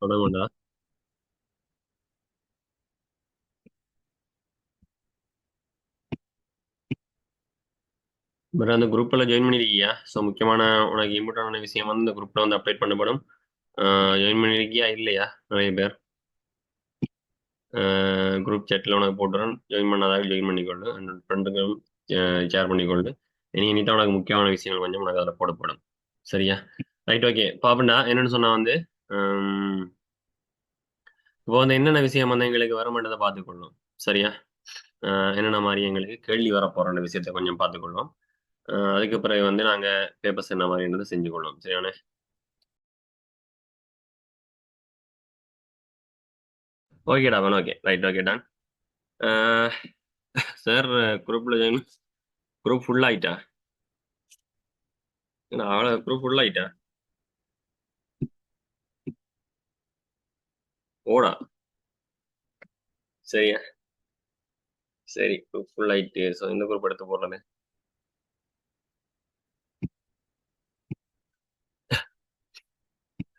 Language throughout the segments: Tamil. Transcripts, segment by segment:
தொடங்கும்டா. பட் அந்த குரூப்ல ஜாயின் பண்ணிருக்கியா? ஸோ முக்கியமான உனக்கு இம்பார்ட்டன்டான விஷயம் வந்து இந்த குரூப்ல வந்து அப்டேட் பண்ணப்படும். ஜாயின் பண்ணிருக்கியா இல்லையா? நிறைய பேர் குரூப் சேட்டில் உனக்கு போட்டுறேன். ஜாயின் பண்ணாதாக ஜாயின் பண்ணிக்கொள்ளு. அந்த ஃப்ரெண்டுக்கும் ஷேர் பண்ணிக்கொள்ளு. இனிதான் உனக்கு முக்கியமான விஷயங்கள் கொஞ்சம் உனக்கு அதில் போடப்படும். சரியா? Right, okay. பாப்பண்டா என்னன்னு சொன்னா வந்து இப்போ வந்து என்னென்ன விஷயம் வந்து எங்களுக்கு வர மாட்டதை பார்த்துக்கொள்ளும். சரியா? என்னென்ன மாதிரி எங்களுக்கு கேள்வி வர போற விஷயத்தை கொஞ்சம் பார்த்துக்கொள்ளும். அதுக்கு பிறகு வந்து நாங்க பேப்பர்ஸ் என்ன மாதிரின்றதை செஞ்சு கொள்ளும். சரியானே? ஓகேடா அவன். Okay, right, okay, done. Sir, குரூப்ல ஜாயின் குரூப் ஃபுல் ஆயிட்டா? நான் அவ்வளோ குரூப் ஃபுல் ஆயிட்டா? ஓடா. சரியா, சரி. குரூப் ஃபுல் ஆயிட்டு. ஸோ இந்த குரூப் எடுத்து போடுறது.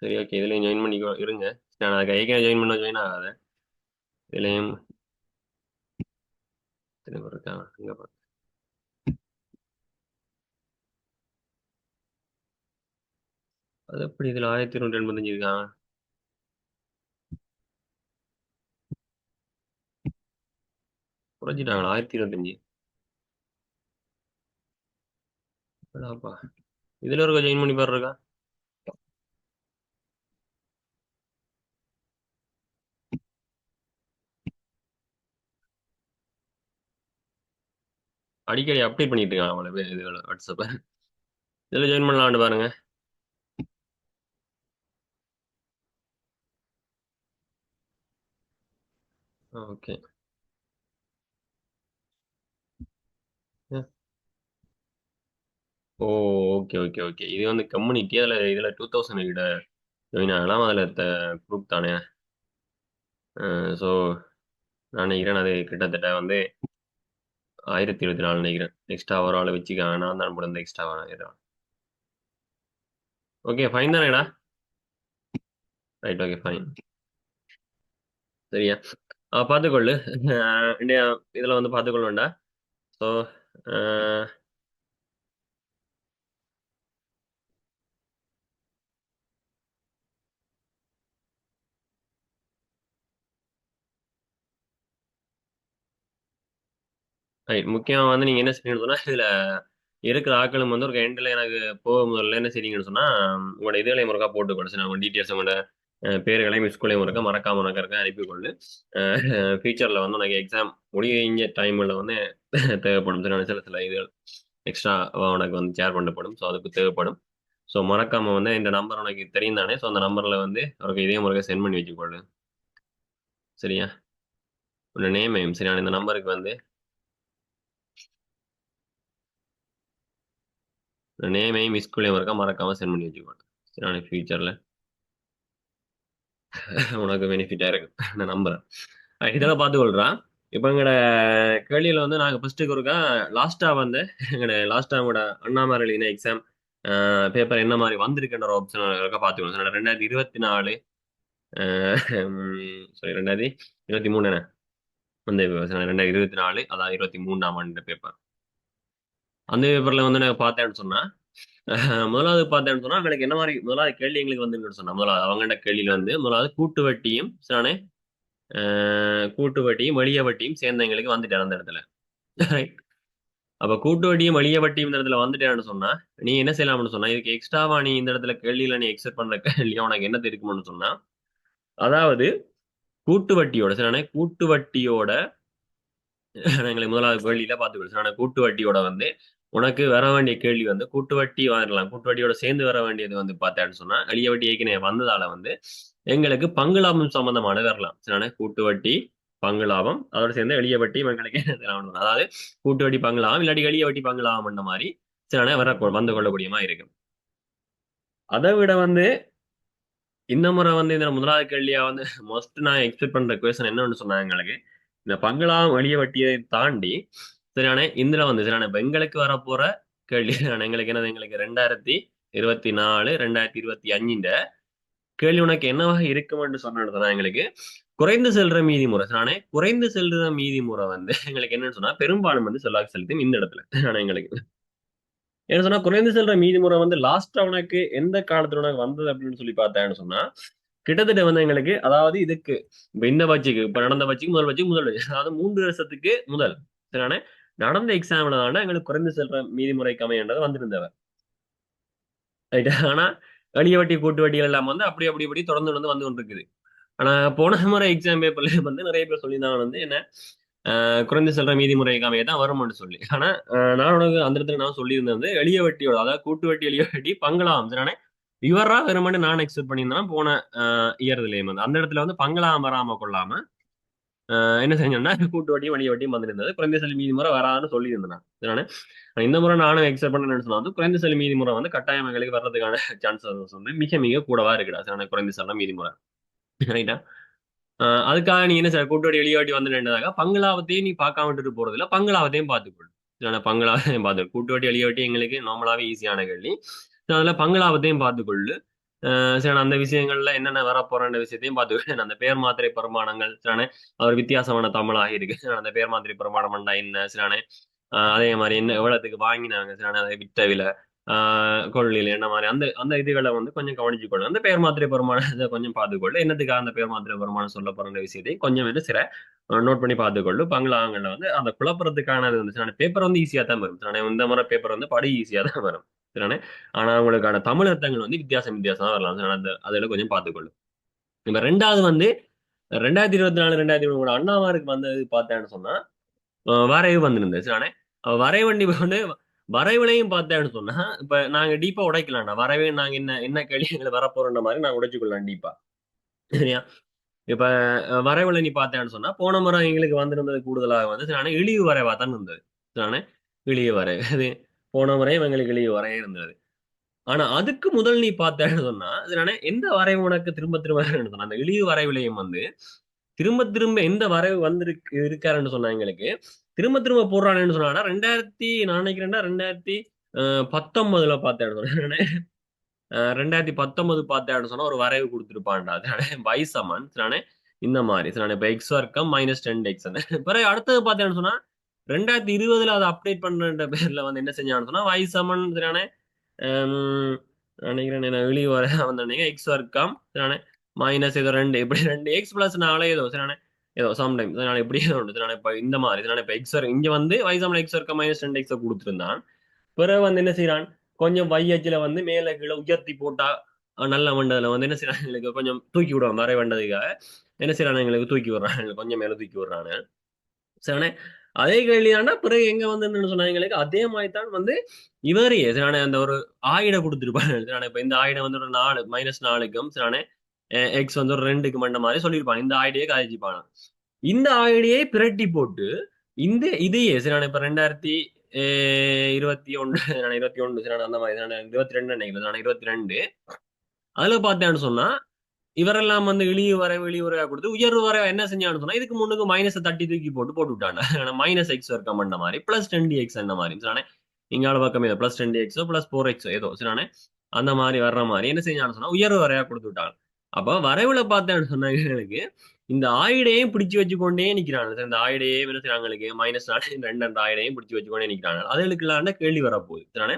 சரி, ஓகே. இதுலயும் ஜாயின் பண்ணிக்கோ இருங்க. நான் அதுக்கு ஐக்கே ஜாயின் பண்ண ஜாயின் ஆகாத. இதுலயும் எத்தனை பேர் இருக்காங்க இங்க பாரு. அது எப்படி இதுல 1285 இருக்காங்க? குறைஞ்சிட்டாங்களா? 1025. என்னடாப்பா, இதுல இருக்க ஜாயின் பண்ணி பாருக்கா. அடிக்கடி அப்டேட் பண்ணிட்டு இருக்காங்க அவ்வளவு பேர் இதுல வாட்ஸ்அப்ப. இதுல ஜாயின் பண்ணலாம்னு பாருங்க. ஓகே. ஓ, ஓகே, ஓகே, ஓகே. இது வந்து கம்யூனிட்டி. இதுல 2000 கிட்ட ஜாயின் ஆகலாம். அதுல குரூப் தானே. ஸோ நான் நினைக்கிறேன் அது கிட்டத்தட்ட வந்து 1024 நினைக்கிறேன். எக்ஸ்ட்ரா ஒரு ஆளை வச்சுக்காங்க. நான் தான் முடிந்த எக்ஸ்ட்ரா வேணும். ஓகே, ஃபைன் தானேடா? Right, okay, fine. சரியா? பார்த்துக்கொள்ளு. இந்தியா இதுல வந்து பார்த்துக்கொள்ளுண்டா. So right. முக்கியமா வந்து நீங்க என்ன செய்யணும்னு சொன்னா, இதுல இருக்கிற ஆட்களும் வந்து ஒரு எண்ட்ல எனக்கு போக முதல்ல என்ன செய்றீங்கன்னு சொன்னா, உங்களோட இதுகளையும் ஒருக்கா போட்டுக்கொள்ளு. சரி, உங்க டீட்டெயில்ஸ், உங்களோட பேர்களையும் மிஸ்களையும் ஒருக்கா மறக்காம உனக்கு இருக்க அனுப்பிக்கொள்ளு. ஃபியூச்சர்ல வந்து உனக்கு எக்ஸாம் முடிஞ்ச டைம்ல வந்து தேவைப்படும். சில சில சில இதுகள் எக்ஸ்ட்ரா உனக்கு வந்து ஷேர் பண்ணப்படும். ஸோ அதுக்கு தேவைப்படும். ஸோ மறக்காம வந்து இந்த நம்பர் உனக்கு தெரியும் தானே? ஸோ அந்த நம்பர்ல வந்து அவருக்கு இதே முறையை சென்ட் பண்ணி வச்சுக்கொள்ளு. சரியா? உன்னோட நேமையும் சரியான இந்த நம்பருக்கு வந்து நேமையும் மிஸ்குள்ளையும் இருக்கா மறக்காம சென்ட் பண்ணி வச்சுக்கோங்க. சரியான ஃபியூச்சர்ல உனக்கு பெனிஃபிட்டா இருக்கு. நான் நம்புறேன். இதெல்லாம் பார்த்து கொள்றான். இப்போ எங்களோட கேள்வியில வந்து நாங்கள் ஃபர்ஸ்ட்டுக்கு இருக்கா லாஸ்டா வந்து எங்களோட லாஸ்டா உங்களோட அண்ணாமலை எழுதின எக்ஸாம் பேப்பர் என்ன மாதிரி வந்திருக்குன்ற ஒரு ஆப்ஷன் இருக்கா பார்த்துக்கணும். 2024 சாரி 2023 வந்து 2024, அதாவது 23ஆம் ஆண்டு பேப்பர். அந்த பேப்பர்ல வந்து நான் பார்த்தேன்னு சொன்னா, முதலாவது பார்த்தேன்னு சொன்னா எங்களுக்கு என்ன மாதிரி முதலாவது கேள்வி எங்களுக்கு வந்து சொன்னா, முதலாவது அவங்கள்ட்ட கேள்வியில வந்து முதலாவது கூட்டு வட்டியும் சரிதானே? கூட்டு வட்டியும் வலிய வட்டியும் சேர்ந்த எங்களுக்கு வந்துட்டு அந்த இடத்துல. அப்ப கூட்டு வட்டியும் வலிய வட்டியும் இந்த இடத்துல வந்துட்டேன்னு சொன்னா, நீ என்ன செய்யலாம்னு சொன்னா, இதுக்கு எக்ஸ்ட்ராவா நீ இந்த இடத்துல கேள்வியில நீ எக்ஸெப்ட் பண்ற கேள்வியா உனக்கு என்ன இருக்கும்னு சொன்னா, அதாவது கூட்டு வட்டியோட சரிதானே? கூட்டு வட்டியோட எங்களை முதலாவது கேள்வியில பார்த்துக்கணும். ஆனா கூட்டு வட்டியோட வந்து உனக்கு வர வேண்டிய கேள்வி வந்து கூட்டு வட்டி வரலாம். கூட்டு வட்டியோட சேர்ந்து வர வேண்டியது வந்து பார்த்தேன்னு சொன்னா, எளிய வட்டி ஏற்கனவே வந்ததால வந்து எங்களுக்கு பங்கு லாபம் சம்பந்தமான வரலாம். சரியான கூட்டு வட்டி, பங்கு லாபம், அதோட சேர்ந்து எளிய வட்டி எங்களுக்கு அதாவது கூட்டு வட்டி பங்கு லாபம் இல்லாட்டி எளிய வட்டி பங்கு லாபம் அந்த மாதிரி சரியான வந்து கொள்ளக்கூடியமா இருக்கு. அதை விட வந்து இந்த முறை வந்து இந்த முதலாவது கேள்வியா வந்து மோஸ்ட் நான் எக்ஸ்பெக்ட் பண்ற கொஸ்டின் என்னன்னு சொன்னாங்க எங்களுக்கு, இந்த பங்களாம் எளிய வட்டியை தாண்டி சரியான இதுல வந்து சரியான இப்ப எங்களுக்கு வரப்போற கேள்வி எங்களுக்கு என்னது, எங்களுக்கு 2024 2025 கேள்வி உனக்கு என்னவாக இருக்கும் என்று சொன்னா எங்களுக்கு குறைந்து செல்ற மீதி முறை. நானே குறைந்து செல்ற மீதி முறை வந்து எங்களுக்கு என்னன்னு சொன்னா பெரும்பாலும் வந்து செல்வாக்கு செலுத்தும் இந்த இடத்துல. ஆனா எங்களுக்கு என்ன சொன்னா குறைந்து செல்ற மீதி முறை வந்து லாஸ்டா உனக்கு எந்த காலத்துல உனக்கு வந்தது அப்படின்னு சொல்லி பார்த்தேன்னு சொன்னா கிட்டத்தட்ட வந்து எங்களுக்கு அதாவது இதுக்கு இப்ப இந்த பட்சிக்கு இப்ப நடந்த பட்சிக்கு முதல் பட்சிக்கு முதல் batch. அதாவது 3 வருஷத்துக்கு முதல் சரியான நடந்த எக்ஸாம்ல தானே எங்களுக்கு குறைந்து செல்ற மீதி முறைக்கு அமையன்றது வந்திருந்தவர் ரைட். ஆனா எளிய வட்டி கூட்டு வட்டிகள் எல்லாம் வந்து அப்படி தொடர்ந்து வந்து கொண்டிருக்குது. ஆனா போன முறை எக்ஸாம் பேப்பர்ல வந்து நிறைய பேர் சொல்லியிருந்தாங்க வந்து என்ன குறைந்த செல்ற மீதி முறைக்கு அமைய தான் வரும்னு சொல்லி. ஆனா நான் உனக்கு அந்த இடத்துல நான் சொல்லியிருந்தேன் வந்து எளிய வட்டியோட அதாவது கூட்டு வட்டி எளிய வட்டி பங்களாம் சரியான இவரா வெறுமனே நான் எக்ஸ்பெக்ட் பண்ணியிருந்தேன் போன இயர்லயும் வந்து அந்த இடத்துல வந்து பங்களாம் வராம கொள்ளாம என்ன செஞ்சோம்னா கூட்டு வட்டியும் வழிய வட்டியும் வந்திருந்தது. குறைந்த செல் மீதி முறை வராதுன்னு சொல்லியிருந்தேன் நான். இந்த முறை நானும் எக்ஸ்பெக்ட் பண்ண நினைச்சா வந்து குறைந்த செல் மீதி முறை வந்து கட்டாயம் எங்களுக்கு வர்றதுக்கான சான்சஸ் வந்து மிக மிக கூடவா இருக்குடா சரியான குறைந்த செல்ல மீதி முறை ரைட்டா. அதுக்காக நீ என்ன சார் கூட்டோடி வெளியாட்டி வந்து நின்றதாக பங்களாவத்தையும் நீ பார்க்காம விட்டுட்டு போறதுல பங்களாவத்தையும் பார்த்துக்கொள் சரியான பங்களாவத்தையும் பார்த்து கூட்டுவட்டி வெளியாட்டி எங்களுக்கு நார்மலாவே ஈஸியான கேள்வி. அதுல பங்களாவத்தையும் பார்த்துக்கொள்ளு. சரி அந்த விஷயங்கள்ல என்னென்ன வரப்போறன்ற விஷயத்தையும் பார்த்துக்கிட்டு அந்த பேர் மாத்திரை பிரமாணங்கள் சரியான ஒரு வித்தியாசமான தமிழாக இருக்கு. அந்த பேர் மாத்திரை பிரமாணம்டா என்ன சரியான அதே மாதிரி என்ன எவ்வளவுக்கு வாங்கினாங்க சரியான அதை விற்ற விலை கொள்ளையில் என்ன மாதிரி அந்த அந்த இதுகளை வந்து கொஞ்சம் கவனிச்சுக்கொள்ளும். அந்த பேர் மாத்திரை பிரமாணத்தை கொஞ்சம் பார்த்துக்கொள்ளு. என்னத்துக்காக அந்த பேர் மாத்திரை பிரமாணம் சொல்ல போற விஷயத்தை கொஞ்சம் வந்து சில நோட் பண்ணி பார்த்துக்கொள்ளு. பங்களாங்கள்ல வந்து அந்த குழப்பறதுக்கானது வந்து பேப்பர் வந்து ஈஸியா தான் வரும். இந்த மாதிரி பேப்பர் வந்து படி ஈஸியா தான் வரும் சரியான. ஆனா அவங்களுக்கான தமிழ் அர்த்தங்கள் வந்து வித்தியாசமா வரலாம். அந்த அதில் கொஞ்சம் பார்த்துக்கொள்ளும். இப்ப ரெண்டாவது வந்து 2024 2023 அண்ணாவாருக்கு வந்தது பார்த்தேன்னு சொன்னா வரைவு வந்திருந்தது சரியான. வரைவண்டி வந்து வரைவுலையும் பார்த்தேன்னு சொன்னா இப்ப நாங்க டீப்பா உடைக்கலாம்டா வரவே நாங்க என்ன என்ன கேள்விகளை வரப்போறோன்ற மாதிரி நாங்க உடைச்சுக்கொள்ளலாம் டீப்பா சரியா. இப்ப வரைவுல நீ பார்த்தேன்னு சொன்னா போன முறை எங்களுக்கு வந்திருந்தது கூடுதலாக வந்து சரியான இழிவு வரைவா தான் இருந்தது சரியான இழிவு வரைவு அது போன முறையும் எங்களுக்கு இழிவு வரைய இருந்தது. ஆனா அதுக்கு முதல் நீ பார்த்தேன்னு சொன்னா அதனால எந்த வரைவு உனக்கு திரும்ப திரும்ப சொன்னா அந்த இழிவு வரைவிலையும் வந்து திரும்ப திரும்ப எந்த வரைவு வந்திருக்கு இருக்காருன்னு சொன்னா எங்களுக்கு திரும்ப திரும்ப போடுறான்னு சொன்னா நான் நினைக்கிறேன்டா 2019 பார்த்தேன்னு சொன்னேன். 2019 பார்த்தேன்னு சொன்னா ஒரு வரைவு கொடுத்துருப்பான்டா வைசமன் நானே இந்த மாதிரி நானே இப்ப எக்ஸ் வர்க்கம் -10x பிறகு அடுத்தது பார்த்தேன்னு சொன்னா 2020 அதை அப்டேட் பண்ற பேர்ல வந்து என்ன செஞ்சான்னு சொன்னா வைசமன் நினைக்கிறேன் நான் வெளியே வர வந்தேன் எக்ஸ் வர்க்கம் சரிண்ணே மைனஸ் ஏதோ 2 இப்படி 2x+4 ஏதோ சரிண்ணே ஏதோ சம்டைம் இதனால இப்படி ஏதோ உண்டு நான் இப்ப இந்த மாதிரி இதனால இப்ப எக்ஸ் இங்க வந்து வைசாமல் எக்ஸ் வர்க்கம் -2x கொடுத்துருந்தான். பிறகு வந்து என்ன செய்யறான் கொஞ்சம் வையச்சில வந்து மேல கீழே உயர்த்தி போட்டா நல்ல வண்டதுல வந்து என்ன செய்யறான் எங்களுக்கு கொஞ்சம் தூக்கி விடுவான் மறை வண்டதுக்காக என்ன செய்யறான் எங்களுக்கு தூக்கி விடுறான் கொஞ்சம் மேல தூக்கி விடுறான்னு சரிண்ணே. அதே கேள்வியானா பிறகு எங்க வந்து என்னன்னு சொன்னா எங்களுக்கு அதே மாதிரி தான் வந்து இவரே சரியான அந்த ஒரு ஆயிட கொடுத்துருப்பாங்க சரியான இப்ப இந்த ஆயிடம் வந்து ஒரு 4 -4க்கும் சரியான எக்ஸ் வந்து ஒரு 2க்கு மண்ட மாதிரி சொல்லியிருப்பாங்க இந்த ஆயிடையே காய்ச்சிப்பாங்க. இந்த ஆயிடையே பிரட்டி போட்டு இந்த இதையே சரியான இப்ப 2021 21 சரியான அந்த மாதிரி 22 நினைக்கிறேன் 22 அதுல பார்த்தேன்னு சொன்னா இவரெல்லாம் வந்து இழிவுரையா கொடுத்து உயர்வு வரை என்ன செஞ்சான்னு சொன்னா இதுக்கு முன்னுக்கு மைனஸ் தட்டி தூக்கி போட்டு விட்டாங்க -x வர்க்கம் பண்ண மாதிரி +10x அந்த மாதிரி சரியான இங்கால பக்கம் ஏதோ +10x +4x ஏதோ சரியான அந்த மாதிரி வர்ற மாதிரி என்ன செஞ்சான்னு சொன்னா உயர்வு வரையா கொடுத்து விட்டாங்க. அப்ப வரைவுல பார்த்தேன்னு சொன்னா எங்களுக்கு இந்த ஆயிடையும் பிடிச்சு வச்சுக்கொண்டே நிக்கிறாங்க. இந்த ஆயிடையும் என்ன செய்யறாங்களுக்கு -4 2 ஆயிடையும் பிடிச்சு வச்சுக்கொண்டே நிக்கிறாங்க. அதுகளுக்கு இல்லாண்ட கேள்வி வரப்போகுது சரியான.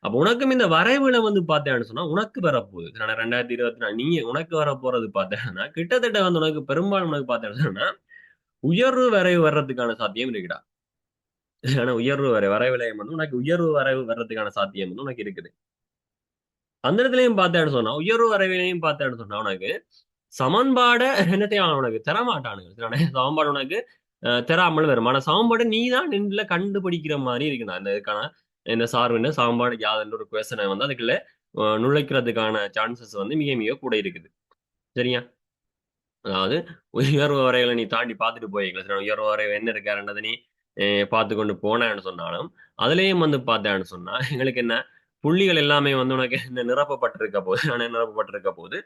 அப்ப உனக்கும் இந்த வரைவுல வந்து பார்த்தேன்னு சொன்னா உனக்கு வரப்போகுது 2024 நீ உனக்கு வர போறது பார்த்தேன்னா கிட்டத்தட்ட வந்து உனக்கு பெரும்பாலும் உனக்கு பார்த்தேன்னு சொன்னா உயர்வு வரைவு வர்றதுக்கான சாத்தியம் இருக்குடா. ஆனா உயர்வு வரைவிலையும் வந்து உனக்கு உயர்வு வரைவு வர்றதுக்கான சாத்தியம் வந்து உனக்கு இருக்குது. அந்த இடத்துலயும் பார்த்தேன்னு சொன்னா உயர்வு வரைவிலையும் பார்த்தேன்னு சொன்னா உனக்கு சமன்பாட என்ன செய்வான் உனக்கு தரமாட்டானுங்க சமன்பாடு உனக்கு தெராமல் வரும். ஆனா சமன்பாடு நீ தான் நின்றுல கண்டுபிடிக்கிற மாதிரி இருக்கணும். அந்த இதுக்கான இந்த சார்பு சமன்பாடு யாதுன்ற ஒரு கொஸ்டனை வந்து அதுக்குள்ள நுழைக்கிறதுக்கான சான்சஸ் வந்து மிக மிக கூட இருக்குது சரியா. அதாவது உயர்வு வரைகளை நீ தாண்டி பார்த்துட்டு போய்க்கலாம் உயர்வு வரை என்ன இருக்காருன்றதை நீ பார்த்து கொண்டு போனேன்னு சொன்னாலும் அதுலயும் வந்து பார்த்தேன்னு சொன்னா எங்களுக்கு என்ன புள்ளிகள் எல்லாமே வந்து உனக்கு என்ன நிரப்பப்பட்டிருக்க போது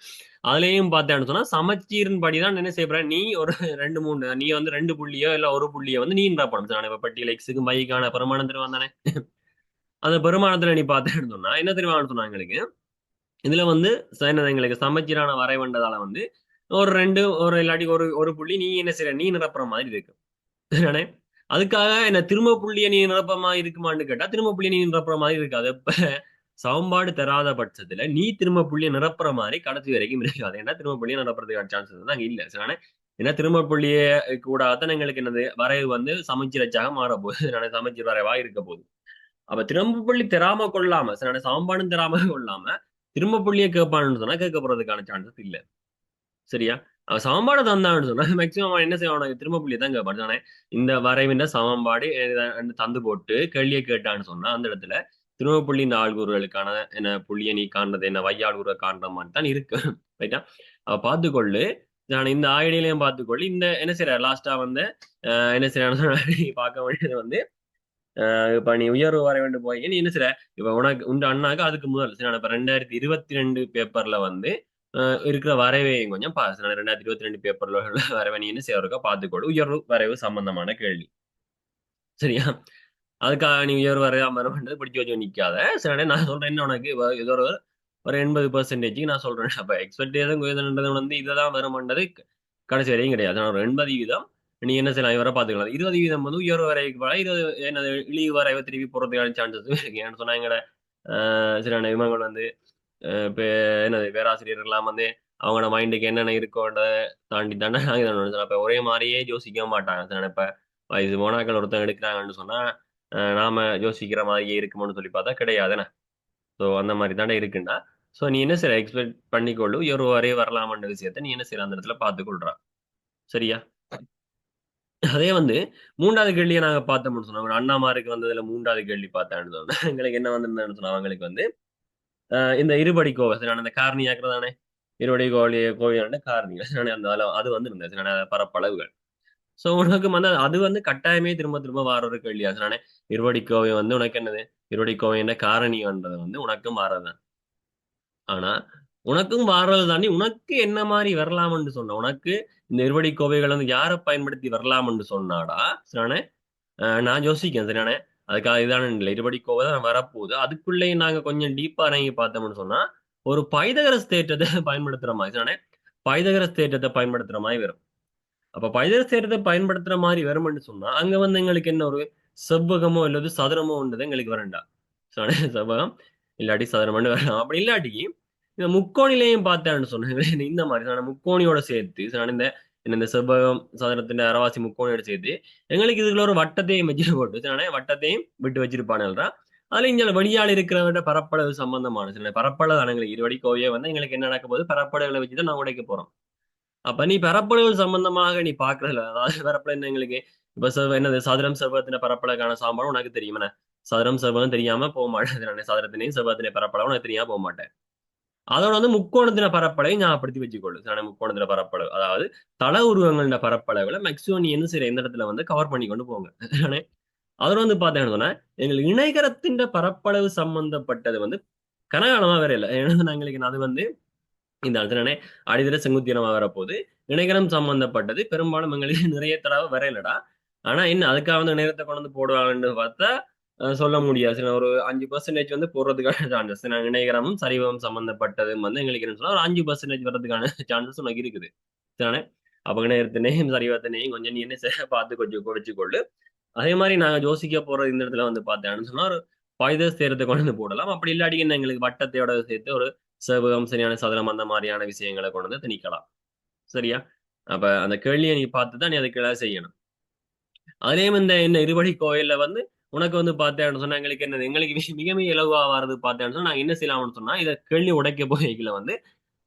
அதுலயும் பார்த்தேன்னு சொன்னா சமச்சீரின் படிதான் என்ன செய்யப்படுற நீ ஒரு 2 3 நீ வந்து 2 புள்ளியோ இல்ல ஒரு புள்ளியோ வந்து நீ நிரப்பணும். இப்ப பட்டியல் எக்ஸுக்கு மைக்கான பெருமானம் தெரியும் தானே. அந்த பெருமானத்துல நீ பார்த்தேன்னு சொன்னா என்ன தெரியுமான்னு சொன்னா எங்களுக்கு இதுல வந்து எங்களுக்கு சமச்சீரான வரைவண்டதால வந்து ஒரு ரெண்டு ஒரு இல்லாட்டி ஒரு ஒரு புள்ளி நீ என்ன செய்யற நீ நிரப்புற மாதிரி இருக்கு. சரிதானே? அதுக்காக என்ன திரும்ப புள்ளிய நீ நிரப்புற மாதிரி இருக்குமான்னு கேட்டா திரும்ப புள்ளிய நீ நிரப்புற மாதிரி இருக்காது. இப்ப சமன்பாடு தராத பட்சத்துல நீ திரும்ப புள்ளிய நிரப்புற மாதிரி கடைசி வரைக்கும் இருக்காது. ஏன்னா திரும்ப புள்ளிய நிரப்புறதுக்கான சான்சஸ் வந்து அங்க இல்ல. சரிதானே? ஏன்னா திரும்ப புள்ளிய கூடாதான் எங்களுக்கு என்னது வரைவு வந்து சமச்சீரச்சாக மாற போகுது. சரிதானே? சமச்சீர் வரைவா இருக்க போகுது. அப்ப திரும்ப புள்ளி தராம கொள்ளாம சரிதானே? சமன்பாடும் தராம கொள்ளாம திரும்ப புள்ளிய கேட்பான்னு சொன்னா கேட்க போறதுக்கான சான்சஸ் இல்ல. சரியா? அவன் சமன்பாடு தந்தான்னு சொன்னா மேக்சிமம் அவன் என்ன செய்வான் உனக்கு திரும்ப புள்ளிய தான் கேட்பான். தானே? இந்த வரைவின் சமன்பாடு தந்து போட்டு கேள்வியை கேட்டான்னு சொன்னா அந்த இடத்துல திரும்ப புள்ளி நால்கூறுகளுக்கான என்ன புள்ளிய நீ காண்றது என்ன வையாளுரை காண்ற மாதிரி தான் இருக்கு. ரைட்டா? அவ பார்த்துக்கொள்ளு. நான் இந்த ஆயிடியிலையும் பார்த்துக்கொள்ளு. இந்த என்ன செய்யற லாஸ்டா வந்து என்ன செய்யறான்னு நீ பார்க்க வேண்டியது வந்து இப்ப நீ உயர்வு வர வேண்டும் போய் நீ என்ன செய்ற இப்ப உனக்கு உண்ட அண்ணாக்கு அதுக்கு முதல் சரி நான் இப்ப 2022 பேப்பர்ல வந்து இருக்கிற வரைவையும் கொஞ்சம் பாஸ் 2022 பேப்பர்ல உள்ள வரைவை நீ என்ன செய்யறக்கா பார்த்துக்கொடு உயர்வு வரைவு சம்பந்தமான கேள்வி. சரியா? அதுக்காக நீ உயர்வு வரைவு அமர்வுன்றது பிடிச்சு வச்சு நிக்காத. சரி நான் சொல்றேன் என்ன உனக்கு ஏதோ ஒரு 80% நான் சொல்றேன். அப்ப எக்ஸ்பெக்டேஷன் வந்து இதுதான் வரும்ன்றது கடைசி வரையும் கிடையாது. நான் ஒரு 80% நீ என்ன செய்யலாம் இவரை பார்த்துக்கலாம். 20% வந்து உயர்வு வரைக்கு போல 20 என்னது இழிவு வரைவை திருப்பி போறதுக்கான சான்சஸ் இருக்கு. ஏன்னு சொன்னா எங்கட சரியான இவங்கள் வந்து இப்ப என்னது பேராசிரியர்கள்லாம் வந்து அவங்களோட மைண்டுக்கு என்னென்ன இருக்கோன்றத தாண்டி தானே நாங்கள் இப்ப ஒரே மாதிரியே யோசிக்க மாட்டாங்க. சரி இப்ப வயசு போனாக்கள் ஒருத்தன் எடுக்கிறாங்கன்னு சொன்னா நாம யோசிக்கிற மாதிரியே இருக்குமோன்னு சொல்லி பார்த்தா கிடையாதுண்ணே. ஸோ அந்த மாதிரி தானே இருக்குன்னா ஸோ நீ என்ன செய்யற எக்ஸ்பெக்ட் பண்ணிக்கொள்ளு ஒரு வரைய வரலாமன்ற விஷயத்த நீ என்ன செய்யற அந்த இடத்துல பார்த்துக்கொள்றா. சரியா? அதே வந்து 3வது கேள்வியை நாங்க பார்த்தோம்னு சொன்னோம். அண்ணாமாருக்கு வந்ததுல 3வது கேள்வி பார்த்தேன்னு சொன்னா எங்களுக்கு என்ன வந்திருந்தேன்னு சொன்னா அவங்களுக்கு வந்து இந்த இருபடி கோவை சரியான அந்த காரணியாக்குறதானே இருபடி கோழியான காரணிகள் சரியான அந்த அது வந்து இருந்தது சரியான பரப்பளவுகள். ஸோ உனக்கு வந்து அது வந்து கட்டாயமே திரும்ப திரும்ப வார ஒரு கேள்வியா சரியான இருபடி கோவை வந்து உனக்கு என்னது இருபடி கோவை என்ன காரணின்றது வந்து உனக்கும் வாரதுதான். ஆனா உனக்கும் வாரது தாண்டி உனக்கு என்ன மாதிரி வரலாம்னு சொன்ன உனக்கு இந்த இருபடி கோவைகள் வந்து யாரை பயன்படுத்தி வரலாம்னு சொன்னாடா சரியான நான் யோசிக்கேன் சரியானே அதுக்காக இதான இல்லை இருபடி கோவை தான் வரப்போகுது அதுக்குள்ளேயும் நாங்க கொஞ்சம் டீப்பா இறங்கி பார்த்தோம்னு சொன்னா ஒரு பைதகரஸ் தேற்றத்தை பயன்படுத்துற மாதிரி சரியானே பைதகரஸ் தேற்றத்தை பயன்படுத்துற மாதிரி வரும். அப்ப பைதகரஸ் தேற்றத்தை பயன்படுத்துற மாதிரி வரும்னு சொன்னா அங்க வந்து எங்களுக்கு என்ன ஒரு செவ்வகமோ இல்லது சதுரமோ ஒன்றுது எங்களுக்கு வரண்டா சரியானே செவ்வகம் இல்லாட்டி சதுரமண்டு வரலாம் அப்படி இல்லாட்டி இந்த முக்கோணிலையும் பார்த்தேன்னு சொன்னேன் இந்த மாதிரி நான் முக்கோணியோட சேர்த்து நான் இந்த செவ்வகம் சதுரத்தின் அரவாசி முக்கோணியோட சேர்த்து எங்களுக்கு இதுல ஒரு வட்டத்தையும் வச்சு போட்டு நானே வட்டத்தையும் விட்டு வச்சிருப்பானுன்றா அதுல இங்க வெளியால் இருக்கிறவட பரப்பளவு சம்பந்தமான சில பரப்பளவு எங்களுக்கு இருவடி கோவையே வந்து எங்களுக்கு என்ன நடக்க போகுது பரப்பளவுகளை வச்சுதான் நான் உடைக்க போறோம். அப்ப நீ பரப்பளவுகள் சம்பந்தமாக நீ பாக்குறதுல அதாவது பரப்பளவு என்ன எங்களுக்கு இப்ப என்னது சதுரம் செவ்வகத்தின பரப்பளவுக்கான சாம்பாடும் உனக்கு தெரியுமா சதுரம் செவ்வகம் தெரியாம போக மாட்டேன் சதுரத்தினையும் செவ்வகத்தினை பரப்பளவு உனக்கு தெரியாம போக மாட்டேன். அதோட வந்து முக்கோணத்தின பரப்பளவை ஞாபகப்படுத்தி வச்சுக்கொள்ளு சரியான முக்கோணத்தின பரப்பளவு அதாவது தல உருவங்கள பரப்பளவுல மேக்சிமம் நீ என்ன செய்யற எந்த இடத்துல வந்து கவர் பண்ணி கொண்டு போங்க. அதோட வந்து பார்த்தேன்னு சொன்னா எங்களுக்கு இணைகரத்தின் பரப்பளவு சம்பந்தப்பட்டது வந்து கனகாலமா வேற இல்லை ஏன்னா எங்களுக்கு அது வந்து இந்த இடத்துல அடிதர செங்குத்திரமா வரப்போகுது இணைகரம் சம்பந்தப்பட்டது பெரும்பாலும் எங்களுக்கு நிறைய தடவை வரையலடா. ஆனா என்ன அதுக்காக வந்து நேரத்தை கொண்டு வந்து போடுவாங்கன்னு பார்த்தா சொல்ல முடியாது. சில ஒரு 5% வந்து போடுறதுக்கான சான்சஸ் நான் இணையகரமும் சரிவம் சம்பந்தப்பட்டதும் வந்து எங்களுக்கு என்ன சொன்னா ஒரு 5% வர்றதுக்கான சான்சஸ் உனக்கு இருக்குது. சரிதானே? அப்ப இணையத்தினையும் சரிவத்தினையும் கொஞ்சம் நீ என்ன செய்ய பார்த்து கொஞ்சம் குறைச்சிக்கொள்ளு. அதே மாதிரி நாங்க யோசிக்க போறது இந்த இடத்துல வந்து பார்த்தேன்னு சொன்னா ஒரு பாய்தஸ் தேரத்தை கொண்டு வந்து போடலாம். அப்படி இல்லாட்டி என்ன எங்களுக்கு வட்டத்தையோட சேர்த்து ஒரு செவ்வகம் சரியான சதுரம் அந்த மாதிரியான விஷயங்களை கொண்டு வந்து திணிக்கலாம். சரியா? அப்ப அந்த கேள்வியை நீ பார்த்து தான் நீ அதுக்கு எல்லாம் செய்யணும். அதுலயும் இந்த என்ன இருபடி கோயில்ல வந்து உனக்கு வந்து பார்த்தேன்னு சொன்னா எங்களுக்கு என்னது எங்களுக்கு மிக மிக இலகுவா வர்றது பார்த்தேன்னு சொன்னா நாங்க என்ன செய்யலாம்னு சொன்னா இதை கேள்வி உடைக்க போகைகளை வந்து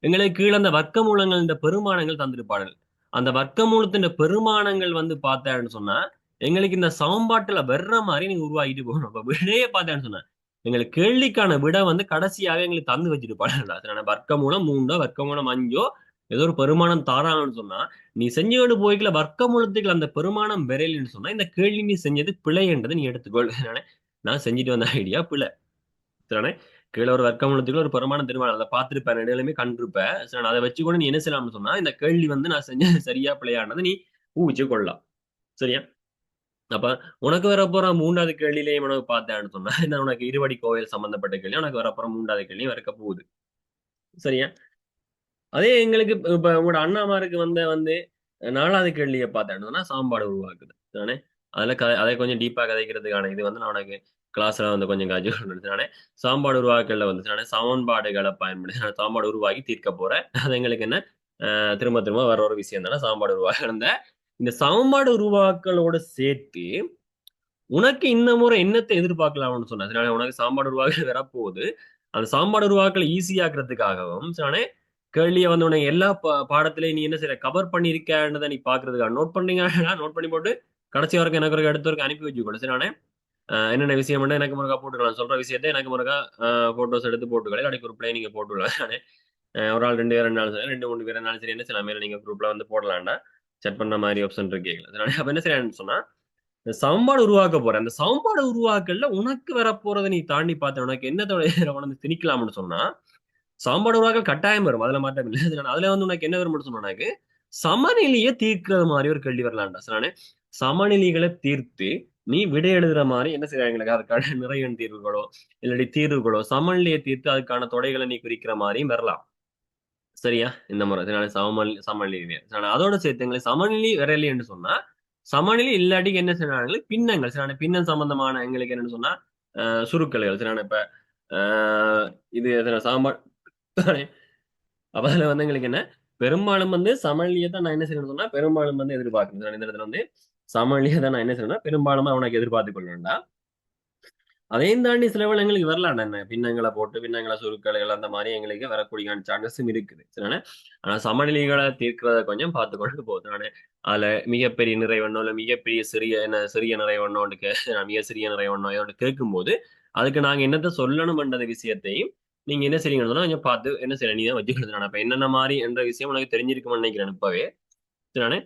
எங்களுக்கு கீழே அந்த வர்க்க மூலங்கள் இந்த பெருமானங்கள் தந்திருப்பார்கள். அந்த வர்க்க மூலத்தின் பெருமானங்கள் வந்து பார்த்தேன்னு சொன்னா எங்களுக்கு இந்த சமன்பாட்டுல வர்ற மாதிரி நீங்க உருவாக்கிட்டு போகணும். அப்ப விடையே பார்த்தேன்னு சொன்னா எங்களுக்கு கேள்விக்கான விடை வந்து கடைசியாக எங்களுக்கு தந்து வச்சிருப்பாங்க. வர்க்க மூலம் 3 வர்க்க மூலம் 5 ஏதோ ஒரு பெருமானம் தாராங்கன்னு சொன்னா நீ செஞ்சு கொண்டு போய்க்கல வர்க்க மூலத்துக்கு அந்த பெருமானம் விரையில்னு சொன்னா இந்த கேள்வி நீ செஞ்சது பிழை என்றதை நீ எடுத்துக்கொள். நான் செஞ்சுட்டு வந்த ஐடியா பிழை. சரிதானே? கீழே ஒரு வர்க்க மூலத்துக்குள்ள ஒரு பெருமானம் திரும்ப அதை பார்த்திருப்பேன் இடையிலுமே கண்டிருப்பேன். சரி அதை வச்சு கூட நீ என்ன செய்யலாம்னு சொன்னா இந்த கேள்வி வந்து நான் செஞ்ச சரியா பிழையானது நீ ஊகிச்சு கொள்ளலாம். சரியா? அப்ப உனக்கு வரப்போற 3வது கேள்வியிலேயே உனக்கு பார்த்தேன்னு சொன்னா என்ன உனக்கு இருவடி கோவில் சம்பந்தப்பட்ட கேள்வி உனக்கு வரப்போற 3வது கேள்வி வரக்க போகுது. சரியா? அதே எங்களுக்கு இப்ப உங்களோட அண்ணாமாருக்கு வந்து 4வது கேள்விய பார்த்தோம்னா சாம்பாடு உருவாக்குது தானே. அதை கொஞ்சம் டீப்பா கதைக்கிறதுக்கான இது வந்து நான் உனக்கு கிளாஸ்ல வந்து கொஞ்சம் காட்சி நானே சாம்பாடு உருவாக்கல்ல வந்து நானே சமன்பாடுகளை பயன்படுத்தி நான் சாம்பாடு உருவாக்கி தீர்க்க போறேன். அது எங்களுக்கு என்ன திரும்ப திரும்ப வர ஒரு விஷயம் தானே சாம்பாடு உருவாக்க. இந்த சாம்பாடு உருவாக்கலோட சேர்த்து உனக்கு இந்த முறை என்னத்தை எதிர்பார்க்கலாம்னு சொன்னேன். அதனால உனக்கு சாம்பாடு உருவாக்கல் வரப்போகுது. அந்த சாம்பாடு உருவாக்கலை ஈஸியாக்குறதுக்காகவும் நானே கேள்வியை வந்து உனக்கு எல்லா பாடத்திலையும் நீ என்ன செய்யற கவர் பண்ணியிருக்கன்றதை நீ பாக்குறதுக்காக நோட் பண்ணீங்க. நோட் பண்ணி போட்டு கடைசி வரைக்கும் எனக்கு ஒரு எடுத்து வரைக்கும் அனுப்பி வச்சுக்கணும். சரி நானே என்னென்ன விஷயம் பண்ண எனக்கு முருகா போட்டுக்கலாம் சொல்ற விஷயத்தை எனக்கு முருகா போட்டோஸ் எடுத்து போட்டுக்கலாம். இல்லாட்டி குரூப்ல நீங்க போட்டுக்கலாம். நானே ஒரு ஆள் 2 பேர் 2 நாள் சரி 2 3 பேர் இருந்தாலும் சரி என்ன சில மேல நீங்க குரூப்ல வந்து போடலாம்டா செட் பண்ண மாதிரி ஆப்ஷன் இருக்கீங்களா. அப்ப என்ன செய்யறேன்னு சொன்னா இந்த சமன்பாடு உருவாக்க போறேன். அந்த சமன்பாடு உருவாக்கல்ல உனக்கு வரப்போறதை நீ தாண்டி பார்த்த உனக்கு என்னத்தோட உனக்கு திணிக்கலாம்னு சொன்னா சாம்பாடு உருவாக்கல் கட்டாயம் வரும். அதுல மாற்றம் இல்லை. அதுல வந்து உனக்கு என்ன வரும்னு சொன்னாக்கு சமநிலையை தீர்க்கிற மாதிரி ஒரு கேள்வி வரலாம்டா. நானே சமநிலைகளை தீர்த்து நீ விடை எழுதுற மாதிரி என்ன செய்யறாங்களுக்கு அதுக்கான நிறைய தீர்வுகளோ இல்லாட்டி தீர்வுகளோ சமநிலையை தீர்த்து அதுக்கான தொடைகளை நீ குறிக்கிற மாதிரியும் வரலாம். சரியா? இந்த முறை இதனால சமநிலை அதோட சேர்த்து எங்களை சமநிலை விரலி என்று சொன்னா சமநிலை இல்லாட்டி என்ன செய்யறாங்க பின்னங்கள் சில பின்னல் சம்பந்தமான எங்களுக்கு என்னன்னு சொன்னா சுருக்கல்கள் சில இப்ப இது சாம்பார் அப்ப அதுல வந்து எங்களுக்கு என்ன பெரும்பாலும் வந்து சமநிலையை தான் நான் என்ன செய்யணும்னு சொன்னா பெரும்பாலும் வந்து எதிர்பார்க்கணும். இந்த இடத்துல வந்து சமநிலையை தான் நான் என்ன செய்யணும்னா பெரும்பாலும் அவனுக்கு எதிர்பார்த்து கொள்ளணும்டா. அதையும் தாண்டி சில வேளை எங்களுக்கு வரலாம் என்ன பின்னங்களை போட்டு பின்னங்களை சுருக்கல்கள் அந்த மாதிரி எங்களுக்கு வரக்கூடிய சான்சஸும் இருக்குது. சரிண்ணே ஆனா சமநிலைகளை தீர்க்கிறத கொஞ்சம் பார்த்து கொண்டு போகுது. நானே அதுல மிகப்பெரிய நிறைவண்ணோ இல்ல மிகப்பெரிய சிறிய என்ன சிறிய நிறைவண்ணோன்னு மிக சிறிய நிறைவண்ணோ இதோட கேட்கும்போது அதுக்கு நாங்க என்னத்த சொல்லணும்ன்ற விஷயத்தையும் நீங்க என்ன செய்றீங்கன்னு சொன்னா கொஞ்சம் பார்த்து என்ன செய்ய நீ தான் வச்சுக்கிறது. நான் அப்ப என்னென்ன மாதிரி என்ற விஷயம் உனக்கு தெரிஞ்சிருக்கும்னு நினைக்கிறேன் இப்பவே. சரிண்ணே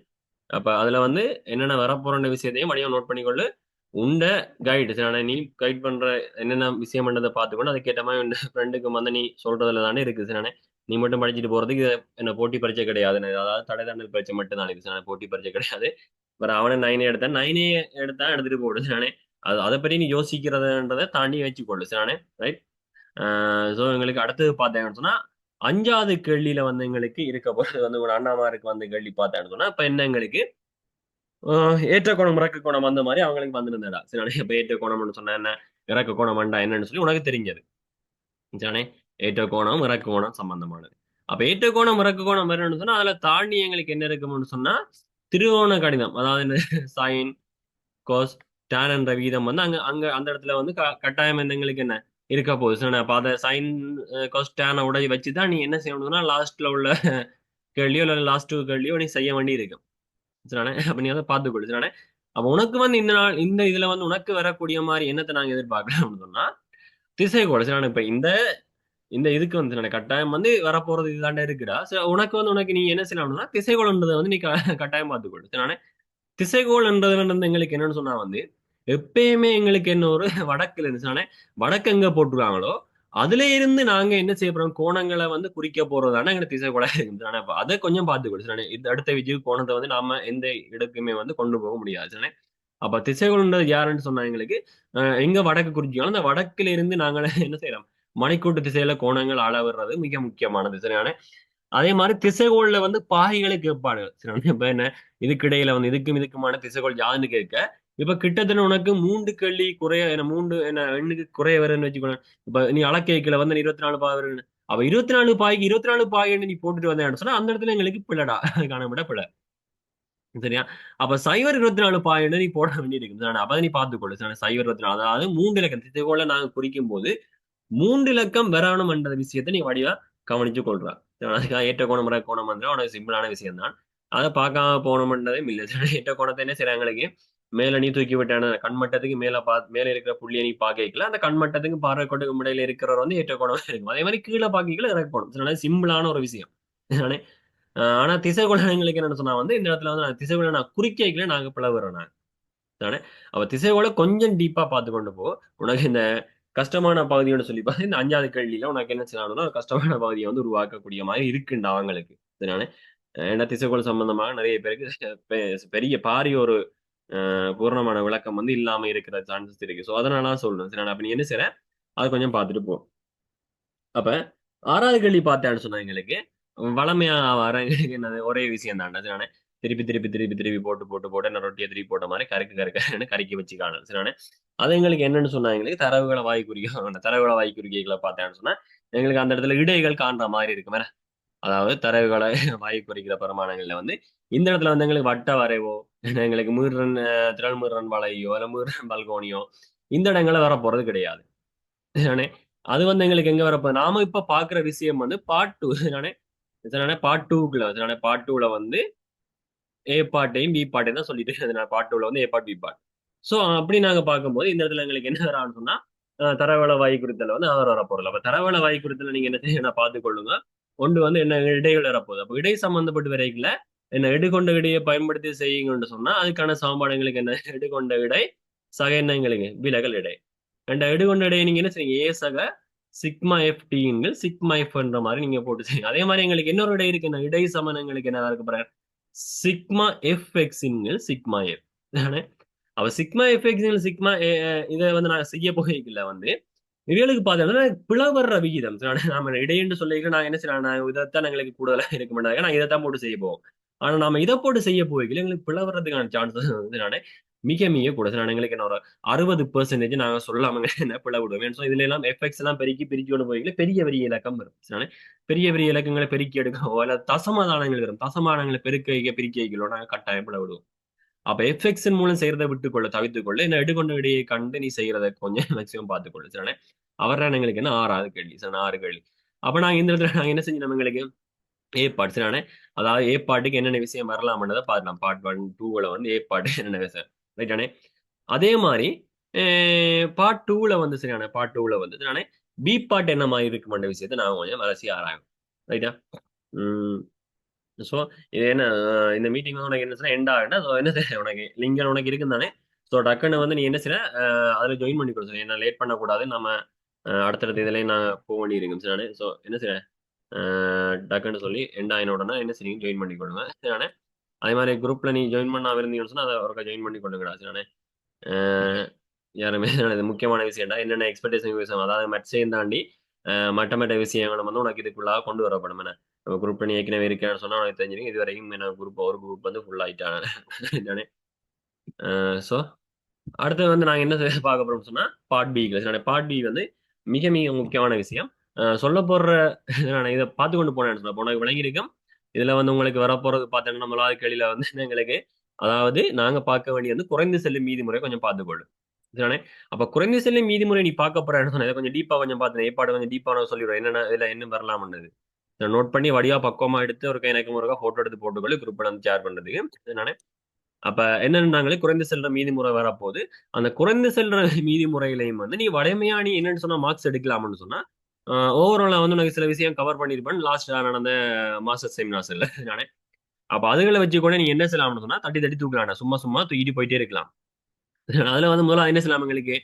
அப்ப அதுல வந்து என்னென்ன வரப்போற விஷயத்தையும் வடிவம் நோட் பண்ணிக்கொள்ளு. உண்ட கைடு ஆனா நீ கைட் பண்ற என்னென்ன விஷயம் பண்ணதை பார்த்துக்கணும். அதுக்கேற்ற மாதிரி உன் ஃப்ரெண்டுக்கு வந்து நீ சொல்றதுல தானே இருக்கு. நானே நீ மட்டும் படிச்சுட்டு போறதுக்கு என்ன போட்டி பரீட்சை கிடையாது. அதாவது தடை தாண்டல் பரீட்சை மட்டும் தான் இருக்கு. போட்டி பரீட்சை கிடையாது. வேற அவனை 9 எடுத்தான் 9 எடுத்தா எடுத்துட்டு போடு. நானே அதை பற்றி நீ யோசிக்கிறதுன்றதை தாண்டி வச்சுக்கொள்ளு. நானே ரைட். ஸோ எங்களுக்கு அடுத்தது பார்த்தேன்னு சொன்னா 5வது கேள்வியில வந்து எங்களுக்கு இருக்க போறது வந்து ஒரு அண்ணாமாருக்கு வந்து கேள்வி பார்த்தேன்னு சொன்னா இப்ப என்ன எங்களுக்கு ஏற்ற கோணம் இறக்க கோணம் அந்த மாதிரி அவங்களுக்கு வந்திருந்தடா. சரி இப்ப ஏற்ற கோணம்னு சொன்ன என்ன இறக்க கோணம் வேண்டா என்னன்னு சொல்லி உனக்கு தெரிஞ்சது. சரிண்ணே ஏற்ற கோணம் இறக்க கோணம் சம்பந்தமானது. அப்ப ஏற்ற கோணம் இறக்க கோணம் வரணும்னு சொன்னா அதுல தாண்டி எங்களுக்கு என்ன இருக்கும்னு சொன்னா திருவோண கடிதம் அதாவது சைன் கோஸ் டேன் என்ற வீதம் வந்து அங்க அங்க அந்த இடத்துல வந்து கட்டாயம் எங்களுக்கு என்ன இருக்க போகுது. சரி அப்ப அதை சைன் கோஸ் டேனை உடைய வச்சுதான் நீ என்ன செய்யணும்னா லாஸ்ட்ல உள்ள கேள்வியோ இல்ல லாஸ்ட் கேள்வியோ நீ செய்ய வேண்டி இருக்கும். சரிண்ணே அப்ப நீ அதை பார்த்துக்கொள்ளு. சரிண்ணே அப்ப உனக்கு வந்து இந்த நாள் இந்த இதுல வந்து உனக்கு வரக்கூடிய மாதிரி என்னத்தை நாங்க எதிர்பார்க்கலாம்னு சொன்னா திசைகோள். சரிண்ணே இப்ப இந்த இந்த இதுக்கு வந்து நான் கட்டாயம் வந்து வரப்போறது இதுதாண்டா இருக்குடா. சரி உனக்கு வந்து உனக்கு நீ என்ன செய்யலாம்னா திசைகோள்ன்றதை வந்து நீ கட்டாயம் பார்த்துக்கொள்ளு. சரிண்ணே திசைகோள்ன்றது வந்து எங்களுக்கு என்னன்னு சொன்னா வந்து எப்பயுமே எங்களுக்கு என்ன ஒரு வடக்குல இருந்துச்சுனாலே வடக்கு எங்க போட்டுருக்காங்களோ அதுல இருந்து நாங்க என்ன செய்ய போறோம் கோணங்களை வந்து குறிக்க போறதானே எங்க திசைகோளா இருக்குது. ஆனா அதை கொஞ்சம் பார்த்துக்கொடு. இது அடுத்த விஜய் கோணத்தை வந்து நாம எந்த இடக்குமே வந்து கொண்டு போக முடியாது. அப்ப திசைகோள்ன்றது யாருன்னு சொன்னா எங்களுக்கு எங்க வடக்கு குறிச்சிக்கலாம் அந்த வடக்குல இருந்து நாங்கள என்ன செய்யறோம் மணிக்கூட்டு திசையில கோணங்கள் அளவிடுறது மிக முக்கியமானது. சரியான அதே மாதிரி திசைகோள்ல வந்து பாகைகளை கேட்பாடு. சரி இப்ப என்ன இதுக்கு இடையில வந்து இதுக்கும் இதுக்குமான திசைகோள் யாருன்னு கேட்க இப்ப கிட்டத்தட்ட உனக்கு 3 கேள்வி குறைய என்ன 3 என்ன எண்ணுக்கு குறைய வரும்னு வச்சுக்கோங்க. இப்ப நீ அளக்கைக்குல வந்து 24 பாய் வருன்னு அப்ப 24 பாய்க்கு 24 பாய்ன்னு நீ போட்டுட்டு வந்தேன்னு சொன்னா அந்த இடத்துல எங்களுக்கு பிள்ளடா காணப்பட பிள்ளை. சரியா அப்ப சைவர் 24 பாயிண்ட் நீ போட வேண்டியிருக்கு. அப்ப நீ பார்த்துக்கொள்ளு. சைவர் 24 அதாவது 3 இலக்கம் திசைகோளை நாங்க குறிக்கும் போது 3 இலக்கம் வரணும் என்ற விஷயத்தை நீ வடிவா கவனிச்சு கொள்றா. அதுக்காக ஏற்ற கோணம் முறை கோணம் வந்து உனக்கு சிம்பிளான விஷயம் தான். அதை பார்க்காம போனோம்ன்றதும் இல்லை. ஏற்ற கோணத்தை என்ன செய்யறாங்களுக்கு மேல நீ தூக்கி விட்டான கண்மட்டத்துக்கு மேல இருக்கிற புள்ளியை நீ பார்க்கல அந்த கண்மட்டத்துக்கு பார்வை கோட்டுக்கு இடையில இருக்கிறவர் வந்து ஏற்ற கோணம் இருக்கும். அதே மாதிரி கீழே பார்க்கல இறக்க போகணும். சிம்பிளான ஒரு விஷயம். ஆனா திசைகோளங்களுக்கு என்னன்னு சொன்னா வந்து இந்த இடத்துல வந்து திசைகோளை நான் குறிக்கைகளை நாங்க பிளவுறோம் நானே அவ திசைகோளை கொஞ்சம் டீப்பா பார்த்து கொண்டு போ. உனக்கு இந்த கஷ்டமான பகுதியோட சொல்லி பார்த்து இந்த 5வது கேள்வியில உனக்கு என்ன செய்யணும்னா கஷ்டமான பகுதியை வந்து உருவாக்கக்கூடிய மாதிரி இருக்குண்டா அவங்களுக்கு. சரியானே ஏன்னா திசைகோள் சம்பந்தமாக நிறைய பேருக்கு பெரிய பாரிய ஒரு பூர்ணமான விளக்கம் வந்து இல்லாம இருக்கிற சான்சஸ் இருக்கு. ஸோ அதனால சொல்றேன். சரி அப்ப நீ என்ன செய்யற அதை கொஞ்சம் பார்த்துட்டு போ. அப்ப 6வது கேள்வி பார்த்தேன்னு சொன்னா எங்களுக்கு வளமையா வர எங்களுக்கு என்னது ஒரே விஷயம் தான் சரியான திருப்பி திருப்பி திருப்பி திருப்பி போட்டு போட்டு போட்டு என்ன ரொட்டியை திருப்பி போட்ட மாதிரி கருக்கு கருக்குன்னு கருக்கி வச்சு காணும் சரியான அது எங்களுக்கு என்னன்னு சொன்னா எங்களுக்கு தரவுகளை வாய் குறிக்க தரவுகளை வாய் குறிக்கைகளை பார்த்தேன்னு சொன்னா எங்களுக்கு அந்த இடத்துல இடைகள் காண்ற மாதிரி இருக்குமே. அதாவது தரவுகளை வாய் குறிக்கிற பிரமாணங்கள்ல வந்து இந்த இடத்துல வந்து எங்களுக்கு வட்ட வரைவோ எங்களுக்கு மீறன் திரள் மீறன் வளையோ இல்ல மீறன் பல்கோனியோ இந்த இடங்களை வர போறது கிடையாது சரிதானே. அது வந்து எங்களுக்கு எங்க வரப்போகுது நாம இப்ப பாக்குற விஷயம் வந்து பார்ட் டூ சரிதானே. சரிதானே பார்ட் டூக்குள்ள சரிதானே பார்ட் டூல வந்து ஏ பார்ட்டையும் பி பார்ட்டையும் தான் சொல்லிட்டு இருந்தேன். பார்ட் டூல வந்து ஏ பார்ட் பி பார்ட். ஸோ அப்படி நாங்க பார்க்கும்போது இந்த இடத்துல எங்களுக்கு என்ன வரான்னு சொன்னா தரவள வாய் குறித்தல வந்து அவர் வரப்போறல அப்ப தரவள வாய் குறித்தல நீங்க என்ன செய்யணும் பார்த்துக் கொள்ளுங்க. ஒன்று வந்து என்ன இடைகள் வரப்போகுது அப்போ இடை சம்பந்தப்பட்டு வரைக்கல என்ன எடுகொண்ட இடையை பயன்படுத்தி செய்யுங்கன்னு சொன்னா அதுக்கான சமன்பாடு எங்களுக்கு என்ன எடுகொண்ட இடை சக என்ன எங்களுக்கு விலகல் இடை ரெண்டு எடுகொண்ட இடையை நீங்க என்ன செய்யுங்க ஏ சக சிக்மா எஃப் டீங்கள் சிக்மா எஃப்ன்ற மாதிரி நீங்க போட்டு செய்யுங்க. அதே மாதிரி எங்களுக்கு இன்னொரு இடை இருக்கு என்ன இடை சமன் எங்களுக்கு என்ன இருக்கு பாருங்க சிக்மா எஃப் எக்ஸின்கள் சிக்மா எஃப் அவ சிக்மா எஃப் எக்ஸின்கள் சிக்மா இதை வந்து நான் செய்ய போகல வந்து இவர்களுக்கு பார்த்தோம்னா பிளவர்ற விகிதம் நாம இடையென்று சொல்லிக்க நான் என்ன செய்யலாம் நான் இதைத்தான் எங்களுக்கு கூடுதலாக இருக்க மாட்டாங்க நான் இதைத்தான் போட்டு செய்ய போவோம். ஆனா நாம இதை போட்டு செய்ய போகல எங்களுக்கு பிளவறதுக்கான சான்சஸ் வந்து நான் மிக மிக கூட நான் எங்களுக்கு என்ன ஒரு 60% நாங்க சொல்லாம என்ன பிளவிடுவேன். ஸோ இதுல எல்லாம் எஃபெக்ட்ஸ் எல்லாம் பெருக்கி பிரிக்கி கொண்டு போய்க்கல பெரிய பெரிய இலக்கம் வரும் சரிதானே. பெரிய பெரிய இலக்கங்களை பெருக்கி எடுக்கவோ இல்ல தசமதானங்கள் வரும் தசமானங்களை பெருக்க பிரிக்க வைக்கலோ நாங்க கட்டாயம் பிளவிடுவோம். அப்ப எஃப்எக்ஸின் மூலம் செய்யறதை விட்டுக்கொள்ள தவித்துக்கொள்ள என்ன எடுகொண்ட விடையை கண்டு நீ செய்யறதை கொஞ்சம் மேக்சிமம் பார்த்துக்கொள்ளு சரிதானே. அவர்தான் எங்களுக்கு என்ன 6வது கேள்வி சரி 6 கேள்வி. அப்ப நாங்க இந்த இடத்துல நாங்க என்ன செஞ்சோம் எங்களுக்கு ஏ பார்ட் சரிதானே. அதாவது ஏ பாட்டுக்கு என்னென்ன விஷயம் வரலாம்ன்றதை பார்க்கலாம். பார்ட் 1 2ல வந்து ஏ பாட்டு என்னென்ன விஷயம் ரைட்டானே. அதே மாதிரி பார்ட் 2ல வந்து சரியான பார்ட் 2ல வந்து சரிதானே பி பார்ட் என்ன மாதிரி இருக்குமென்ற விஷயத்தை நாங்க கொஞ்சம் அலசி ஆராயும் ரைட்டா. ஸோ இது என்ன இந்த மீட்டிங் வந்து உனக்கு என்ன செய்ய எண்ட் ஆகுனா ஸோ என்ன செய்ய உனக்கு லிங்கன் உனக்கு இருக்குன்னு தானே. ஸோ டக்குன்னு வந்து நீ என்ன செய்ய அதில் ஜாயின் பண்ணி கொடுத்து என்ன லேட் பண்ணக்கூடாது நம்ம அடுத்தடுத்த இதுலேயும் நான் போக வேண்டியிருக்கும் சரிதானே. ஸோ என்ன செய்ய டக்குன்னு சொல்லி எண்ட் ஆகின உடனே என்ன செய்யும் ஜாயின் பண்ணி கொடுங்க சரிதானே. அதே மாதிரி குரூப்பில் நீ ஜாயின் பண்ண இருந்தீங்கன்னு சொன்னால் அதை ஒருக்கா ஜாயின் பண்ணி கொள்ளுங்கடா சரிதானே. யாருமே இது முக்கியமான விஷயம்டா என்னென்ன எக்ஸ்பெக்டேஷன் விஷயம் அதாவது மெட்ஸையும் தாண்டி மற்ற மற்ற விஷயங்களும் வந்து உனக்கு இதுக்குள்ளாக கொண்டு வரப்படும் என்ன குரூப் பண்ணி ஏற்கனவே இருக்கேன்னு சொன்னா உனக்கு தெரிஞ்சிருக்கும் இது வரைக்கும் என்ன குரூப் ஒரு குரூப் வந்து ஃபுல் ஆயிட்டானே. ஸோ அடுத்து வந்து நாங்கள் என்ன பார்க்க போறோம்னு சொன்னா பார்ட் பி பார்ட் பி வந்து மிக மிக முக்கியமான விஷயம் சொல்ல போடுற நான் இதை பார்த்து கொண்டு போனேன்னு சொன்னா உனக்கு விளங்கியிருக்கும். இதுல வந்து உங்களுக்கு வரப்போறது பார்த்தோன்னா நம்மளாவது கேள்வியில வந்து எங்களுக்கு அதாவது நாங்க பார்க்க வேண்டிய வந்து குறைந்து செல்லும் மீதி முறை கொஞ்சம் பார்த்துக்கொள்ளும் சரிதானே. அப்ப குறைந்த செல்லும் மீதி முறை நீ பார்க்க போற சொன்ன கொஞ்சம் டீப்பா கொஞ்சம் பார்த்தேன் ஏற்பாடு கொஞ்சம் டீப்பா நான் சொல்லிடுறேன் என்னென்ன இதுல என்ன வரலாம்ன்றது நோட் பண்ணி வடிவா பக்குவமா எடுத்து ஒரு எனக்கு ஒரு போட்டோ எடுத்து போட்டுக்கொள்ளு குரூப்ல வந்து ஷேர் பண்றதுக்கு நானே. அப்ப என்னன்னாங்களே குறைந்து செல்ற மீதி முறை வரப்போகுது அந்த குறைந்து செல்ற மீதி முறையிலையும் வந்து நீ வடமையா நீ என்னன்னு சொன்னா மார்க்ஸ் எடுக்கலாம்னு சொன்னா ஓவராலா வந்து உனக்கு சில விஷயம் கவர் பண்ணிருப்பேன் லாஸ்ட் நடந்த மாஸ்டர் செமினார்ஸ்ல நானே. அப்ப அதுகளை வச்சுக்கொண்டு நீ என்ன செய்யலாம்னு சொன்னா தட்டி தட்டி தூக்கலாம் சும்மா சும்மா தூக்கிட்டு போயிட்டே இருக்கலாம். அதுல வந்து முதல்ல என்ன செய்யலாம் எங்களுக்கு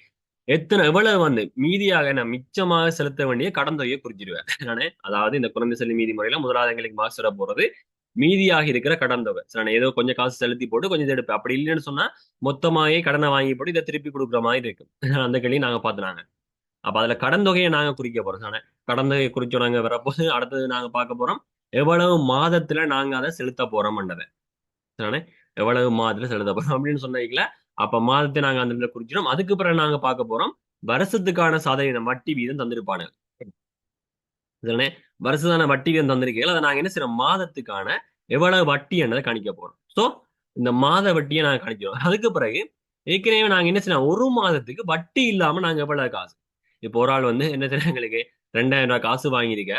எவ்வளவு வந்து மீதியாக நான் மிச்சமாக செலுத்த வேண்டிய கடன் தொகையை குறிச்சிடுவேன் நானே. அதாவது இந்த குறைந்த செல்லும் மீதி முறையில முதலாவது எங்களுக்கு மார்க்ஸ் வர போறது மீதியாக இருக்கிற கடன் தொகை நான் ஏதோ கொஞ்சம் காசு செலுத்தி போட்டு கொஞ்சம் எடுப்பேன் அப்படி இல்லைன்னு சொன்னா மொத்தமாகவே கடனை வாங்கி போட்டு இதை திருப்பி கொடுக்குற மாதிரி இருக்கும் அந்த கேள்வி நாங்க பார்த்துனாங்க. அப்ப அதுல கடன் தொகையை நாங்க குறிக்க போறோம் நானே. கடன் தொகையை குறிச்சோம் நாங்க வரப்போது அடுத்தது நாங்க பார்க்க போறோம் எவ்வளவு மாதத்துல நாங்க அதை செலுத்த போறோம்ன்றதை தானே. எவ்வளவு மாதத்துல செலுத்த போறோம் அப்படின்னு சொன்னீங்களா. அப்ப மாதத்தை நாங்க அந்த குறிச்சிடும் அதுக்கு பிறகு நாங்க பார்க்க போறோம் வருஷத்துக்கான சதவீதம் வட்டி வீதம் தந்திருப்பானு தானே. வருஷத்தான வட்டி வீதம் தந்திருக்கீங்க அதை நாங்க என்ன செய்யறோம் மாதத்துக்கான எவ்வளவு வட்டி என்னதை கணிக்க போறோம். ஸோ இந்த மாத வட்டியை நாங்க கணிக்கிறோம். அதுக்கு பிறகு ஏற்கனவே நாங்க என்ன செய்யறோம் ஒரு மாதத்துக்கு வட்டி இல்லாம நாங்க எவ்வளவு காசு இப்போ ஒரு ஆள் வந்து என்ன செய்யறோம் எங்களுக்கு 2000 ரூபாய் காசு வாங்கியிருக்க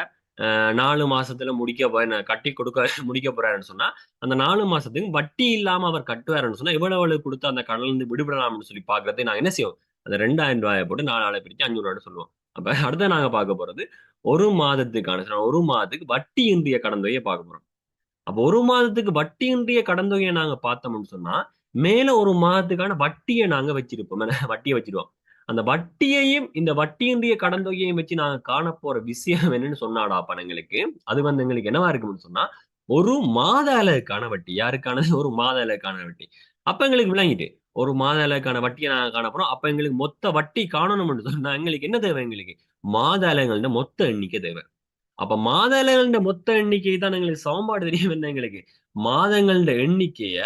4 மாசத்துல கட்டி கொடுக்க முடிக்க போறாருன்னு சொன்னா அந்த 4 மாசத்துக்கு வட்டி இல்லாம அவர் கட்டுவாருன்னு சொன்னா எவ்வளவு கொடுத்து அந்த கடன்ல இருந்து விடுபடலாம்னு சொல்லி பாக்குறதை நாங்க என்ன செய்வோம் அந்த 2000 ரூபாயை போட்டு 4 ஆளை பிரிச்சு 500 ரூபாய் சொல்லுவோம். அப்ப அடுத்த நாங்க பார்க்க போறது ஒரு மாதத்துக்கான ஒரு மாதத்துக்கு வட்டி இன்றிய கடன் தொகையை பார்க்க போறோம். அப்ப ஒரு மாதத்துக்கு வட்டி இன்றிய கடன் தொகையை நாங்க பார்த்தோம்னு சொன்னா மேல ஒரு மாதத்துக்கான வட்டியை நாங்க வச்சிருப்போம் வட்டியை வச்சிருவோம். அந்த வட்டியையும் இந்த வட்டியின்றிய கடன் தொகையையும் வச்சு நாங்க காண போற விஷயம் என்னன்னு சொன்னாடா பணங்களுக்கு அது வந்து எங்களுக்கு என்னவா இருக்கும்னு சொன்னா ஒரு மாத அளவுக்கான வட்டி யாருக்கான ஒரு மாத அளவுக்கான வட்டி. அப்ப எங்களுக்கு விளங்கிட்டு ஒரு மாத அளவுக்கான வட்டியை நாங்க காண போறோம். அப்ப எங்களுக்கு மொத்த வட்டி காணணும்னு சொன்னா எங்களுக்கு என்ன தேவை எங்களுக்கு மாத அளவுகள்ல மொத்த எண்ணிக்கை தேவை. அப்ப மாதங்கள மொத்த எண்ணிக்கை தான் எங்களுக்கு சமன்பாடு தெரியும் என்ன எங்களுக்கு மாதங்கள எண்ணிக்கைய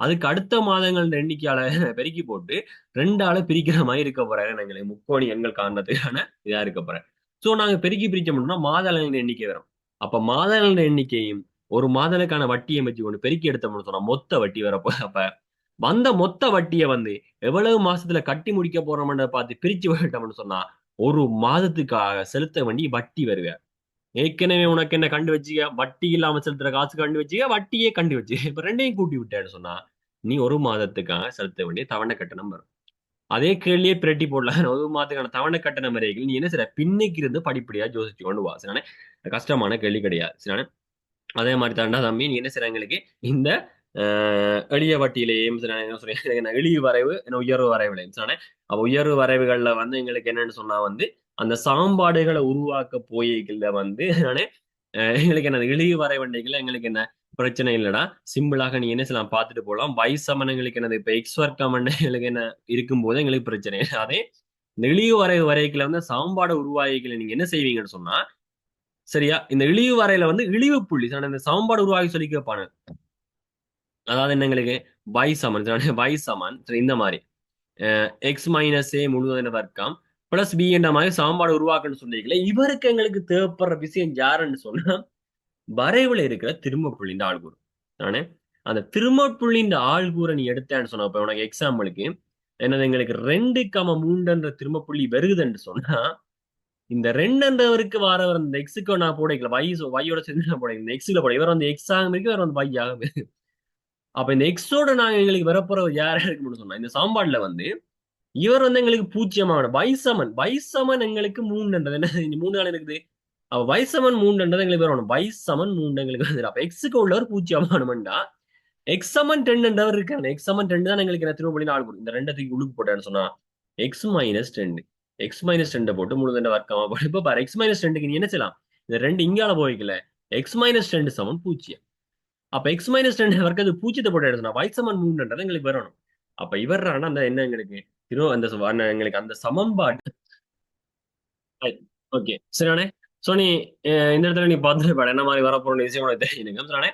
அதுக்கு அடுத்த மாதங்கள எண்ணிக்கையால பெருக்கி போட்டு 2ஆல பிரிக்கிற மாதிரி இருக்க போறாரு எங்களுக்கு முக்கோணி எண்கள் காரணத்துக்கான இதா இருக்க போறேன். சோ நாங்க பெருக்கி பிரிக்க முடியும்னா மாதங்கள எண்ணிக்கை வரும். அப்ப மாதங்கள எண்ணிக்கையும் ஒரு மாதங்களுக்கான வட்டியை வச்சு கொண்டு பெருக்கி எடுத்தோம்னு சொன்னா மொத்த வட்டி வரப்போ அப்ப வந்த மொத்த வட்டியை வந்து எவ்வளவு மாசத்துல கட்டி முடிக்க போறோம்ன்றத பார்த்து பிரிச்சு விட்டோம்னு சொன்னா ஒரு மாதத்துக்காக செலுத்த வேண்டிய வட்டி வருவ. ஏற்கனவே உனக்கு என்ன கண்டு வச்சுக்க வட்டி இல்லாம செலுத்துற காசு கண்டு வச்சுக்க வட்டியே கண்டு வச்சு இப்ப ரெண்டையும் கூட்டி விட்டேன்னு சொன்னா நீ ஒரு மாதத்துக்காக செலுத்த வேண்டிய தவணை கட்டணம் வரும். அதே கேள்வியே பிரட்டி போடலாம் ஒரு மாதத்துக்கான தவணை கட்டணம் வரைக்கும் நீ என்ன செய்ற பின்னுக்கு இருந்து படிப்படியா யோசிச்சு கொண்டு வா சரியான கஷ்டமான கேள்வி கிடையாது சரியான. அதே மாதிரி தாண்டா தம்பி நீ என்ன செய்ற எங்களுக்கு இந்த எளிய வட்டியிலேயும் எளிய வரைவு உயர்வு வரைவுலையும் சொன்னே. அப்ப உயர்வு வரைவுகள்ல வந்து எங்களுக்கு என்னன்னு சொன்னா வந்து அந்த சாம்பாடுகளை உருவாக்க போய்கள்ல வந்து நானே எங்களுக்கு என்ன எளிய வரைவண்டைகள் எங்களுக்கு என்ன பிரச்சனை இல்லடா சிம்பிளாக நீ என்ன செய்யலாம் பார்த்துட்டு போகலாம் வயசமன் எங்களுக்கு என்னது இப்ப எக்ஸ் வர்க்கம் எங்களுக்கு என்ன இருக்கும்போது எங்களுக்கு பிரச்சனை இல்லை. அதே இந்த இழிவு வரைவு வரைக்குல வந்து சாம்பாடு உருவாகிகளை நீங்க என்ன செய்வீங்கன்னு சொன்னா சரியா இந்த இழிவு வரையில வந்து இழிவு புள்ளி இந்த சாம்பாடு உருவாகி சொல்லி கேட்பானு அதாவது என்ன எங்களுக்கு y சமன் y சமன் இந்த மாதிரி எக்ஸ் மைனஸ் ஏ முழுவதின வர்க்கம் பிளஸ் பி என்ற மாதிரி சாம்பாடு உருவாக்குன்னு சொல்லிக்கல இவருக்கு எங்களுக்கு தேவைப்படுற விஷயம் யாருன்னு சொன்னா வரைவுல இருக்கிற திரும்ப புள்ளிஇந்த ஆள்கூறு நானே அந்த திரும்ப புள்ளிஇந்த ஆள்கூரை நீ எடுத்தேன்னு சொன்ன இப்ப உனக்கு எக்ஸாம்பிளுக்கு என்னது எங்களுக்கு 2,3 திரும்ப புள்ளி வருகுதுன்னு சொன்னா இந்த 2 வாரவர் இந்த எக்ஸுக்கு நான் போடைக்கல வையோட சேர்ந்து நான் போட இந்த எக்ஸுல போட இவர் வந்து எக்ஸ் ஆகும் இருக்கு இவர் வந்து y ஆகும் இருக்கு. அப்ப இந்த எக்ஸோட நாங்க எங்களுக்கு வரப்போற யாரா இருக்கும்னு சொன்னா இந்த சாம்பாடுல வந்து இவர் வந்து எங்களுக்கு பூஜ்ஜியமான வைசமன் எங்களுக்கு 3 என்ன 3 இருக்குது. அப்ப வைசமன் 3 எங்களுக்கு வரணும் வைசமன் 3 எங்களுக்கு வந்து அப்ப எக்ஸுக்கு உள்ளவர் பூஜ்ஜியமானமெண்டா எக்ஸமன் 10 இருக்காங்க எக்ஸமன் 10 தான் எங்களுக்கு என்ன திரும்ப நாலு இந்த ரெண்டத்துக்கு உழுக்கு போட்டேன்னு சொன்னா x-10 x-10 போட்டு முழு வர்க்கமா போட்டு இப்ப பாரு x-10க்கு நீ என்ன செய்யலாம் இந்த ரெண்டு இங்கால போய்க்கல x-10 சமன் 0. அப்ப x-10 வர்க்கத்து பூஜ்ஜியத்தை போட்டு எடுத்தோம்னா y சமன் 3 எங்களுக்கு வரணும். அப்ப இவர் அந்த என்ன எங்களுக்கு அந்த எங்களுக்கு அந்த சமன்பாடு ஓகே சரியானே. சோ நீ இந்த இடத்துல நீ பார்த்துட்டு என்ன மாதிரி வரப்போற விஷயம் உனக்கு தெரியுங்க சரியானே.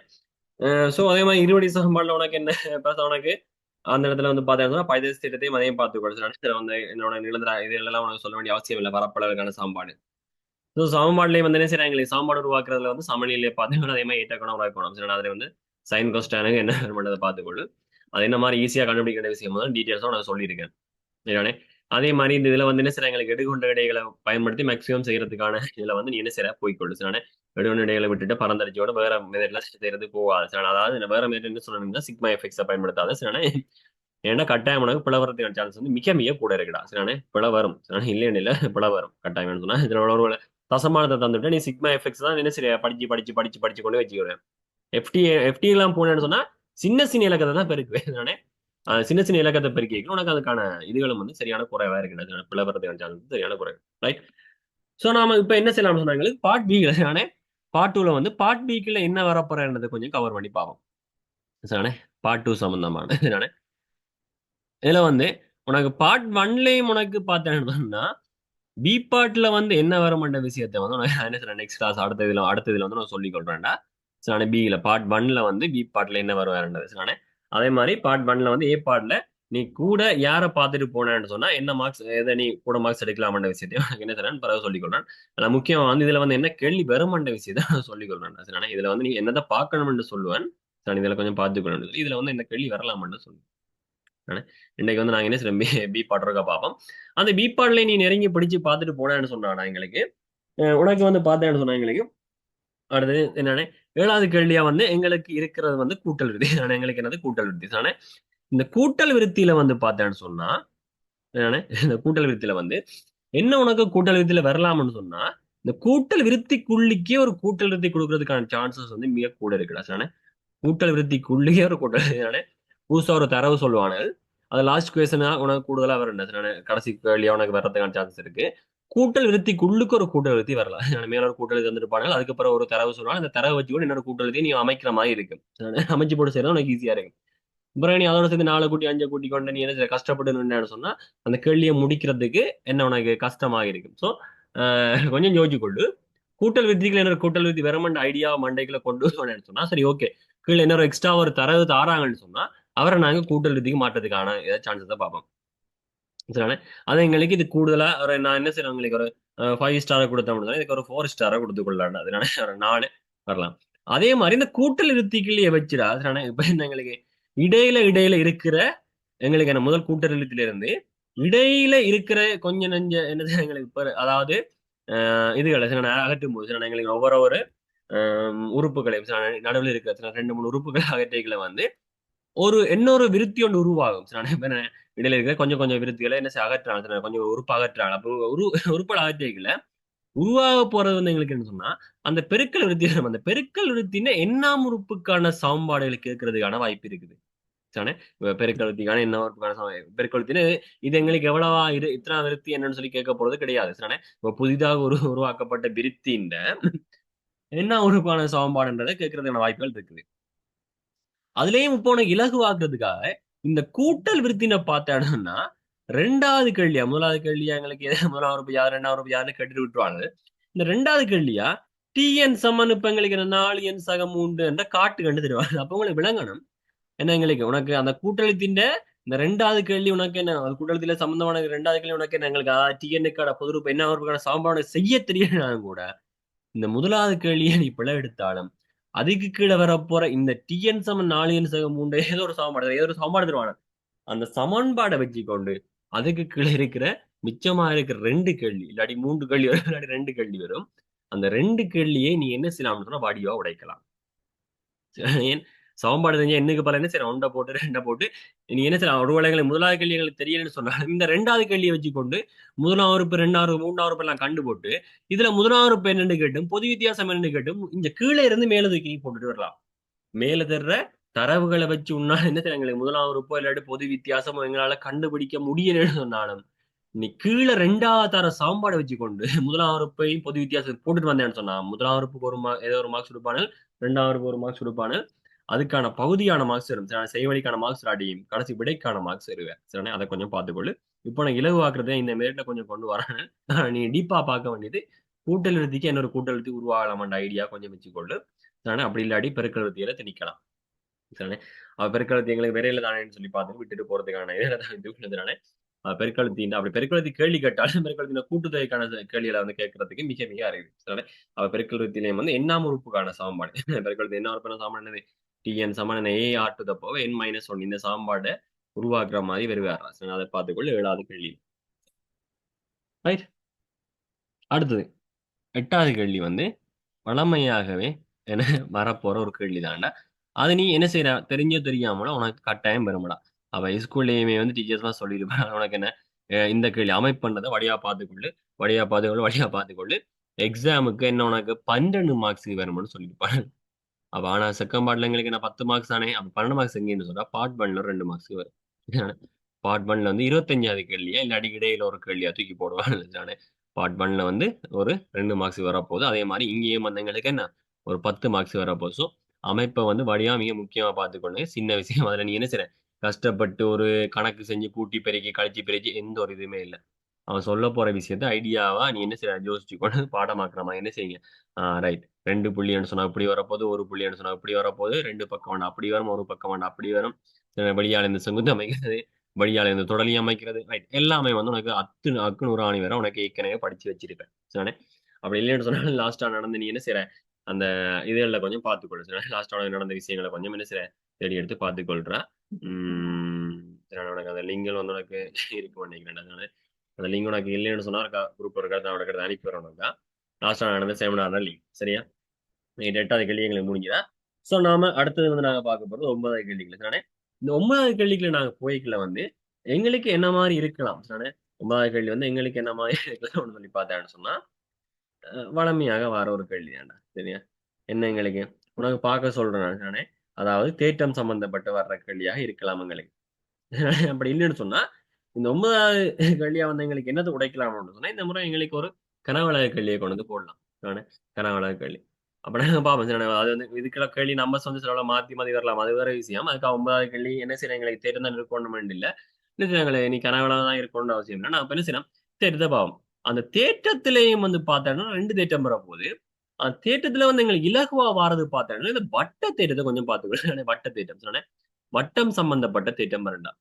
சோ அதே மாதிரி இருபடி சமன்பாடுல உனக்கு என்ன பேச உனக்கு அந்த இடத்துல வந்து பார்த்தேன்னா பைதேச திட்டத்தையும் அதையும் பார்த்துக்கொள் சில வந்து என்னோட நிலந்திர இதெல்லாம் உனக்கு சொல்ல வேண்டிய அவசியம் இல்லை பரப்பளவுக்கான சாம்பாடு. ஸோ சாம்பாடுலேயே வந்து என்ன செய்யறாங்க எங்களுக்கு சாம்பாடு உருவாக்குறதுல வந்து சமநிலையை பார்த்துக்கணும் அதே மாதிரி ஏற்றக்கணும் உருவாக்கணும் சரி அதில் வந்து சைன் கொஸ்டானுங்க என்ன பண்ணுறதை பார்த்துக்கொள்ளு. அது என்ன மாதிரி ஈஸியாக கண்டுபிடிக்கிற விஷயம் தான் டீட்டெயில்ஸாக நான் சொல்லியிருக்கேன் சரியானே. அதே மாதிரி இந்த இதுல வந்து என்ன செய்யறாங்க எங்களுக்கு எடுகொண்ட இடைகளை பயன்படுத்தி மேக்ஸிமம் செய்யறதுக்கான இதுல வந்து நீ என்ன செய்யற போய்க்கொள்ளு சரியான. எடுகொண்ட இடைகளை விட்டுட்டு பரந்தடிச்சோட வேற மெத்தட்ல செய்யறது போகாது சரி. அதாவது வேற மெத்தட் என்ன சொல்லணும்னா சிக்மா எஃபெக்ட்ஸை பயன்படுத்தாத சரியான. ஏன்னா கட்டாயம் உனக்கு பிள வரதுக்கான சான்ஸ் வந்து மிக மிக கூட இருக்குடா சரியான பிள வரும் சரியான இல்லைன்னு இல்லை பிள வரும் கட்டாயம் சொன்னா இதுல ஒரு தசமானத்தை தந்துட்டு நீ சிக்மா எஃபெக்ட்ஸ் தான் என்ன செய்ய படிச்சு படிச்சு படிச்சு படிச்சு கொண்டு வச்சுக்கிறேன். எஃப்டி எல்லாம் போனேன்னு சொன்னா சின்ன சின்ன இலக்கத்தை தான் பெருக்குவேன் நானே. சின்ன சின்ன இலக்கத்தை பெருக்கி உனக்கு அதுக்கான இதுகளும் வந்து சரியான குறைவா இருக்கு பிளவரதுக்கான சான்ஸ் சரியான குறைவு ரைட். சோ நாம இப்ப என்ன செய்யலாம் சொன்னாங்களுக்கு பார்ட் பி நானே பார்ட் டூல வந்து பார்ட் பிக்குள்ள என்ன வரப்போறதை கொஞ்சம் கவர் பண்ணி பார்ப்போம் சரியானே. பார்ட் டூ சம்பந்தமான நானே இதுல வந்து உனக்கு பார்ட் ஒன்லயும் உனக்கு பார்த்தேன்னா பி பார்ட்ல வந்து என்ன வரமாட்ட விஷயத்த வந்து என்ன சொல்றேன் நெக்ஸ்ட் கிளாஸ் அடுத்த இதுல வந்து நான் சொல்லிக் கொள்றேன்டா சரியான. பில பார்ட் ஒன்ல வந்து பி பார்ட்ல என்ன வருவாருன்றது சரியானே. அதே மாதிரி பார்ட் ஒன்ல வந்து ஏ பார்ட்ல நீ கூட யாரை பார்த்துட்டு போனேன்னு சொன்னா என்ன மார்க்ஸ் எதை நீ கூட மார்க்ஸ் எடுக்கலாமன்ற விஷயத்தையும் எனக்கு என்ன தரேன் பிறகு சொல்லிக் கொள்றேன். ஆனா முக்கியம் வந்து இதுல வந்து என்ன கேள்வி வருமன்ற விஷயத்த சொல்லிக் கொள்றேன் சரியான. இதுல வந்து நீ என்னதை பார்க்கணும்னு சொல்லுவேன் சரி இதுல கொஞ்சம் பார்த்துக்கணும் இதுல வந்து என்ன கேள்வி வரலாம்னு சொல்லுவேன். இன்னைக்கு வந்து நாங்க என்ன செய்யறோம் பி பாட் இருக்கா பார்ப்போம். அந்த பி பாட்ல நீ நெருங்கி பிடிச்சு பார்த்துட்டு போனேன்னு சொன்னாடா எங்களுக்கு உனக்கு வந்து பார்த்தேன்னு சொன்னா எங்களுக்கு அடுத்தது என்னன்னா 7வது கேள்வியா வந்து எங்களுக்கு இருக்கிறது வந்து கூட்டல் விருத்தி எங்களுக்கு என்னது கூட்டல் விருத்தி தானே. இந்த கூட்டல் விருத்தியில வந்து பார்த்தேன்னு சொன்னா என்னன்னு இந்த கூட்டல் விருத்தியில வந்து என்ன உனக்கு கூட்டல் விருத்தியில வரலாம்னு சொன்னா இந்த கூட்டல் விருத்திக்குள்ளிக்கே ஒரு கூட்டல் விருத்தி கொடுக்கறதுக்கான சான்சஸ் வந்து மிக கூட இருக்குடா சானே. கூட்டல் விருத்திக்குள்ளேயே ஒரு கூட்டல் புதுசா ஒரு தரவு சொல்லுவானு அது லாஸ்ட் கொஸ்டினா உனக்கு கூடுதலா வரணும் கடைசி கேள்வியா உனக்கு வர்றதுக்கான சான்சஸ் இருக்கு. கூட்டல் விருத்திக்குள்ளுக்கு ஒரு கூட்டல் விருத்தி வரலாம் மேல ஒரு கூட்டல் வந்துருப்பாங்க அதுக்கப்புறம் ஒரு தரவு சொல்லுவாங்க அந்த தரவை வச்சு கூட இன்னொரு கூட்டல் விருத்தி நீ அமைக்கிற மாதிரி இருக்கு அமைச்சு போட்டு செய்யறது உனக்கு ஈஸியா இருக்கு. அப்புறம் நீ அதோட சேர்ந்து 4 கூட்டி 5 கூட்டி கொண்டு நீ என்ன கஷ்டப்பட்டு சொன்னா அந்த கேள்வியை முடிக்கிறதுக்கு என்ன உனக்கு கஷ்டமாக இருக்கு. ஸோ கொஞ்சம் யோசிச்சு கொண்டு கூட்டல் விருத்திகள் என்ன கூட்டல் விருத்தி வெறுமண்ட ஐடியா மண்டைக்குள்ள கொண்டு வரணும்னு சொன்னா சரி ஓகே, கீழே என்ன எக்ஸ்ட்ரா ஒரு தரவு தாராங்கன்னு சொன்னா அவரை நாங்க கூட்டல் விருத்திக்கு மாற்றத்துக்கான ஏதாவது சான்சஸ் தான் பார்ப்போம். சரிதானே? அது எங்களுக்கு இது கூடுதலா ஒரு நான் என்ன செய்றேன் உங்களுக்கு ஒரு 5 ஸ்டார் கொடுத்தேன் அப்படின்னா இதுக்கு ஒரு 4 ஸ்டாரா கொடுத்து கொள்ளலாம். அதனால ஒரு 4 வரலாம். அதே மாதிரி இந்த கூட்டல் விருத்திகளையே வச்சுடா சரிதானே? இப்ப இந்த எங்களுக்கு இடையில இடையில இருக்கிற எங்களுக்கு என்ன முதல் கூட்டல் விருத்தில இருந்து இடையில இருக்கிற கொஞ்சம் நெஞ்ச என்னது எங்களுக்கு இப்ப அதாவது இதுகளை சில அகற்றும் போது சில எங்களுக்கு ஒவ்வொரு உறுப்புகளை நடுவில் இருக்கிற சில 2 3 உறுப்புகள் அகற்றைகளை வந்து ஒரு இன்னொரு விருத்தி ஒன்று உருவாகும். சில பேர் இடையில இருக்கிற கொஞ்சம் கொஞ்சம் விருத்திகளை என்ன அகற்றாங்க, சில கொஞ்சம் உறுப்பு அகற்றாங்க. அப்போ உறுப்புகள் அகற்றிக்கல உருவாக போறது வந்து எங்களுக்கு என்ன சொன்னா அந்த பெருக்கல் விருத்தி அந்த பெருக்கல் விருத்தின எண்ணாம் உறுப்புக்கான சமன்பாடுகளை கேட்கறதுக்கான வாய்ப்பு இருக்குது. சரிதானே? பெருக்கல் விருத்திக்கான என்ன உறுப்புக்கான பெருக்கல் விருத்தின்னு இது எங்களுக்கு எவ்வளவா இத்தனை விருத்தி என்னன்னு சொல்லி கேட்க போறது கிடையாது. சரிதானே? இப்ப புதிதாக உருவாக்கப்பட்ட விருத்தின் என்ன உறுப்பான சமன்பாடுன்றதை கேட்கறதுக்கான வாய்ப்புகள் இருக்குது. அதுலயும் இப்போ உனக்கு இலகுவாக்குறதுக்காக இந்த கூட்டல் விருத்தின பார்த்தாங்கன்னா 2வது கேள்வியா 1வது கேள்வியா எங்களுக்கு 1ஆம் உறுப்பு யார் 2ஆம் உறுப்பு யாருன்னு கேட்டுட்டு விட்டுருவாங்க. இந்த 2வது கேள்வியா TN சமன் இப்ப எங்களுக்கு 4N சக 3 என்ற காட்டு கண்டு தருவாங்க. அப்ப உங்களுக்கு விளங்கணும் என்ன எங்களுக்கு உனக்கு அந்த கூட்டெழுத்தின் இந்த 2வது கேள்வி உனக்கு என்ன கூட்டெழுத்துல சம்பந்தமான 2வது கேள்வி உனக்கு என்ன எங்களுக்கு TN பொது உறுப்பு என்ன உறுப்புக்கான சமன்பாடு செய்ய தெரியலனாலும் கூட இந்த 1வது கேள்வியை நீ பிழை எடுத்தாலும் அதுக்கு கீழே வரப்போற இந்த TN சமன் 4N சக 3 ஏதோ ஒரு சமன்பாடு தருவாங்க. அந்த சமன்பாடை வச்சுக்கொண்டு அதுக்கு கீழே இருக்கிற மிச்சமா இருக்கிற 2 கேள்வி இல்லாட்டி 3 கேள்வி வரும் இல்லாட்டி 2 கேள்வி வரும். அந்த 2 கேள்வியை நீ என்ன செய்யலாம்னு சொன்னா வடிவா உடைக்கலாம். ஏன் சமன்பாடு தெரிஞ்சா எண்ணுக்கு பல என்ன செய்யலாம் 1 போட்டு 2 போட்டு நீ என்ன செய்யலாம் ஒரு வேளைகளை 1வது கேள்வி எங்களுக்கு தெரியலன்னு சொன்னாலும் இந்த 2வது கேள்வியை வச்சுக்கொண்டு 1ஆம் உறுப்பு 2ஆம் உறுப்பு 3ஆம் உறுப்பு எல்லாம் கண்டு போட்டு இதுல 1ஆம் உறுப்பு என்னன்னு கேட்டும் பொது வித்தியாசம் என்னன்னு கேட்டும் இந்த கீழே இருந்து மேல தூக்கி நீ போட்டுட்டு வரலாம். மேல தர்ற தரவுகளை வச்சு உன்னால என்ன செய்ய எங்களுக்கு 1ஆம் உறுப்போ இல்லாட்டி பொது வித்தியாசமோ எங்களால கண்டுபிடிக்க முடியலன்னு சொன்னாலும் நீ கீழே 2வது தர சமன்பாடை வச்சுக்கொண்டு 1ஆம் உறுப்பையும் பொது வித்தியாசம் போட்டுட்டு வந்தேன்னு சொன்னா 1ஆம் உறுப்புக்கு ஒரு ஏதோ ஒரு மார்க்ஸ் கொடுப்பானு 2ஆம் உறுப்பு ஒரு மார்க்ஸ் கொடுப்பானு அதுக்கான பகுதியான மார்க்ஸ் வரும். செய்வழிக்கான மார்க்ஸ் அடியும் கடைசி விடைக்கான மார்க்ஸ் வருவேன். சரி அதை கொஞ்சம் பார்த்துக்கொள்ளு. இப்போ நான் இலகுவாக்குறதை இந்த மேரிட்ட கொஞ்சம் கொண்டு வரேன். நீ டீப்பா பார்க்க வேண்டியது கூட்டல் எழுத்துக்கு இன்னொரு கூட்டல் எழுத்து உருவாகலாம்ன்ற ஐடியா கொஞ்சம் வச்சுக்கொள்ளு. அப்படி இல்லாட்டி பெருக்கல் எழுத்தியில திணிக்கலாம். சரிதானே? பெருக்கல் எழுத்து எங்களுக்கு விரையில தானேன்னு சொல்லி பார்த்துட்டு விட்டுட்டு போறதுக்கான இதுதானே பெருக்கழுத்தின் அப்படி பெருக்கழுத்தி கேள்வி கேட்டாலும் பெருக்கழுத்தின கூட்டுத்தொகைக்கான கேள்விகளை வந்து கேட்கறதுக்கு மிக மிக அறிவு. சரிதானே? பெருக்கழுத்திலையும் வந்து எண்ணாம் உறுப்புக்கான சமன்பாடு பெருக்கழுத்து என்ன உறுப்பான சமன்பாடு என்னது TN Saman AR to the power N-1 இந்த சமன்பாடை உருவாக்குற மாதிரி வருவார். அதை பார்த்துக்கொள்ள 7வது கேள்வி. ரைட். அடுத்தது 8வது கேள்வி வந்து வளமையாகவே என்ன வரப்போற ஒரு கேள்வி தான்டா. அது நீ என்ன செய்யற தெரிஞ்சோ தெரியாமல உனக்கு கட்டாயம் பெறும்டா. அவ ஸ்கூல்லயுமே வந்து டீச்சர்ஸ் எல்லாம் சொல்லியிருப்பாங்க உனக்கு என்ன இந்த கேள்வி அமைப்பு பண்ணதை வழியா பார்த்துக்கொள்ளு வழியா பார்த்துக்கொள்ளு எக்ஸாமுக்கு என்ன உனக்கு 12 மார்க்ஸ் வரும்னு சொல்லியிருப்பாங்க. அப்ப ஆனா செகண்ட் பார்ட்ல எங்களுக்கு என்ன 10 மார்க்ஸ் தானே அப்ப 12 மார்க்ஸ் எங்கன்னு சொல்றா பார்ட் 1ல 2 மார்க்ஸ் வரும். பார்ட் 1ல வந்து 25வது கேள்வியா இல்லாட்டி இடையில ஒரு கேள்வியா தூக்கி போடுவாங்க. பார்ட் 1ல வந்து ஒரு 2 மார்க்ஸ் வரப்போகுது. அதே மாதிரி இங்கேயும் வந்து எங்களுக்கு என்ன ஒரு 10 மார்க்ஸ் வரப்போகுது. ஸோ அமைப்பை வந்து வழியா மிக முக்கியமா பார்த்துக்கொண்டு சின்ன விஷயம் அதில் நீ என்ன செய்ற கஷ்டப்பட்டு ஒரு கணக்கு செஞ்சு கூட்டி பெருக்கி கழிச்சு பெருக்கி எந்த ஒரு இதுவுமே இல்லை. அவன் சொல்ல போற விஷயத்த ஐடியாவா நீ என்ன செய்ய யோசிச்சு கொண்டு பாடமாக்குற மாதிரி என்ன செய்யுங்க. ரைட் 2 புள்ளின்னு சொன்னா இப்படி வரப்போது 1 புள்ளின்னு சொன்னா இப்படி வரப்போது 2 பக்கம் வேண்டாம் அப்படி வரும் 1 பக்கம் வேண்டாம் அப்படி வரும். வழியால் இந்த செங்குத்து அமைக்கிறது வழியால் இந்த தொடலி அமைக்கிறது ரைட் எல்லாமே வந்து உனக்கு அக்கு நூறாணி வரை உனக்கு ஏற்கனவே படிச்சு வச்சிருப்பேன். சரிதானே? அப்படி இல்லைன்னு சொன்னாலும் லாஸ்டா நடந்து நீ என்ன செய்யற அந்த இதுகளில் கொஞ்சம் பார்த்துக்கொள்ளு. லாஸ்டா நடந்த விஷயங்களை கொஞ்சம் என்ன செய்யற தேடி எடுத்து பார்த்துக்கொள்றா. உனக்கு அந்த லிங்கல் வந்து உனக்கு இருக்கு நினைக்கிறேன். அந்த லிங்க் உனக்கு இல்லைன்னு சொன்னா குரூப் இருக்கிறது அவனுக்கு அனுப்பி வரணும்க்கா. லாஸ்டா நடந்த செமினார் தான் லிங்க். சரியா? 8வது கேள்வி எங்களுக்கு முடிஞ்சதா? ஸோ நாம அடுத்தது வந்து நாங்க பார்க்க போறது 9வது கேள்விகள். சரிதானே? இந்த 9வது கேள்விக்குள்ள நாங்க போய்க்கல வந்து எங்களுக்கு என்ன மாதிரி இருக்கலாம். சரிதானே? 9வது கேள்வி வந்து எங்களுக்கு என்ன மாதிரி இருக்கலாம்னு சொல்லி பார்த்தேன்னு சொன்னா வளமையாக வர ஒரு கேள்வி தான்டா. சரியா? என்ன எங்களுக்கு உனக்கு பார்க்க சொல்றேன் நானே அதாவது தேற்றம் சம்பந்தப்பட்டு வர்ற கேள்வியாக இருக்கலாம் எங்களுக்கு. அப்படி இல்லைன்னு சொன்னா இந்த 9வது கேள்வியா வந்து எங்களுக்கு என்னத்தை உடைக்கலாம்னு சொன்னா இந்த முறை எங்களுக்கு ஒரு கனவளக கேள்வியை கொண்டு வந்து போடலாம். கனவளக கேள்வி அப்ப நாங்க பார்ப்போம். சரி, அது வந்து இதுக்கெல்லாம் கேள்வி நம்ம சொந்த சில மாத்தி மாத்தி வரலாம். அது வேற விஷயம். அதுக்கு 9வது கேள்வி என்ன செய்யணும் எங்களுக்கு தெரிந்தா இருக்கணும் இல்ல என்ன செய்யாங்களே நீ கனவளக தான் இருக்கணும்னு அவசியம் இல்லை. நான் என்ன செய்யலாம் தெரிந்த பாவம் அந்த தேற்றத்திலேயும் வந்து பார்த்தோம்னா 2 தேற்றம் வர போகுது. தேட்டத்துல வந்து எங்களுக்கு இலகுவா வாரது பார்த்தேன் இந்த வட்ட தேட்டத்தை கொஞ்சம் பார்த்துக்கணும். வட்ட தேட்டம் சொன்னேன். வட்டம் சம்பந்தப்பட்ட தேட்டம் வரண்டா.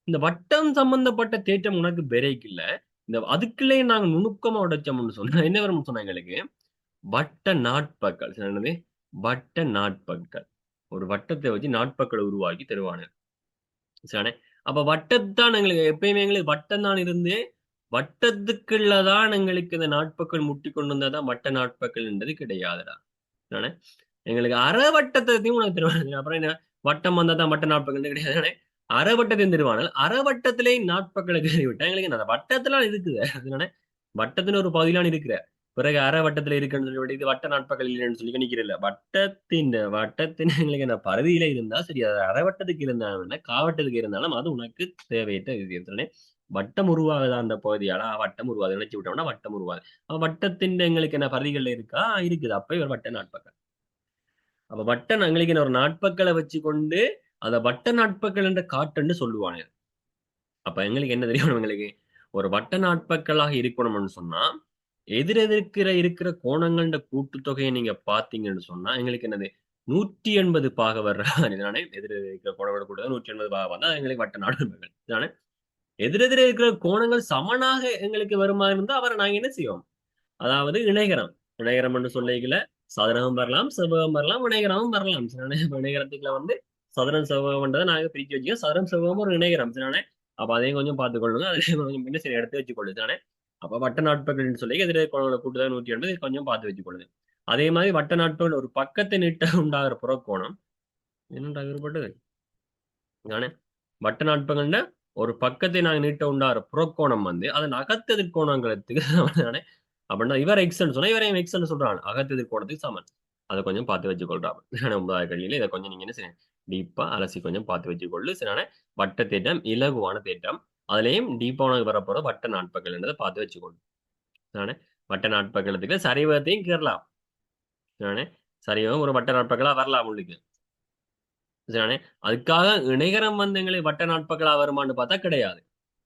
இந்த வட்டம் சம்பந்தப்பட்ட தேட்டம் உனக்கு பெரேக் இல்ல. இந்த அதுக்குள்ளே நாங்க நுணுக்கமா உடைச்சோம்னு சொன்னா என்ன வரும்னு சொன்னா எங்களுக்கு வட்ட நாட்பற்கள். என்னது? வட்ட நாட்பற்கள். ஒரு வட்டத்தை வச்சு நாட்பற்களை உருவாக்கி தருவானுங்க. சரிதானே? அப்ப வட்டத்தான் எங்களுக்கு எப்பயுமே எங்களுக்கு வட்டம் தான் இருந்து வட்டத்துக்குள்ளதான் எங்களுக்கு இந்த நாட்பற்கள் முட்டி கொண்டு வந்தாதான் வட்ட நாட்பற்கள்ன்றது கிடையாதுடா. சரிதானே? எங்களுக்கு அரை வட்டத்தையும் உனக்கு தருவானுங்க. அப்புறம் என்ன வட்டம் வந்தா தான் வட்ட நாட்பற்கள் கிடையாது. அரை வட்டத்தையும் தருவானுங்க. அரை வட்டத்திலே நாட்பற்களை கறி விட்டா எங்களுக்கு என்ன, அந்த வட்டத்துல இருக்குது. அதனால வட்டத்தின் ஒரு பகுதியிலான இருக்கிற பிறகு அரை வட்டத்துல இருக்குன்னு சொல்லி இது வட்ட நாட்பகல் இல்லைன்னு சொல்லி நிக்கிறதில்ல. வட்டத்தின் எங்களுக்கு என்ன பகுதியில இருந்தா சரி, அது அரை வட்டத்துக்கு இருந்தாலும் என்ன காவட்டத்துக்கு இருந்தாலும் அது உனக்கு தேவையற்ற இருக்கிறது. வட்டம் உருவாகுதா அந்த பகுதியால வட்டம் உருவாது நினைச்சு விட்டோம்னா வட்டம் உருவாது. வட்டத்தின் எங்களுக்கு என்ன பகுதிகள்ல இருக்கா இருக்குது. அப்ப இவர் வட்ட நாட்பகல். அப்ப வட்ட எங்களுக்கு என்ன ஒரு நாட்பக்களை வச்சு கொண்டு அத வட்ட நாட்பக்கள் என்ற காட்டுன்னு சொல்லுவாங்க. அப்ப எங்களுக்கு என்ன தெரியும் எங்களுக்கு ஒரு வட்ட நாட்பக்களாக இருக்கணும்னு சொன்னா இருக்கிற கோணங்கள்ட கூட்டுத்தொகையை நீங்க பாத்தீங்கன்னு சொன்னா எங்களுக்கு என்னது 180 பாக வர்ற இதுதானே எதிர் இருக்கிற கோணங்களோட கூட்டுத்தொகை 180 பாக வந்தா எங்களுக்கு வட்ட நாட்பக்கல் இதுதானே. எதிரெதிர இருக்கிற கோணங்கள் சமனாக எங்களுக்கு வருமா இருந்தா அவரை நாங்க என்ன செய்வோம், அதாவது இணைகரம். இணைகரம் என்று சொல்லிக்கல சதுரமும் வரலாம் செவ்வகம் வரலாம் இணைகரமும் வரலாம். இணைகரத்துக்குள்ள வந்து சதுரம் செவ்வகம்ன்றதை நாங்க பிரிச்சு வச்சுக்கோம். சதுரம் செவ்வகம் ஒரு இணைகரம். அப்ப அதையும் கொஞ்சம் பார்த்துக்கொள்ளுங்க. அதுல கொஞ்சம் என்ன சரி எடுத்து வச்சுக்கொள்ளுது தானே. அப்ப வட்ட நாட்பகல்னு சொல்லி எதிரே கோணங்களை கூட்டுதான் 180 கொஞ்சம் பார்த்து வச்சுக்கொள்ளுது. அதே மாதிரி வட்ட நாட்பகல் ஒரு பக்கத்தை நீட்ட உண்டாகிற புறக்கோணம் என்னண்டா வேறுபட்டது தானே. வட்ட நாட்பகல்னா ஒரு பக்கத்தை நாங்க நீட்ட உண்டாகிற புறக்கோணம் வந்து அதன் அகத்தெதிர் கோணங்களுக்கு தானே. அப்படின்னா இவர் எக்ஸ்ன்னு சொன்னா இவரையும் எக்ஸ்ன்னு சொல்றாங்க. அகத்தெதிர் கோணத்துக்கு சமன். அதை கொஞ்சம் பார்த்து வச்சுக்கொள்றாங்க. 9வது கேள்வியில இதை கொஞ்சம் நீங்க என்ன செய்யணும் டீப்பா அலசி கொஞ்சம் பார்த்து வச்சுக்கொள்ளு. சரியான வட்ட தேட்டம் இலகுவான தேட்டம். அதுலயும் டீப்பா உனக்கு வரப்போற வட்ட நாட்பகல் என்றதை பார்த்து வச்சுக்கொள்ளு. சரியான வட்ட நாட்பகலத்துக்கு சரிவகத்தையும் கேறலாம். சரியான சரிவகம் ஒரு வட்ட நாட்பகலா வரலாம் உங்களுக்கு. சரிதானே. அதுக்காக இணைகரம் வந்து எங்களுக்கு வட்ட நாட்பகலா வருமான்னு பார்த்தா கிடையாது.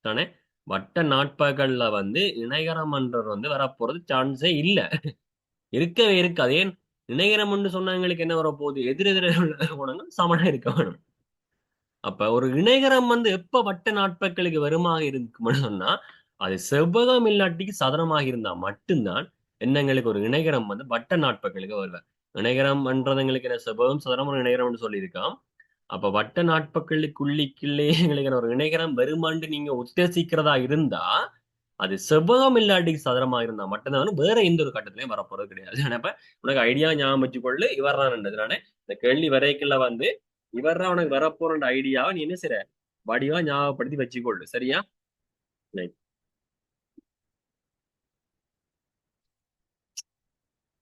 தானே. வட்ட நாட்பகல்ல வந்து இணைகரம் என்றவர் வந்து வரப்போறது சான்ஸே இல்ல. இருக்கவே இருக்காது. ஏன் இணைகரம்னு சொன்னா எங்களுக்கு என்ன வரப்போகுது, எதிரெதிர குணங்கள் சமனா இருக்க வேணும். அப்ப ஒரு இணைகரம் வந்து எப்ப வட்ட நாட்பக்களுக்கு வருமாக இருக்கும்னு சொன்னா அது செவ்வகம் இல்லாட்டிக்கு சதுரமாக இருந்தா மட்டும்தான் எங்களுக்கு ஒரு இணைகரம் வந்து வட்ட நாட்பக்களுக்கு வருவார். இணைகரம் என்றது எங்களுக்கு என்ன செவ்வகம் சதுரம் ஒரு இணைகரம்னு சொல்லியிருக்கான். அப்ப வட்ட நாட்பக்களுக்குள்ளிக்குள்ளே எங்களுக்கு ஒரு இணைகரம் வருமாண்டு நீங்க உத்தேசிக்கிறதா இருந்தா அது செவ்வகம் இல்லாட்டிக்கு சதுரமா இருந்தா மட்டும்தான் வேற எந்த ஒரு கட்டத்திலையும் வரப்போறது கிடையாது. அப்ப உனக்கு ஐடியா ஞாபகம் வச்சுக்கொள்ளு இவர் தான் இந்த கேள்வி வரைக்குள்ள வந்து இவர் தான் உனக்கு வரப்போற ஐடியாவை நீ என்ன செய்ற வடிவா ஞாபகப்படுத்தி வச்சுக்கொள்ளு. சரியா?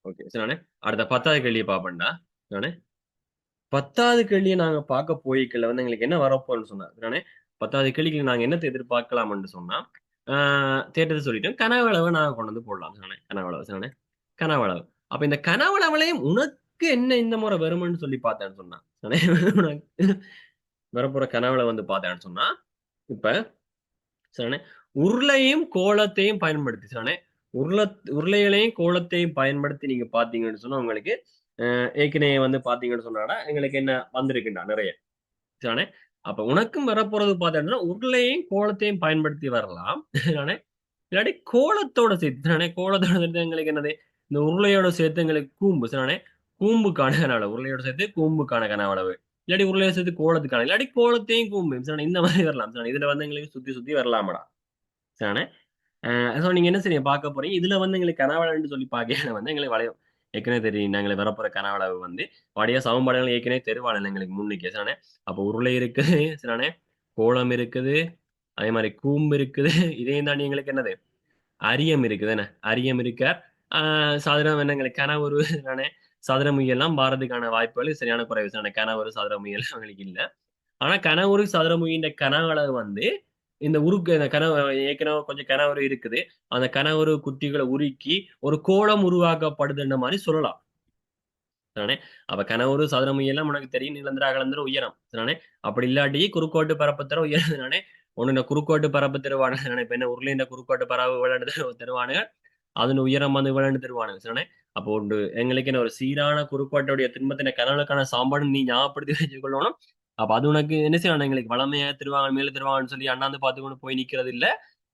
ஓகே சரிண்ணே. அடுத்த 10வது கேள்வியை பாப்பேன்டா. நானே 10வது கேள்வியை நாங்க பார்க்க போய்க்கல வந்து எங்களுக்கு என்ன வரப்போன்னு சொன்னா நானே 10வது கேள்விக்கு நாங்க என்னத்தை எதிர்பார்க்கலாம்னு சொன்னா தேட்டத்தை சொல்லிட்டோம். கனவளவை நாங்க கொண்டு வந்து போடலாம். சொன்னேன் கனவளவு சொன்னேன் கனவளவு. அப்ப இந்த கனவளவுலையும் உனக்கு என்ன இந்த முறை வரும்னு சொல்லி பார்த்தேன்னு சொன்னா வரப்போற கனவுல வந்து பார்த்தேன்னு சொன்னா இப்ப சரிண்ணே உருளையும் கோலத்தையும் பயன்படுத்தி சரிண்ணே உருளை உருளைகளையும் கோலத்தையும் பயன்படுத்தி நீங்க பாத்தீங்கன்னு சொன்னா உங்களுக்கு ஏற்கனவே வந்து பாத்தீங்கன்னு சொன்னாடா எங்களுக்கு என்ன வந்திருக்குண்டா நிறைய சரிண்ணே. அப்ப உனக்கும் வரப்போறது பார்த்தேன்னா உருளையும் கோலத்தையும் பயன்படுத்தி வரலாம். இல்லாட்டி கோலத்தோட சேர்த்து தானே கோலத்தோட சேர்த்து எங்களுக்கு என்னது இந்த உருளையோட சேர்த்து எங்களுக்கு கூம்பு சரிதானே கூம்புக்கான கனவளவு உருளையோட சேர்த்து கூம்புக்கான கனவளவு இல்லாட்டி உருளையோட சேர்த்து கோலத்துக்கான இல்லாட்டி கோலத்தையும் கூம்பு சரிதானே இந்த மாதிரி வரலாம் சரிதானே. இதுல வந்து எங்களுக்கு சுத்தி சுத்தி வரலாமடா சரிதானே. ஸோ நீங்க என்ன சரி பார்க்க போறீங்க இதுல வந்து எங்களுக்கு கனவளன்னு சொல்லி பார்க்க வந்து எங்களுக்கு வளையும் ஏற்கனவே தெரியும் நாங்களுக்கு வரப்போற கனவளவு வந்து வடியா சமன்பாடுகள் ஏற்கனவே தெருவாளன் எங்களுக்கு முன்னுக்கு சரிதானே. அப்போ உருளை இருக்குது சரிதானே கோலம் இருக்குது அதே மாதிரி கூம்பு இருக்குது இதையும் தாண்டி எங்களுக்கு என்னது அரியம் இருக்குது என்ன அரியம் இருக்க சதுரம் என்னங்களுக்கு கனவுரு தானே சதுர முயல்லாம் பாரதுக்கான வாய்ப்புகள் சரியான குறைவு தானே கனவுரு சதுர முயல் அவங்களுக்கு இல்லை. ஆனா கனவுரு சதுர முயின்ற கனவளவு வந்து இந்த உருக்கு இந்த கனவு ஏற்கனவே கொஞ்சம் கனவுரு இருக்குது அந்த கனவுரு குட்டிகளை உருக்கி ஒரு கோலம் உருவாக்கப்படுதுன்ற மாதிரி சொல்லலாம் தானே. அப்ப கனவுரு சதுர முயல்லாம் உனக்கு தெரியும் நிலந்திர அகலந்திர உயரம் தானே. அப்படி இல்லாட்டி குறுக்கோட்டு பரப்பத்தர உயரம் தானே ஒண்ணு இந்த குறுக்கோட்டு பரப்பு தருவானு இப்ப என்ன உருளை இந்த குறுக்கோட்டு பரப்பு விளையாண்டு தருவானுங்க அதன் உயரம் வந்து விளையாண்டு தருவானுங்க சரிதானே. அப்போ உண்டு எங்களுக்கு என்ன ஒரு சீரான குறுக்குவெட்டுடைய திண்மத்தின கனவுகளுக்கான சாம்பாடு நீ ஞாபகப்படுத்தி வச்சுக்கொள்ளணும். அப்ப அது உனக்கு என்ன செய்யணும், எங்களுக்கு வளமையா திருவாங்க மேல திருவாங்கன்னு சொல்லி அண்ணாந்து பார்த்து கொண்டு போய் நிக்கிறது இல்ல.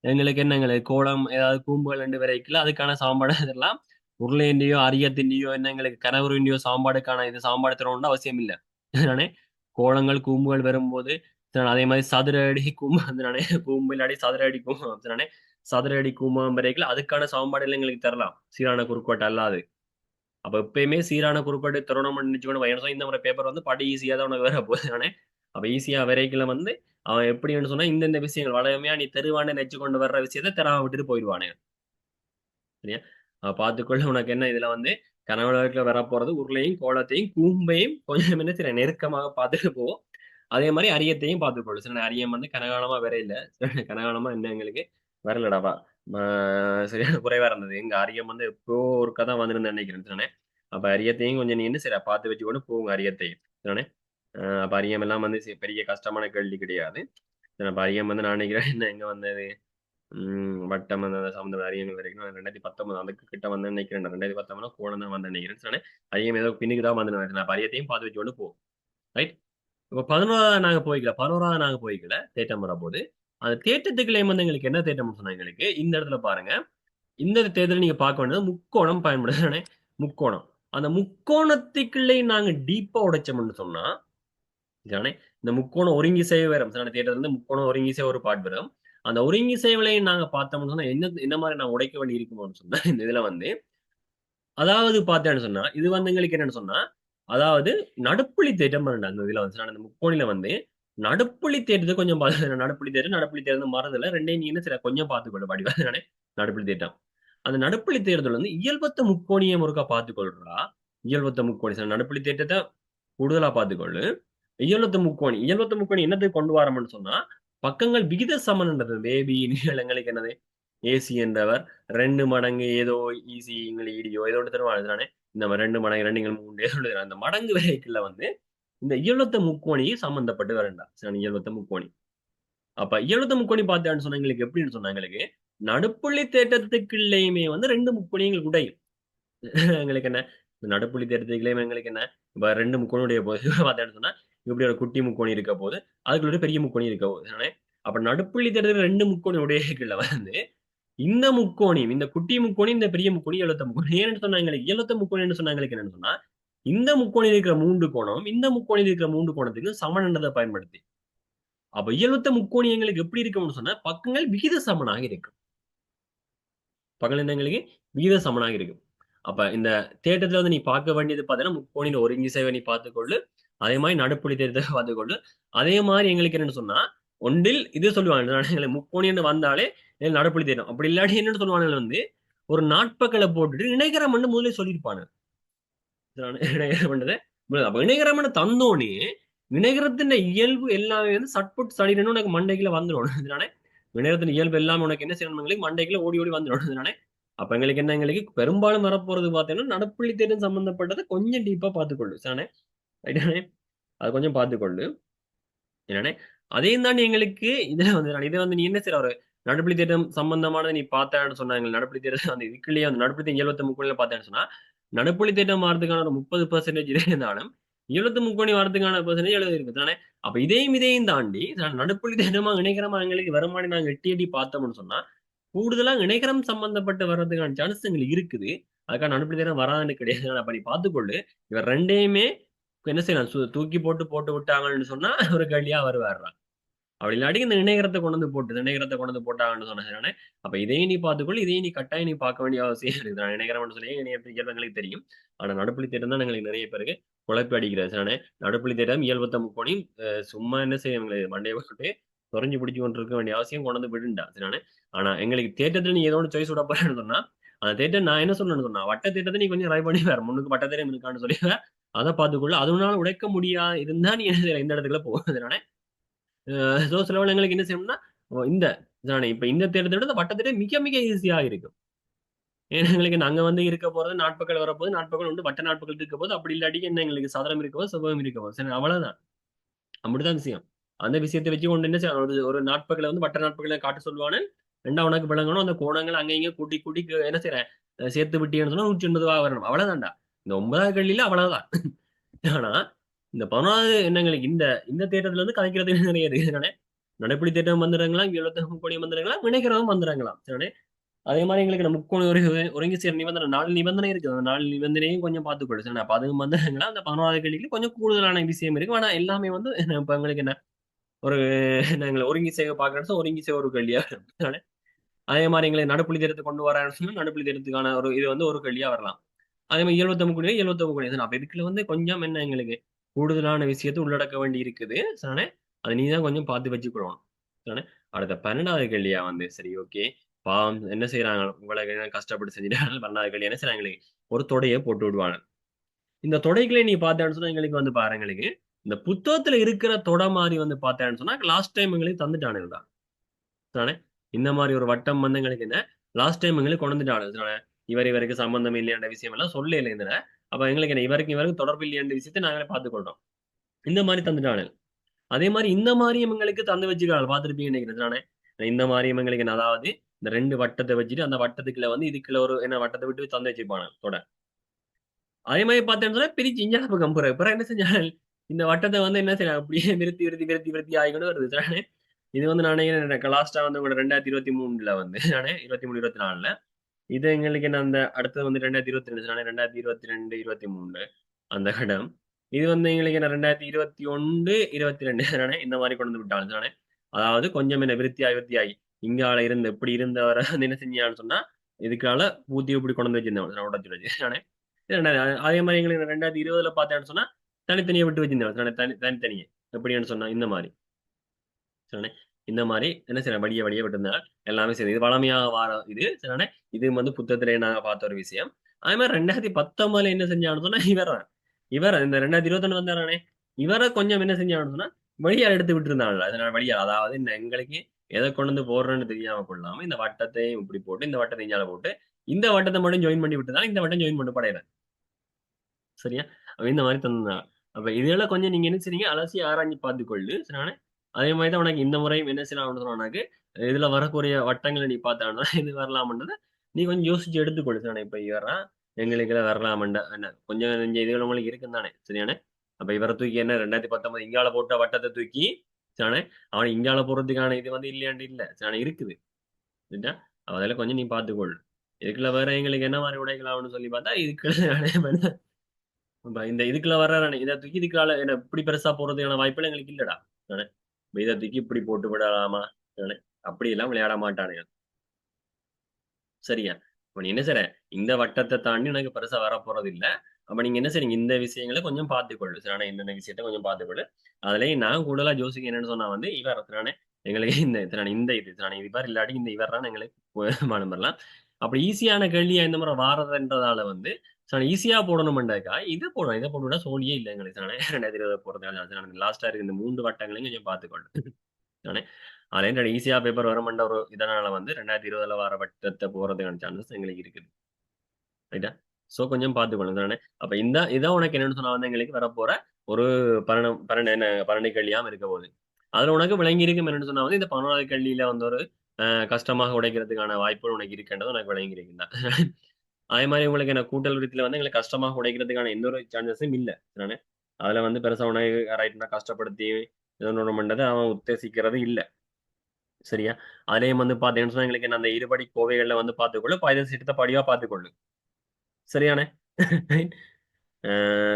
எங்களுக்கு என்ன, எங்களுக்கு கோலம் ஏதாவது கூம்புகள் ரெண்டு வரைக்கல அதுக்கான சாம்பாடு இதெல்லாம் உருளையண்டியோ அரியத்திண்டியோ என்ன எங்களுக்கு கனவுருண்டியோ சாம்பாடுக்கான இது சாம்பாடு தரணும்னு அவசியம் இல்லை. நானே கோலங்கள் கூம்புகள் வரும்போது அதே மாதிரி சதுர அடி கூம்பு நானே கூம்பு இல்லாடி சதுர அடி கூம்பு நானே சதுர அடி கூம்பம் வரைக்கும் அதுக்கான சாம்பாடு எங்களுக்கு தரலாம், சீரான குறுக்கோட்டை அல்லாது. அப்ப எப்பயுமே சீரான குறுக்கோட்டை தரணும்னு நினைச்சுக்கணும். இந்த முறை பேப்பர் வந்து படி ஈஸியா தான் உனக்கு வேற போகுது நானே. அப்ப ஈஸியா வரைக்கும் வந்து அவன் எப்படின்னு சொன்னா இந்த விஷயங்கள் வளமையா நீ தெருவானே நெச்சு கொண்டு வர்ற விஷயத்த தெராம விட்டுட்டு போயிடுவானே. சரியா? பார்த்துக்கொள்ள. உனக்கு என்ன இதுல வந்து கனவுல வரப்போறது உருளையும் கோலத்தையும் கூம்பையும் கொஞ்சம் என்ன செய்ய நெருக்கமாக பார்த்துட்டு போவோம். அதே மாதிரி அரியத்தையும் பார்த்துக்கொள்ளு. சில அரியம் வந்து கனகாலமா வேற இல்ல. கனகாலமா என்ன எங்களுக்கு வரலடாவா. சரியான குறைவா இருந்தது. எங்க அரியம் வந்து எப்போ ஒருக்கா தான் வந்திருந்தேன் நினைக்கிறேன் தானே. அப்ப அரியத்தையும் கொஞ்சம் நீ என்ன செய்ய பார்த்து வச்சுக்கொண்டு போங்க அரியத்தையும் தானே. அப்ப அரியம் எல்லாம் வந்து பெரிய கஷ்டமான கேள்வி கிடையாது. அப்ப அரியம் வந்து நான் நினைக்கிறேன் என்ன எங்க வந்தது வட்டம் அந்த சம்மந்தம் அரியங்கள் வரைக்கும் 2019 அதுக்கு கிட்ட வந்து நினைக்கிறேன். 2019 கோலம் தான் வந்து நினைக்கிறேன் தானே. அரியம் ஏதோ பின்னுக்கு தான் வந்து நான் அரியத்தையும் பார்த்து வச்சுக்கொண்டு போவோம். ரைட். இப்ப 11வது நாங்க போய்க்கல. 11வது நாங்க போய்க்கல. தேட்டம் வரப்போது. அந்த தேட்டத்துக்குள்ளே வந்து எங்களுக்கு என்ன தேட்டம்னு சொன்னா எங்களுக்கு, இந்த இடத்துல பாருங்க. இந்த தேர்தல் நீங்க பார்க்க வேண்டியது முக்கோணம் பயன்படுது. முக்கோணம். அந்த முக்கோணத்துக்குள்ளே நாங்க டீப்பா உடைச்சோம்னு சொன்னா, தானே இந்த முக்கோணம் ஒருங்கிசைவு வரும். தேட்டத்துல இருந்து முக்கோணம் ஒருங்கிசை ஒரு பாட் வரும். அந்த ஒருங்கிசைவுலையும் நாங்க பார்த்தோம்னு சொன்னா என்ன மாதிரி நான் உடைக்க வேண்டி இருக்குமோன்னு சொன்னா இந்த இதுல வந்து அதாவது பார்த்தேன்னு சொன்னா இது வந்து எங்களுக்கு என்னன்னு சொன்னா அதாவது நடுப்புள்ளி தேட்டம் அந்த இதுல வந்து அந்த முக்கோணில வந்து நடுப்புள்ளி தேட்டத்தை கொஞ்சம் நடுப்புள்ளி தேட்டம் மறதுல ரெண்டையும் நீ என்ன செய்ய கொஞ்சம் பார்த்துக்கொள்ள படிவானே நடுப்புள்ளி தேட்டம். அந்த நடுப்புள்ளி தேர்தல் வந்து இயல்பத்த முக்கோணியை முறுக்கா பார்த்துக்கொள்றா. இயல்பத்த முக்கோணி நடுப்புள்ளி தேட்டத்தை கூடுதலா பார்த்துக்கொள்ளு. இயல்பத்த முக்கோணி என்னத்துக்கு கொண்டு வரோம்னு சொன்னா பக்கங்கள் விகித சமன்ன்றது பேபி நீளங்களுக்கு என்னது ஏசி என்றவர் 2 மடங்கு ஏதோ ஈசி இடியோ ஏதோ ஒன்று தருவாங்க தானே. இந்த மாதிரி 2 மடங்கு 2 3 ஏதோ அந்த மடங்கு வகைக்குள்ள வந்து இந்த இயலுத்த முக்கோணி சம்பந்தப்பட்டு வரண்டா இயலுத்த முக்கோணி. அப்ப இயலுத்த முக்கோணி பார்த்தான்னு சொன்னா எங்களுக்கு எப்படின்னு சொன்னா எங்களுக்கு நடுப்புள்ளி தேட்டத்துக்குள்ளேயுமே வந்து 2 முக்கோணி எங்களுக்கு உடையும். எங்களுக்கு என்ன நடுப்புள்ளி தேட்டத்துக்குள்ளேயுமே எங்களுக்கு என்ன இப்ப 2 முக்கோணியுடைய போது பார்த்தான்னு சொன்னா இப்படி ஒரு குட்டி முக்கோணி இருக்க போது அதுக்குள்ள ஒரு பெரிய முக்கோணி இருக்க போது. அப்ப நடுப்புள்ளி தேட்டத்துக்கு 2 முக்கோணி உடையக்குள்ள வந்து இந்த முக்கோணி இந்த குட்டி முக்கோணி இந்த பெரிய முக்கோணி எழுத்த முக்கோணி ஏன்னு சொன்னா எங்களுக்கு எழுத்த முக்கோணி சொன்னா எங்களுக்கு என்னன்னு சொன்னா இந்த முக்கோணியில் இருக்கிற 3 கோணம் இந்த முக்கோணியில் இருக்கிற 3 கோணத்துக்கு சமனன்றதை பயன்படுத்தி அப்ப இயலுத்த முக்கோணி எங்களுக்கு எப்படி இருக்கும்னு சொன்னா பக்கங்கள் விகித சமனாக இருக்கும். பக்கங்கள் எங்களுக்கு விகித சமனாக இருக்கும். அப்ப இந்த தேட்டத்துல வந்து நீ பார்க்க வேண்டியது பார்த்தீங்கன்னா முக்கோணியின் ஒருங்கிசைவை நீ பார்த்துக்கொள்ளு. அதே மாதிரி நடுப்புள்ளி தேட்டத்தை பார்த்துக்கொள்ளு. அதே மாதிரி எங்களுக்கு என்னன்னு சொன்னா ஒன்றில் இது சொல்லுவாங்க முக்கோணின்னு வந்தாலே நடுப்புள்ளி தேட்டம். அப்படி இல்லாட்டி என்னன்னு சொல்லுவாங்க வந்து ஒரு நாட்பக்களை போட்டுட்டு இணைகரம் முதலே சொல்லியிருப்பானு. இணைகரம் பண்ணது அப்ப இணைகரம் தந்தோனே வினைகரத்தின் இயல்பு எல்லாமே வந்து சட்புட் சடினு உனக்கு மண்டைக்குள்ள வந்துடும். வினைகரத்தின் இயல்பு எல்லாமே உனக்கு என்ன செய்யணும் மண்டைக்குள்ள ஓடி ஓடி வந்துடும். அப்ப எங்களுக்கு என்ன எங்களுக்கு பெரும்பாலும் வரப்போறது பார்த்தீங்கன்னா நடப்புள்ளி தேர்தல் சம்பந்தப்பட்டதை கொஞ்சம் டீப்பா பார்த்துக்கொள்ளு சானே. அது கொஞ்சம் பார்த்துக்கொள்ளு என்னன்னே. அதையும் தாண்டி எங்களுக்கு இதுல வந்து இதை வந்து நீ என்ன செய்யற ஒரு நடுப்புள்ளி தேட்டம் சம்பந்தமானது நீ பார்த்தான்னு சொன்னாங்க. நடுப்புள்ளி தேட்டம் அந்த இதுக்குள்ளேயே வந்து நடுப்புள்ளி தேட்டம் 73 பார்த்தேன்னு சொன்னா நடுப்புள்ளி தேட்டம் மாறதுக்கான ஒரு 30% இதே இருந்தாலும் 73 வரதுக்கான பெர்சன்டேஜ் 70 இருக்கு தானே. அப்ப இதையும் தாண்டி நடுப்புள்ளி தேட்டமா இணைகரமா எங்களுக்கு வருமானம் நாங்க எட்டி எட்டி பார்த்தோம்னு சொன்னா கூடுதலா இணைகரம் சம்பந்தப்பட்டு வர்றதுக்கான சான்ஸ் எங்களுக்கு இருக்குது. அதுக்கான நடுப்புள்ளி தேட்டம் வராதுன்னு கிடையாது. அப்ப நீ பார்த்துக்கொள்ளு. இவர் ரெண்டையுமே என்ன செய்யலாம் தூக்கி போட்டு போட்டு விட்டாங்கன்னு சொன்னா ஒரு கேள்வியா வருவாரு. அப்படி இல்லாட்டி இந்த இணையகரத்தை கொண்டு வந்து போட்டு இணையகரத்தை கொண்டு வந்து போட்டாங்கன்னு சொன்னேன். அப்ப இதையும் நீ பார்த்துக்கொள்ள இதையும் நீ கட்டாயம் நீ பார்க்க வேண்டிய அவசியம் இருக்கு. நான் இணையகரம்னு சொல்லி இயல்புகளுக்கு தெரியும். ஆனா நடுப்புள்ளி தேட்டம் தான் எங்களுக்கு நிறைய பேருக்கு குழப்பி அடிக்கிறது. நானே நடுப்புள்ளி தேட்டம் இயல்பத்த முக்கோணி சும்மா என்ன செய்ய எங்களுக்கு மண்டையை போட்டு தொலைஞ்சு பிடிச்சு கொண்டு இருக்க வேண்டிய அவசியம் கொண்டு வந்து விடுண்டா சரியானே. ஆனா எங்களுக்கு தேட்டத்துல நீ ஏதோ ஒன்று சாய்ஸ் விட போறேன்னு சொன்னா அந்த தேட்டம் நான் என்ன சொன்னேன்னு சொன்னா வட்ட தேட்டத்தை நீ கொஞ்சம் ட்ரை பண்ணி வேற முன்னுக்கு வட்ட தேட்டம் இருக்கான்னு சொல்லி அதை பார்த்துக்கொள்ள அதுனால உடைக்க முடியாது இருந்தா நீ என்ன இந்த இடத்துக்குள்ள போகுது. சில எங்களுக்கு என்ன செய்யணும்னா இந்த இப்ப இந்த தேர்தல் விட வட்டத்திலே மிக மிக ஈஸியா இருக்கும். ஏன்னா எங்களுக்கு அங்க வந்து இருக்க போறது நாட்பக்கள் வரப்போது நாட்பக்கள் வந்து வட்ட நாட்பக்கள் இருக்க போது அப்படி இல்லாட்டி என்ன எங்களுக்கு சதுரம் இருக்க போது செவ்வகம் இருக்க போது சரி அவ்வளவுதான். அப்படிதான் விஷயம். அந்த விஷயத்தை வச்சு கொண்டு என்ன செய்யணும் ஒரு நாட்பக்களை வந்து வட்ட நாட்பக்களை காட்ட சொல்லுவானு ரெண்டா உனக்கு விளங்கணும். அந்த கோணங்கள் அங்க இங்க கூட்டி கூட்டி என்ன செய்யறேன் சேர்த்து விட்டீங்கன்னு சொன்னா 180 வரணும், அவ்வளவுதான்டா. இந்த 9வது கேள்வியில அவ்வளவுதான். ஆனா இந்த 11வது எண்ணங்களுக்கு இந்த இந்த தேட்டத்துல இருந்து கலைக்கிறதுக்கு நிறைய இருக்கு. சரிதானே? நடைப்புலி தேட்டம் வந்துடுறாங்களா, 73 முக்கோணம் வந்துடுறாங்களா, வினைக்கிறதும் வந்துடுறாங்களாம். சரிதானே? அதே மாதிரி எங்களுக்கு நம்ம முக்கோண ஒரு ஒருங்கி சேர் நிபந்தனை 4 நிபந்தனை இருக்கு. அந்த 4 நிபந்தனையும் கொஞ்சம் பார்த்துக்கொள்ளு. சரி, அப்ப அதுவும் வந்துடுறாங்களா, அந்த 11வது கேள்விக்கு கொஞ்சம் கூடுதலான விஷயம் இருக்கு. ஆனா எல்லாமே வந்து இப்ப எங்களுக்கு என்ன ஒரு நாங்கள் ஒருங்கி சேவை பார்க்கறது ஒருங்கி சேவை ஒரு கேள்வியா வரும். சரிதானே? அதே மாதிரி எங்களை நடுப்புள்ளி தேர்த்து கொண்டு வரான்னு சொன்னா நடுப்புள்ளி தேர்த்துக்கான ஒரு இது வந்து ஒரு கேள்வியா வரலாம். அதே மாதிரி 75 கோடி 75 கோடி. அப்ப இதுக்குள்ள வந்து கொஞ்சம் என்ன எங்களுக்கு கூடுதலான விஷயத்தை உள்ளடக்க வேண்டி இருக்குது. சரிதானே? அதை நீ தான் கொஞ்சம் பார்த்து வச்சுக்கணும். சரிதானே? அடுத்த 12வது கேள்வியா வந்து சரி ஓகே. பாவம் என்ன செய்யறாங்க, உங்களுக்கு என்ன கஷ்டப்பட்டு செஞ்சுட்டாங்க. 12வது கேள்வி என்ன செய்யறாங்க, எங்களுக்கு ஒரு தொடையை போட்டு விடுவாங்க. இந்த தொடைகளை நீ பார்த்தேன்னு சொன்னா எங்களுக்கு வந்து பாரு, எங்களுக்கு இந்த புத்தகத்துல இருக்கிற தொடை மாதிரி வந்து பார்த்தேன்னு சொன்னா லாஸ்ட் டைம் எங்களுக்கு தந்துட்டானுங்கடா. தானே? இந்த மாதிரி ஒரு வட்டம் வந்து எங்களுக்கு என்ன லாஸ்ட் டைம் எங்களுக்கு கொண்டு வந்துட்டானு. இவர் இவருக்கு சம்பந்தம் இல்லையான்ற விஷயம் எல்லாம் சொல்ல இல்லை இதுல. அப்ப எங்களுக்கு என்ன இவருக்கு இவருக்கு தொடர்பு இல்லையான்ற விஷயத்தை நாங்களே பார்த்துக் கொள்றோம். இந்த மாதிரி தந்துட்டானு. அதே மாதிரி இந்த மாதிரியும் எங்களுக்கு தந்து வச்சுக்கிறாள் பார்த்துருப்பீங்க நினைக்கிறேன். இந்த மாதிரியும் எங்களுக்கு என்ன, அதாவது இந்த 2 வட்டத்தை வச்சுட்டு அந்த வட்டத்துக்குள்ள வந்து இதுக்குள்ள ஒரு என்ன வட்டத்தை விட்டு தந்து வச்சிருப்பானு தொட. அதே மாதிரி பார்த்தேன்னு சொன்னா பிரிச்சு இஞ்சால பக்கம் போற பிறகு என்ன செஞ்சால் இந்த வட்டத்தை வந்து என்ன செய்யலாம் அப்படியே விருத்தி விருத்தி விருத்தி விருத்தி ஆகிக்கொண்டு வருது. தானே? இது வந்து நான் நினைக்கிறேன் லாஸ்டா வந்து உங்களோட 2023 வந்து நானே 23 24 இது எங்களுக்கு என்ன அந்த அடுத்தது வந்து 2022 நானே 2022 23 அந்த கடம். இது வந்து எங்களுக்கு என்ன 2021 22 நானே இந்த மாதிரி கொண்டு வந்து விட்டாங்க. நானே அதாவது கொஞ்சம் என்ன விருத்தியாகி விருத்தியாகி இங்கால இருந்து எப்படி இருந்தவரை வந்து என்ன செஞ்சான்னு சொன்னா இதுக்கால பூத்தி இப்படி கொண்டு வந்து வச்சிருந்தேன் உடச்சு வச்சு நானே. அதே மாதிரி எங்களுக்கு 2020 பார்த்தேன்னு சொன்னா தனித்தனியை விட்டு வச்சிருந்தேன். தனித்தனியே எப்படின்னு சொன்னா இந்த மாதிரி சரிதானே? இந்த மாதிரி என்ன செய்யறேன் வழிய வழிய விட்டுருந்தால் எல்லாமே சரி. இது வளமையா வார இது சரிதானே? இது வந்து புத்தகத்திலே நாங்க பார்த்த ஒரு விஷயம். அதே மாதிரி 2019 என்ன செஞ்சான்னு சொன்னா இவர் இந்த 2021 வந்தாரானே இவரை கொஞ்சம் என்ன செஞ்சான்னு சொன்னா வழியால் எடுத்து விட்டு இருந்தாங்க. அதனால வழியால் அதாவது இந்த எங்களுக்கு எதை கொண்டு வந்து போடுறேன்னு தெரியாம கொள்ளாம இந்த வட்டத்தையும் இப்படி போட்டு இந்த வட்டத்தை இஞ்சால போட்டு இந்த வட்டத்தை மட்டும் ஜாயின் பண்ணி விட்டுதான் இந்த வட்டம் ஜாயின் பண்ணி படையிறேன். சரியா? அப்ப இந்த மாதிரி தந்தாங்க. அப்ப இதெல்லாம் கொஞ்சம் நீங்க என்ன செய்றீங்க அலசி ஆராய்ஞ்சு பார்த்துக்கொள்ளு. சரிதானே? அதே மாதிரி தான் உனக்கு இந்த முறையும் என்ன செய்யலாம்னு சொன்னாக்கு இதுல வரக்கூடிய வட்டங்களை நீ பார்த்தான்னா இது வரலாம்ன்றத நீ கொஞ்சம் யோசிச்சு எடுத்துக்கொள்ளு. சரிதானே? இப்ப இவரான் எங்களுக்கு வரலாமண்டா என்ன கொஞ்சம் நெஞ்ச இதுகள் உங்களுக்கு இருக்கும் தானே? சரியானே? அப்ப இவரை தூக்கி என்ன 2019 இங்கால போட்ட வட்டத்தை தூக்கி சரிதானே அவன் இங்கால போறதுக்கான இது வந்து இல்லையாண்டு இல்ல சரிதானே இருக்குது. சரியா? அதெல்லாம் கொஞ்சம் நீ பார்த்துக்கொள்ளு. இதுக்குள்ள வேற எங்களுக்கு என்ன மாதிரி உடைகளாம்னு சொல்லி பார்த்தா இதுக்குள்ள இந்த இதுக்குள்ள வர்ற இதை தூக்கி இதுக்குள்ள என்ன இப்படி பெருசா போறதுக்கான வாய்ப்புகள் எங்களுக்கு இல்லடா. நானு இதை தூக்கி இப்படி போட்டு விடலாமா? நானு அப்படி எல்லாம் விளையாட மாட்டானுங்க. சரியா? அப்ப நீ என்ன செய்ற இந்த வட்டத்தை தாண்டி எனக்கு பெருசா வர போறது இல்ல. அப்ப நீங்க என்ன செய்றீங்க இந்த விஷயங்களை கொஞ்சம் பார்த்துக்கொள்ளு. சரியான இந்த விஷயத்த கொஞ்சம் பார்த்துக்கொள்ளு. அதுலயும் நான் கூடுதலா யோசிக்க என்னன்னு சொன்னா வந்து இவர் நானே எங்களுக்கு இந்த இது இது பாரு இல்லாட்டி இந்த இவர் தான் எங்களுக்கு மாணவர்லாம் அப்படி ஈஸியான கேள்வியா இந்த முறை வாரதுன்றதால வந்து ஈஸியா போடணும்ண்டாக்கா இதை போட்டுவிட்டா சோழியே இல்லை எங்களுக்கு தானே 2020 போறதுனால லாஸ்டா இருக்கு இந்த 3 வட்டங்களையும் கொஞ்சம் பார்த்துக்கொள்ளு. தானே அதுல ஈஸியா பேப்பர் வரமாட்ட ஒரு இதனால வந்து 2020 வர வட்டத்தை போறதுக்கான சான்சஸ் எங்களுக்கு இருக்குது. ரைட்டா? சோ கொஞ்சம் பார்த்துக்கணும் தானே. அப்ப இதான் உனக்கு என்னன்னு சொன்னா வந்து எங்களுக்கு வரப்போற ஒரு பரணம் பரண என்ன பரணி கல்வியாம இருக்க போகுது. அதுல உனக்கு விளங்கி இருக்கும் என்னன்னு சொன்னா வந்து இந்த 11வது கல்வியில வந்து ஒரு கஷ்டமாக உடைக்கிறதுக்கான வாய்ப்புகள் உனக்கு இருக்கின்றது உனக்கு விளங்கி இருக்குதா? அதே மாதிரி உங்களுக்கு என்ன கூட்டல் விதத்துல வந்து எங்களுக்கு கஷ்டமாக உடைக்கிறதுக்கான எந்த ஒரு சான்சஸும் இல்ல. தானே? அதுல வந்து பெருசா உனக்கு ரைட்னா கஷ்டப்படுத்தி எதோ பண்றதை அவன் உத்தேசிக்கிறது இல்ல. சரியா? அதுலயும் வந்து பார்த்தீங்கன்னு சொன்னா எங்களுக்கு என்ன அந்த இருபடி கோவைகள்ல வந்து பார்த்துக்கொள்ளு. பதினெட்டு சீட்டத்த படிவா பார்த்துக்கொள்ளு. சரியானே?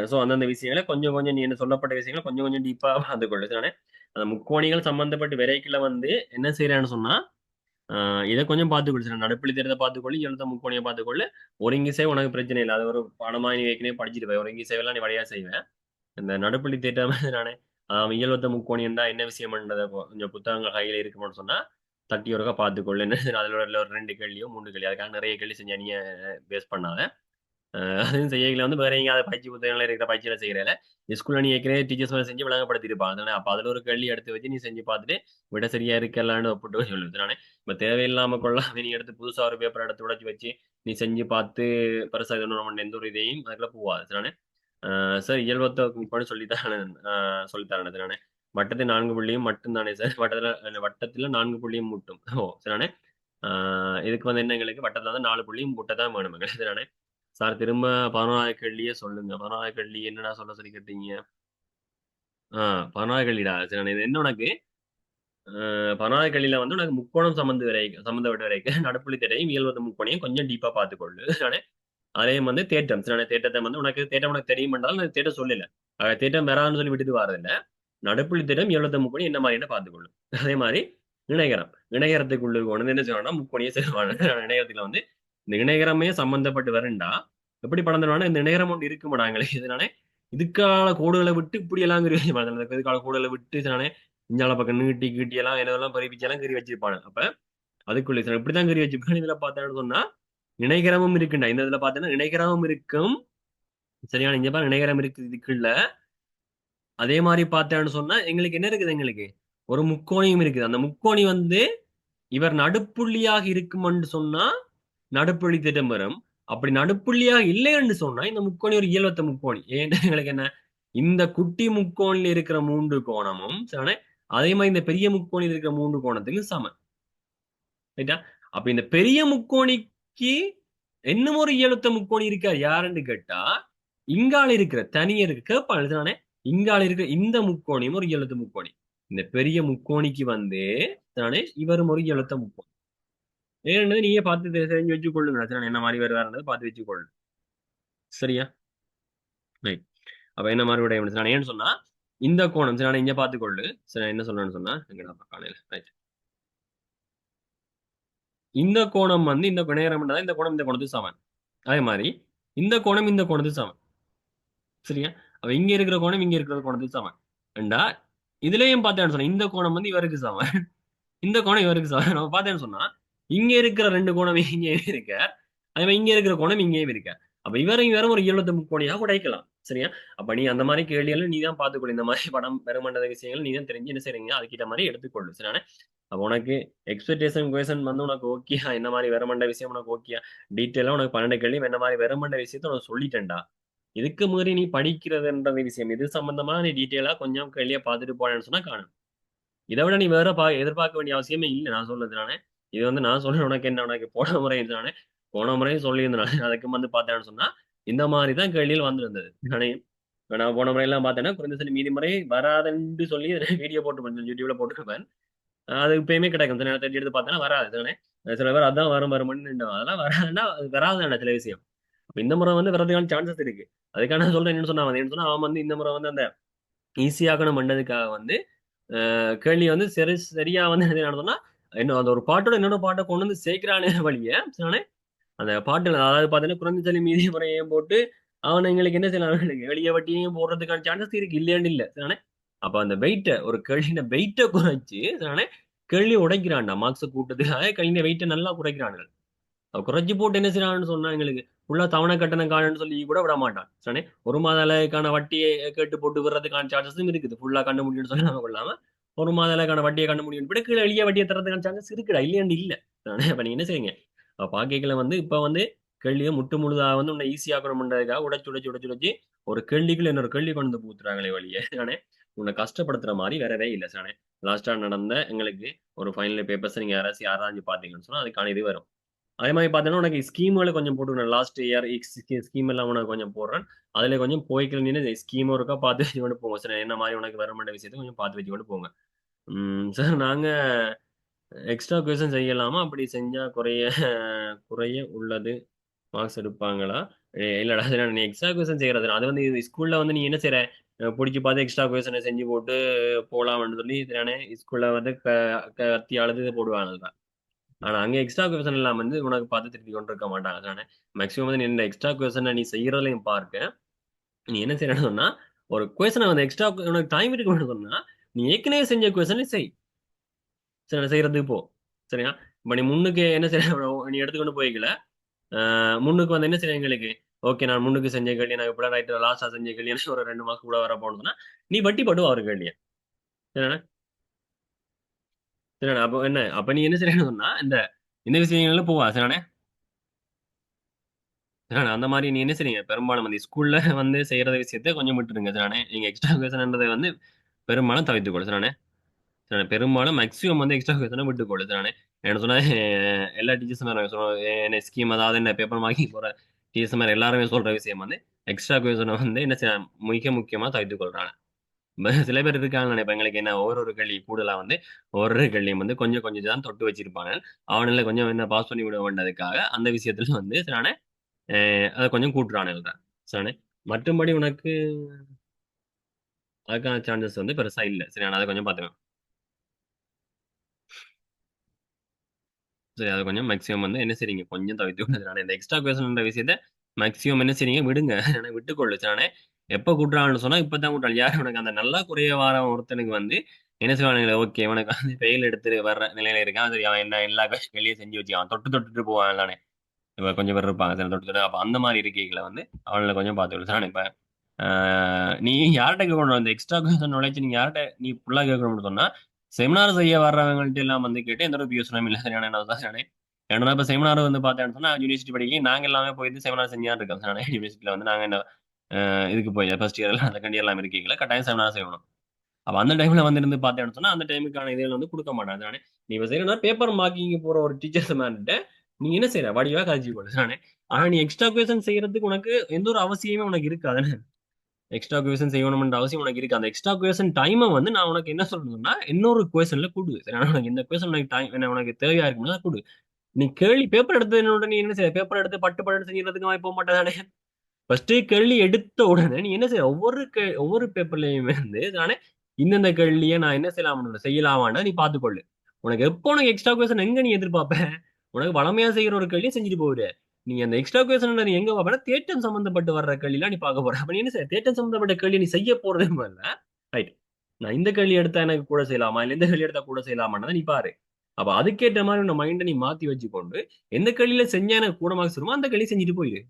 சோ அந்தந்த விஷயங்கள கொஞ்சம் கொஞ்சம் நீ என்ன சொல்லப்பட்ட விஷயங்கள கொஞ்சம் கொஞ்சம் டீப்பா பார்த்துக்கொள்ளு. சரிதானே? அந்த முக்கோணிகள் சம்பந்தப்பட்ட விரைக்குள்ள வந்து என்ன செய்யறான்னு சொன்னா இதை கொஞ்சம் பார்த்துக்கொள்ளு. சரி நடுப்புள்ளி தெரிந்த பார்த்துக்கொள்ளு, எழுத முக்கோணியை பார்த்துக்கொள்ளு. ஒருங்கிசை உனக்கு பிரச்சனை இல்லை. அது ஒரு பாடமா நீ ஏற்கனவே படிச்சுட்டு போய் ஒருங்கிசைவெல்லாம் நீ வழியா செய்வேன். இந்த நடுப்புள்ளி தேட்டம் நானே இயல்வத்த முக்கோணியம் தான் என்ன விஷயம்ன்றத கொஞ்சம் புத்தகங்கள் கையில இருக்குமான்னு சொன்னா தட்டி ஒருக்கா பார்த்துக்கொள்ளு. என்ன அதுல ஒரு 2 கேள்வியோ 3 கேள்வி அதுக்காக நிறைய கேள்வி செஞ்சா நீ பேஸ் பண்ணாத. அதுவும் செய்யல வந்து வேற எங்கேயாவது பயிற்சி புத்தகங்கள் இருக்கிற பயிற்சியில செய்யறல ஸ்கூல்ல நீ ஏற்கனவே டீச்சர்ஸ் வேலை செஞ்சு விளங்கப்படுத்திருப்பாங்க. அதனால அப்ப அதுல ஒரு கேள்வி எடுத்து வச்சு நீ செஞ்சு பார்த்துட்டு விட சரியா இருக்கலான்னு ஒப்பிட்டு சொல்லுது. நானே இப்ப தேவையில்லாம கொள்ளாம நீ எடுத்து புதுசா ஒரு பேப்பர் எடுத்து உடைச்சு வச்சு நீ செஞ்சு பார்த்து பெருசா எந்த ஒரு இதையும் அதுக்குள்ள போவாது. நானே சார் இயல்பத்த முக்கோணம் சொல்லித்தரேன் சொல்லித்தரேன் நானே வட்டத்தை 4 புள்ளியும் மட்டும் தானே சார் வட்டத்துல 4 புள்ளியும் முட்டும் ஓ சரிண்ணே இதுக்கு வந்து என்ன எங்களுக்கு வட்டத்தில் வந்து 4 புள்ளி முட்டை தான் வேணும் எங்களுக்கு தானே. சார் திரும்ப 16வது கேள்வியே சொல்லுங்க. 16வது கேள்வி என்னடா சொல்ல சொல்லி கேட்டீங்க? 16வது கேள்விடா. சரி, இது என்ன உனக்கு 16வது கேள்வியில வந்து உனக்கு முக்கோணம் சம்பந்தப்பட்ட வரைக்கும் நடுப்புள்ளி திரையும் இயல்பது முக்கோணையும் கொஞ்சம் டீப்பா பார்த்துக்கொள்ளு. நானே அதே வந்து தேட்டம் சில தேட்டத்தை வந்து உனக்கு தேட்டம் உனக்கு தெரியும் என்றால் நான் தேட்டம் சொல்லல. தேட்டம் வரான்னு சொல்லி விட்டுட்டு வரதில்ல. நடுப்புள்ளி தேட்டம் 70 முக்கோணி என்ன மாதிரின்னு பார்த்துக்கொள்ளும். அதே மாதிரி இணைகரம் இணைகரத்துக்குள்ள கொண்டு என்ன செய்வாங்கன்னா முக்கோணியை செய்வாங்க. இணையத்துல வந்து இந்த இணைகரமே சம்பந்தப்பட்டு வரண்டா எப்படி படம் தருவாங்கன்னா இந்த இணைகரம் ஒன்று இருக்கு மாட்டாங்களே இதனால இதுக்கால கோடுகளை விட்டு இப்படி எல்லாம் இதுக்கால கோடுகளை விட்டு இதனாலே இஞ்சால பக்கம் நீட்டி கீட்டி எல்லாம் என்னதெல்லாம் பறிப்பிச்சு எல்லாம் கறி வச்சிருப்பாங்க. அப்ப அதுக்குள்ள இப்படிதான் கறி வச்சிருப்பாங்க. இதுல பார்த்தேன்னு சொன்னா இணைகரமும் இருக்குண்டா. இந்த இதுல பார்த்தேன்னா இணைகரமும் இருக்கும். சரியான இங்க பாரு இணைகரம் இருக்குது இதுக்குள்ள. அதே மாதிரி பார்த்தேன்னு சொன்னா எங்களுக்கு என்ன இருக்குது எங்களுக்கு ஒரு முக்கோணியும் இருக்குது. அந்த முக்கோணி வந்து இவர் நடுப்புள்ளியாக இருக்குமென்று சொன்னா நடுப்புள்ளி திட்டம் வரும். அப்படி நடுப்புள்ளியாக இல்லைன்னு சொன்னா இந்த முக்கோணி ஒரு இயல்பத்த முக்கோணி. ஏன்னா எங்களுக்கு என்ன இந்த குட்டி முக்கோணில இருக்கிற 3 கோணமும் சரிதானே அதே மாதிரி இந்த பெரிய முக்கோணியில் இருக்கிற 3 கோணத்துக்கு சமம். ரைட்டா? அப்ப இந்த பெரிய முக்கோணிக்கு இன்னும் ஒரு இயலுத்த முக்கோணி இருக்கா யாருன்னு கேட்டா இங்கால இருக்கிற தனியா இருக்கு கேட்பாங்க தானே. இங்கால இருக்கிற இந்த முக்கோணியும் ஒரு இயலுத்த முக்கோணி. இந்த பெரிய முக்கோணிக்கு வந்து தானே இவரும் ஒரு இயலுத்த முக்கோணி. ஏன்னு நீயே பார்த்து தெரிஞ்சு வச்சுக்கொள்ளுங்க. என்ன மாதிரி வருவாருன்றது பார்த்து வச்சுக்கொள்ளு. சரியா? ரைட். அப்ப என்ன மாதிரி விட நான் ஏன்னு சொன்னா இந்த கோணம் சரி நான் இங்க பார்த்துக்கொள்ளு. சரி என்ன சொல்றேன்னு சொன்னா எங்கடா காலையில ரைட். இந்த கோணம் வந்து இந்த நேரம் இந்த கோணம் இந்த கோணத்துக்கு சமன். அதே மாதிரி இந்த கோணம் இந்த கோணத்துக்கு சமன். சரியா? அப்ப இங்க இருக்கிற கோணம் இங்க இருக்கிற கோணத்துக்கு சமன். ரெண்டா இதுலயும் பார்த்தேன்னு சொன்னா இந்த கோணம் வந்து இவருக்கு சமன். இந்த கோணம் இவருக்கு சமன். நம்ம பார்த்தேன்னு சொன்னா இங்க இருக்கிற 2 கோணம் இங்கே இருக்க அதே மாதிரி இங்க இருக்கிற கோணம் இங்கேயும் இருக்க. அப்ப இவரும் ஒரு 70 கோணியாக உடைக்கலாம். சரியா? அப்ப நீ அந்த மாதிரி கேள்விகள் நீ தான் பார்த்துக்கொள்ளு. இந்த மாதிரி படம் பெருமண்ட விஷயங்கள் நீ தான் தெரிஞ்சு என்ன செய்றீங்க அதுக்கிட்ட மாதிரி எடுத்துக்கொள்ளு. சரியான அப்ப உனக்கு எக்ஸ்பெக்டேஷன் கொஸ்டின் வந்து உனக்கு ஓகேயா இந்த மாதிரி வெறமண்ட விஷயம் உனக்கு ஓகேயா டீட்டெயிலா உனக்கு 12 கேள்வி என்ன மாதிரி வெறமண்ட விஷயத்த உனக்கு சொல்லிட்டேன்டா. இதுக்கு மீறி நீ படிக்கிறதுன்றது விஷயம் இது சம்பந்தமா நீ டீட்டெயிலா கொஞ்சம் கேள்வியை பார்த்துட்டு போனேன்னு சொன்னா காணும். இதை விட நீ வேற எதிர்பார்க்க வேண்டிய அவசியமே இல்லை. நான் சொல்றது நானே இது வந்து நான் சொல்றேன் உனக்கு என்ன உனக்கு போன முறை நானே போன முறையும் சொல்லியிருந்தேன். அதுக்கு வந்து பார்த்தேன்னு சொன்னா இந்த மாதிரி தான் கேள்வியில் வந்திருந்தது. நானே இப்ப நான் போன முறையெல்லாம் பார்த்தேன்னா குறைந்த சொல்லி மீதி முறை வராதுன்னு சொல்லி வீடியோ போட்டு யூடியூப்ல போட்டுருப்பேன். அது இப்பயுமே கிடைக்கும். சில நேரத்தை எடுத்து பார்த்தேன்னா வராது தானே. சில பேர் அதான் வரும்னு அதெல்லாம் வராதுன்னா அது வராதுதானே சில விஷயம். அப்ப இந்த முறை வந்து வரதுக்கான சான்சஸ் இருக்கு. அதுக்காக நான் சொல்றேன் என்னன்னு சொன்னா என்ன சொன்னா அவன் வந்து இந்த முறை வந்து அந்த ஈஸியாகணும் பண்ணதுக்காக வந்து கேள்வி வந்து சரியா வந்து என்ன சொன்னா இன்னும் அந்த ஒரு பாட்டோட இன்னொரு பாட்டை கொண்டு வந்து சேர்க்கிறானே வழிய நானே அந்த பாட்டுல அதாவது பாத்தீங்கன்னா குறைந்த சொல்லி மீதி முறையையும் போட்டு அவன் எங்களுக்கு என்ன செய்யலாம் வெளியே வட்டியையும் போடுறதுக்கான சான்சஸ் இருக்கு இல்லையான்னு இல்ல நானே. அப்ப அந்த வெயிட்ட ஒரு கேள்வின வெயிட்டை குறைச்சு நானே கேள்வி உடைக்கிறான்டா மார்க்ஸ் கூட்டத்துக்காக கேள்வி வெயிட்டை நல்லா குறைக்கிறானுங்க. குறைச்சி போட்டு என்ன செய்யறான்னு சொன்னா எங்களுக்கு ஃபுல்லா தவணை கட்டணம் காணுன்னு சொல்லி கூட விட மாட்டான். சரி ஒரு மாதக்கான வட்டியை கேட்டு போட்டு விடுறதுக்கான சான்சஸும் இருக்குது. ஃபுல்லா கண்டு முடியும்னு சொல்லாம கொள்ளாம ஒரு மாதக்கான வட்டியை கண்டு முடியும் விட கீழே எளிய வட்டியை தரதுக்கான சான்சஸ் இருக்குடா இல்லையாண்டு இல்ல. அப்ப நீங்க என்ன செய்யுங்க பாக்கைகளை வந்து இப்ப வந்து கேள்வியை முட்டு முழுதா வந்து உன்னை ஈஸியாக்கணும்ன்றதுக்காக உடைச்சு உடைச்சு உடைச்சு உடைச்சு ஒரு கேள்விக்குள்ள இன்னொரு கேள்வி கொண்டு வந்து பூத்துறாங்களே வழியே நானே உன்னை கஷ்டப்படுத்துற மாதிரி வேறவே இல்லை சானே. லாஸ்டா நடந்த எங்களுக்கு ஒரு ஃபைனல் பேப்பர்ஸ் நீங்க யாராச்சும் ஆராய்ஞ்சு பாத்தீங்கன்னு சொன்னா அதுக்கான இது வரும். அதே மாதிரி பார்த்தீங்கன்னா உனக்கு ஸ்கீம்களை கொஞ்சம் போட்டுக்கணும். லாஸ்ட் இயர் ஸ்கீம் எல்லாம் உனக்கு கொஞ்சம் போடுறேன். அதுல கொஞ்சம் போய்க்கலன்னு ஸ்கீமும் இருக்கா பார்த்து வச்சுக்கொண்டு போங்க சார். என்ன மாதிரி உனக்கு வர மாட்ட விஷயத்தை கொஞ்சம் பார்த்து வச்சுக்கொண்டு போங்க. சார் நாங்க எக்ஸ்ட்ரா கொஸ்டின் செய்யலாமா அப்படி செஞ்சா குறைய குறைய உள்ளது மார்க்ஸ் எடுப்பாங்களா? இல்லடா அது நீ எக்ஸ்ட்ரா கொஸ்டின் செய்யறது அது வந்து ஸ்கூல்ல வந்து நீ என்ன செய்யற பிடிச்சி பார்த்து எக்ஸ்ட்ரா கொஸ்டினை செஞ்சு போட்டு போலாம்னு சொல்லி ஸ்கூல்ல வந்து கத்தி அழுது போடுவாங்க. ஆனா அங்க எக்ஸ்ட்ரா கொஸ்டின் எல்லாம் வந்து உனக்கு பார்த்து திருப்பி கொண்டு இருக்க மாட்டாங்க. அதனால மேக்ஸிமம் வந்து இந்த எக்ஸ்ட்ரா கொஸ்டின் நீ செய்யறதுலையும் பார்க்க நீ என்ன செய்யணும்னு சொன்னா ஒரு கொஸ்டினை வந்து எக்ஸ்ட்ரா உனக்கு டைம் இருக்கு சொன்னா நீ ஏற்கனவே செஞ்ச கொஸ்டினை செய். சரி செய்யறதுக்கு போ. சரியா? இப்ப நீ முன்னுக்கு என்ன செய்ய நீ எடுத்துக்கொண்டு போய்க்கல முன்னுக்கு வந்து என்ன செய்ய எங்களுக்கு ஓகே நான் முன்னுக்கு செஞ்ச கேள்வி நான் இப்ப ரைட் லாஸ்டா செஞ்ச கேள்வி எனக்கு ஒரு 2 மாசம் கூட வர போனதுன்னா நீ வட்டி படுவா ஒரு கேள்விய. சரிண்ணா சரிண்ணா அப்ப என்ன அப்ப நீ என்ன செய்யணும்னு சொன்னா இந்த இந்த விஷயங்கள்ல போவா சரிண்ணே. சரிண்ணே அந்த மாதிரி நீ என்ன செய்றீங்க பெரும்பாலும் வந்து ஸ்கூல்ல வந்து செய்யற விஷயத்த கொஞ்சம் விட்டுருங்க சரிண்ணே. நீங்க எக்ஸ்ட்ரா கொஸ்டின்ன்றதை வந்து பெரும்பாலும் தவிர்த்துக்கொள்ளு சரிண்ணே. சரிண்ணே பெரும்பாலும் மேக்ஸிமம் வந்து எக்ஸ்ட்ரா கொஸ்டினை விட்டுக்கொள்ளு சரிண்ணே. என்ன சொன்னா எல்லா டீச்சர்ஸுமே என்ன ஸ்கீம் அதாவது என்ன பேப்பர் மார்க்கிங் போற டீச்சர்ஸ் மாதிரி எல்லாருமே சொல்ற விஷயம் வந்து எக்ஸ்ட்ரா கொஷனை வந்து என்ன மிக முக்கியமா தவிர்த்து கொள்றாங்க. சில பேர் இருக்காங்க நினைப்பேன் எங்களுக்கு என்ன ஒரு கேள்வி கூடுதலா வந்து ஒரு கேள்வியும் வந்து கொஞ்சம் கொஞ்சம் தான் தொட்டு வச்சிருப்பாங்க. அவனால கொஞ்சம் என்ன பாஸ் பண்ணி விட வேண்டதுக்காக அந்த விஷயத்துல வந்து சிலானே அதை கொஞ்சம் கூட்டுறானுங்க சிலானே. மற்றபடி உனக்கு அதுக்கான சான்சஸ் வந்து பெருசா இல்ல. சரி, நான் அதை கொஞ்சம் பாத்துக்கேன். சரி, அதை கொஞ்சம் மேக்ஸிமம் வந்து என்ன செய்றீங்க கொஞ்சம் தவிர்த்து விடுறதுனால இந்த எக்ஸ்ட்ரா கொஸ்டின்ன்ற விஷயத்த மேக்ஸிமம் என்ன செய்றீங்க விடுங்க. ஆனா விட்டுக்கொள்ளு நானே. எப்ப கூட்டுறான்னு சொன்னா இப்பதான் கூட்டுறாங்க. யார் உனக்கு அந்த நல்லா குறைய வார ஒருத்தனுக்கு வந்து என்ன செய்வானுங்களே, ஓகே உனக்கு வந்து ஃபெயில் எடுத்து வர்ற நிலையில இருக்கான். சரி, அவன் என்ன எல்லா வெளியே செஞ்சு வச்சு அவன் தொட்டு தொட்டுட்டு போவான் தானே. இப்ப கொஞ்சம் பேர் இருப்பாங்க சில தொட்டு தொட்டு. அப்ப அந்த மாதிரி இருக்கைகளை வந்து அவங்கள கொஞ்சம் பார்த்து விடு. இப்ப நீ யார்கிட்ட கேட்கணும் அந்த எக்ஸ்ட்ரா கொஸ்டின் நாலேஜ் நீங்க யார்கிட்ட நீ ஃபுல்லா கேட்கணும்னு சொன்னா செமினார் செய்ய வர்றவங்கள்ட்ட எல்லாம் வந்து கேட்டு எந்த ஒரு யோசனையும் இல்லை. சரியான நான் ஏன்னா இப்ப செமினார் வந்து பார்த்தேன்னு சொன்னா யூனிவர்சிட்டி படிக்க நாங்க எல்லாமே போயிட்டு செமினார் செஞ்சா இருக்கோம். சரியான யூனிவர்சிட்டியில வந்து நாங்க என்ன இதுக்கு போய் ஃபர்ஸ்ட் இயர் எல்லாம் செகண்ட் இயர் எல்லாம் இருக்கீங்களா கட்டாயம் செமினார் செய்யணும். அப்ப அந்த டைம்ல வந்து இருந்து பார்த்தேன்னு சொன்னா அந்த டைமுக்கான இதுகள் வந்து கொடுக்க மாட்டாங்க. சரியான நீ இப்ப செய்யணும்னா பேப்பர் மார்க்கிங் போற ஒரு டீச்சர்ஸ் மேன்ட்ட நீ என்ன செய்யற வடிவா காய்ச்சி கொடு. சரியான ஆனா நீ எக்ஸ்ட்ரா கொஸ்டின் செய்யறதுக்கு உனக்கு எந்த ஒரு அவசியமே உனக்கு இருக்காது. எக்ஸ்ட்ரா கொஸ்டின் செய்யணும்ன்ற அவசியம் உனக்கு இருக்கு. அந்த எக்ஸ்ட்ரா கொஸ்டின் டைமை வந்து நான் உனக்கு என்ன சொல்லணும்னா இன்னொரு கொஸ்டின்ல கொடு. சரி, உனக்கு இந்த கொஸ்டின் உனக்கு டைம் என்ன உனக்கு தேவையா இருக்குன்னா கொடு. நீ கேள்வி பேப்பர் எடுத்து என்னோட நீ என்ன செய்ய பேப்பர் எடுத்து பட்டு பட்டு செஞ்சுறதுக்கு வாய்ப்பு போக மாட்டேதானே. ஃபர்ஸ்ட் கேள்வி எடுத்த உடனே நீ என்ன செய்ய ஒவ்வொரு பேப்பர்லயுமே வந்து நானே இந்தந்த கேள்வியை நான் என்ன செய்யலாமான்னு நீ பார்த்துக்கொள்ளு. உனக்கு எப்போ உனக்கு எக்ஸ்ட்ரா கொஸ்டின் எங்க நீ எதிர்பார்ப்ப. உனக்கு வளமையா செய்யற ஒரு கேள்வியை செஞ்சுட்டு போகுது. நீ அந்த எக்ஸ்ட்ரா கொஸ்டின் நீ எங்க பார்ப்ப தேட்டம் சம்பந்தப்பட்டு வர்ற கேள்விலாம் நீ பார்க்க போற. அப்ப நீ என்ன செய்ய தேட்டம் சம்பந்தப்பட்ட கேள்வி நீ செய்ய போறதே இல்ல. ரைட். நான் இந்த கேள்வி எடுத்தா எனக்கு கூட செய்யலாமா இல்ல இந்த கேள்வி எடுத்தா கூட செய்யலாமான்னு நீ பாரு. அப்ப அதுக்கேற்ற மாதிரி உன் மைண்டை நீ மாத்தி வச்சுக்கொண்டு எந்த கேள்வியில செஞ்சா எனக்கு கூட மார்க்ஸ் வருமோ அந்த கேள்வி செஞ்சுட்டு போயிரு.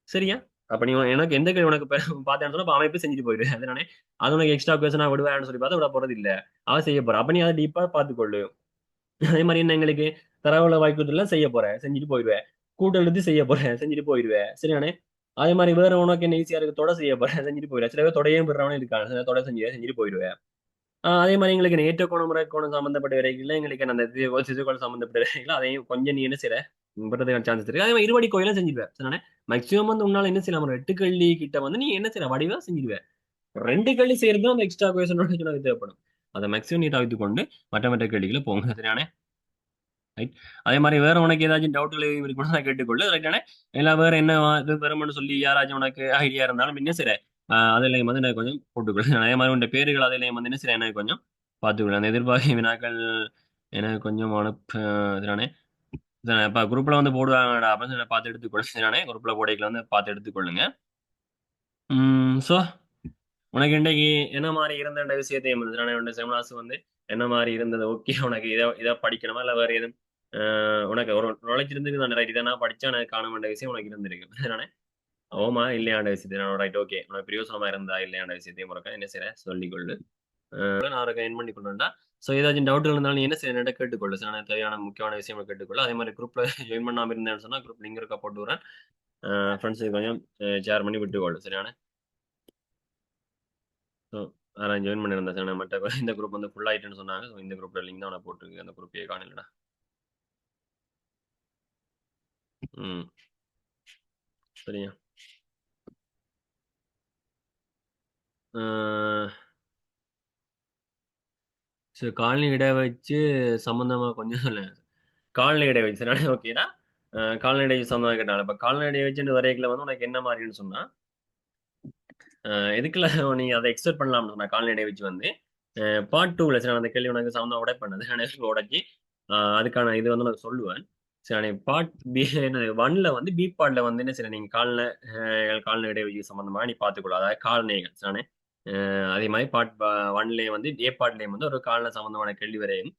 சரியா? அப்ப நீ எனக்கு எந்த கேள்வி உனக்கு பார்த்தேன்னு சொன்னா அப்ப அவன் போய் செஞ்சுட்டு போயிரு. அதனால அது உனக்கு எக்ஸ்ட்ரா கொஸ்டினா விடுவேன்னு சொல்லி பார்த்தா விட போறது இல்ல. அவன் செய்ய போறான். அப்ப நீ அதை டீப்பா பார்த்துக்கொள்ளு. அதே மாதிரி என்ன எங்களுக்கு தரவுல வாய்க்குதெல்லாம் செய்ய போறேன் செஞ்சுட்டு போயிடுவேன். கூட்டல் எடுத்து செய்ய போறேன் செஞ்சுட்டு போயிடுவேன். சரியானே. அதே மாதிரி வேற உனக்கு என்ன ஈஸியா இருக்கு தொட செய்ய போறேன் செஞ்சுட்டு போயிடுவேன். சில பேர் தொடையும் பெறவனே இருக்காங்க. சில தொட செஞ்சுட்டு போயிடுவேன். அதே மாதிரி எங்களுக்கு ஏற்ற கோணம் இறக்கோணம் சம்பந்தப்பட்ட விரைகள் எங்களுக்கு அந்த சிசுகோள் சம்பந்தப்பட்ட விரைகள் அதையும் கொஞ்சம் நீ என்ன செய்யற விடுறதுக்கான சான்சஸ் இருக்கு. அதே மாதிரி இருபடி கோயிலும் செஞ்சிருவேன். சரிதானே. மேக்ஸிமம் வந்து உன்னால என்ன செய்யலாம் ஒரு 8 கள்ளி கிட்ட வந்து நீ என்ன செய்யற வடிவா செஞ்சிருவேன். 2 கள்ளி செய்யறது அந்த எக்ஸ்ட்ரா கொஸ்டினோட உனக்கு தேவைப்படும். அதை மேக்ஸிமம் நீ தவிர்த்து கொண்டு மற்ற கேள்விகளை போங்க. சரியானே. ரைட். அதே மாதிரி வேற உனக்கு ஏதாச்சும் டவுட்கள் இருக்குன்னு நான் கேட்டுக்கொள்ளு. ரைட்டானே. இல்ல வேற என்ன இது வரும்னு சொல்லி யாராச்சும் உனக்கு ஐடியா இருந்தாலும் என்ன செய்யற அதுலயும் வந்து நான் கொஞ்சம் போட்டுக்கொள்ளு. அதே மாதிரி உன் பேர்கள் அதுலயும் வந்து என்ன செய்யற எனக்கு கொஞ்சம் பார்த்துக்கொள்ளு. அந்த எதிர்பார்க்க வினாக்கள் எனக்கு கொஞ்சம் அனுப்ப இதுதானே. இப்ப குரூப்ல வந்து போடுவாங்கடா அப்படின்னு சொல்லி பார்த்து எடுத்துக்கொள்ளு. சரியானே. குரூப்ல போடைகளை வந்து பார்த்து எடுத்துக்கொள்ளுங்க. சோ உனக்கு இன்றைக்கு என்ன மாதிரி இருந்த விஷயத்தையும் வந்து செமினார்ஸ் வந்து என்ன மாதிரி இருந்தது ஓகே உனக்கு இதை படிக்கணுமா இல்ல வேற எதுவும் உனக்கு ஒரு நாலேஜ் இருந்திருக்கு அந்த ரைட் இதை நான் படிச்சா எனக்கு காண வேண்டிய விஷயம் உனக்கு இருந்திருக்கு. அதனால ஓமா இல்லையாண்ட விஷயத்தை ரைட் ஓகே உனக்கு பிரியோசனமா இருந்தா இல்லையாண்ட விஷயத்தையும் முறக்க என்ன செய்யற சொல்லிக்கொள்ளு. நான் ஒரு கைன் பண்ணி கொள்ளுண்டா. ஸோ ஏதாச்சும் டவுட் இருந்தாலும் நீ என்ன செய்ய கேட்டுக்கொள்ளு. சார் நான் தேவையான முக்கியமான விஷயங்களை கேட்டுக்கொள்ளு. அதே மாதிரி குரூப்ல ஜாயின் பண்ணாம இருந்தேன்னு சொன்னா குரூப் லிங்க் இருக்க போட்டு வரேன். ஃப்ரெண்ட்ஸுக்கு கொஞ்சம் ஷேர் பண்ணி விட்டுக்கொள்ளு. சரியான. ஸோ யாரும் ஜாயின் பண்ணியிருந்தேன் சார் மற்ற இந்த குரூப் வந்து ஃபுல் ஆயிட்டுன்னு சொன்னாங்க. ஸோ இந்த குரூப்ல லிங்க் தான் நான் போட்டிருக்கு. அந்த குரூப்பே காணலடா. ம். சரியா. சரி, காலனி இடை வச்சு சம்பந்தமா கொஞ்சம் சொல்ல. காலனி இடை வச்சு சரி ஓகேடா. காலனி இடை சம்பந்தமா கேட்டாங்க. இப்போ காலனி இடை வச்சுட்டு வரைகளை வந்து உனக்கு என்ன மாதிரின்னு சொன்னா எதுக்குல நீ அதை எக்ஸ்பெக்ட் பண்ணலாம்னு சொன்னா காலனி இடை வச்சு வந்து பார்ட் டூல சரி அந்த கேள்வி உனக்கு சம்பந்தம் உடை பண்ணது உடைச்சி அதுக்கான இது வந்து நான் சொல்லுவேன். சரி பார்ட் பி என்ன ஒன்ல வந்து பி பார்ட்ல வந்து என்ன சரி நீங்க கால்நடை இடைவெளி சம்பந்தமா நீ பார்த்துக்கொள்ள அதாவது கால்நடைகள் சரிதானே. அதே மாதிரி பார்ட் ஒன்லயே வந்து ஏ பார்ட்லயும் வந்து ஒரு கால்நடை சம்பந்தமான கேள்வி வரையும்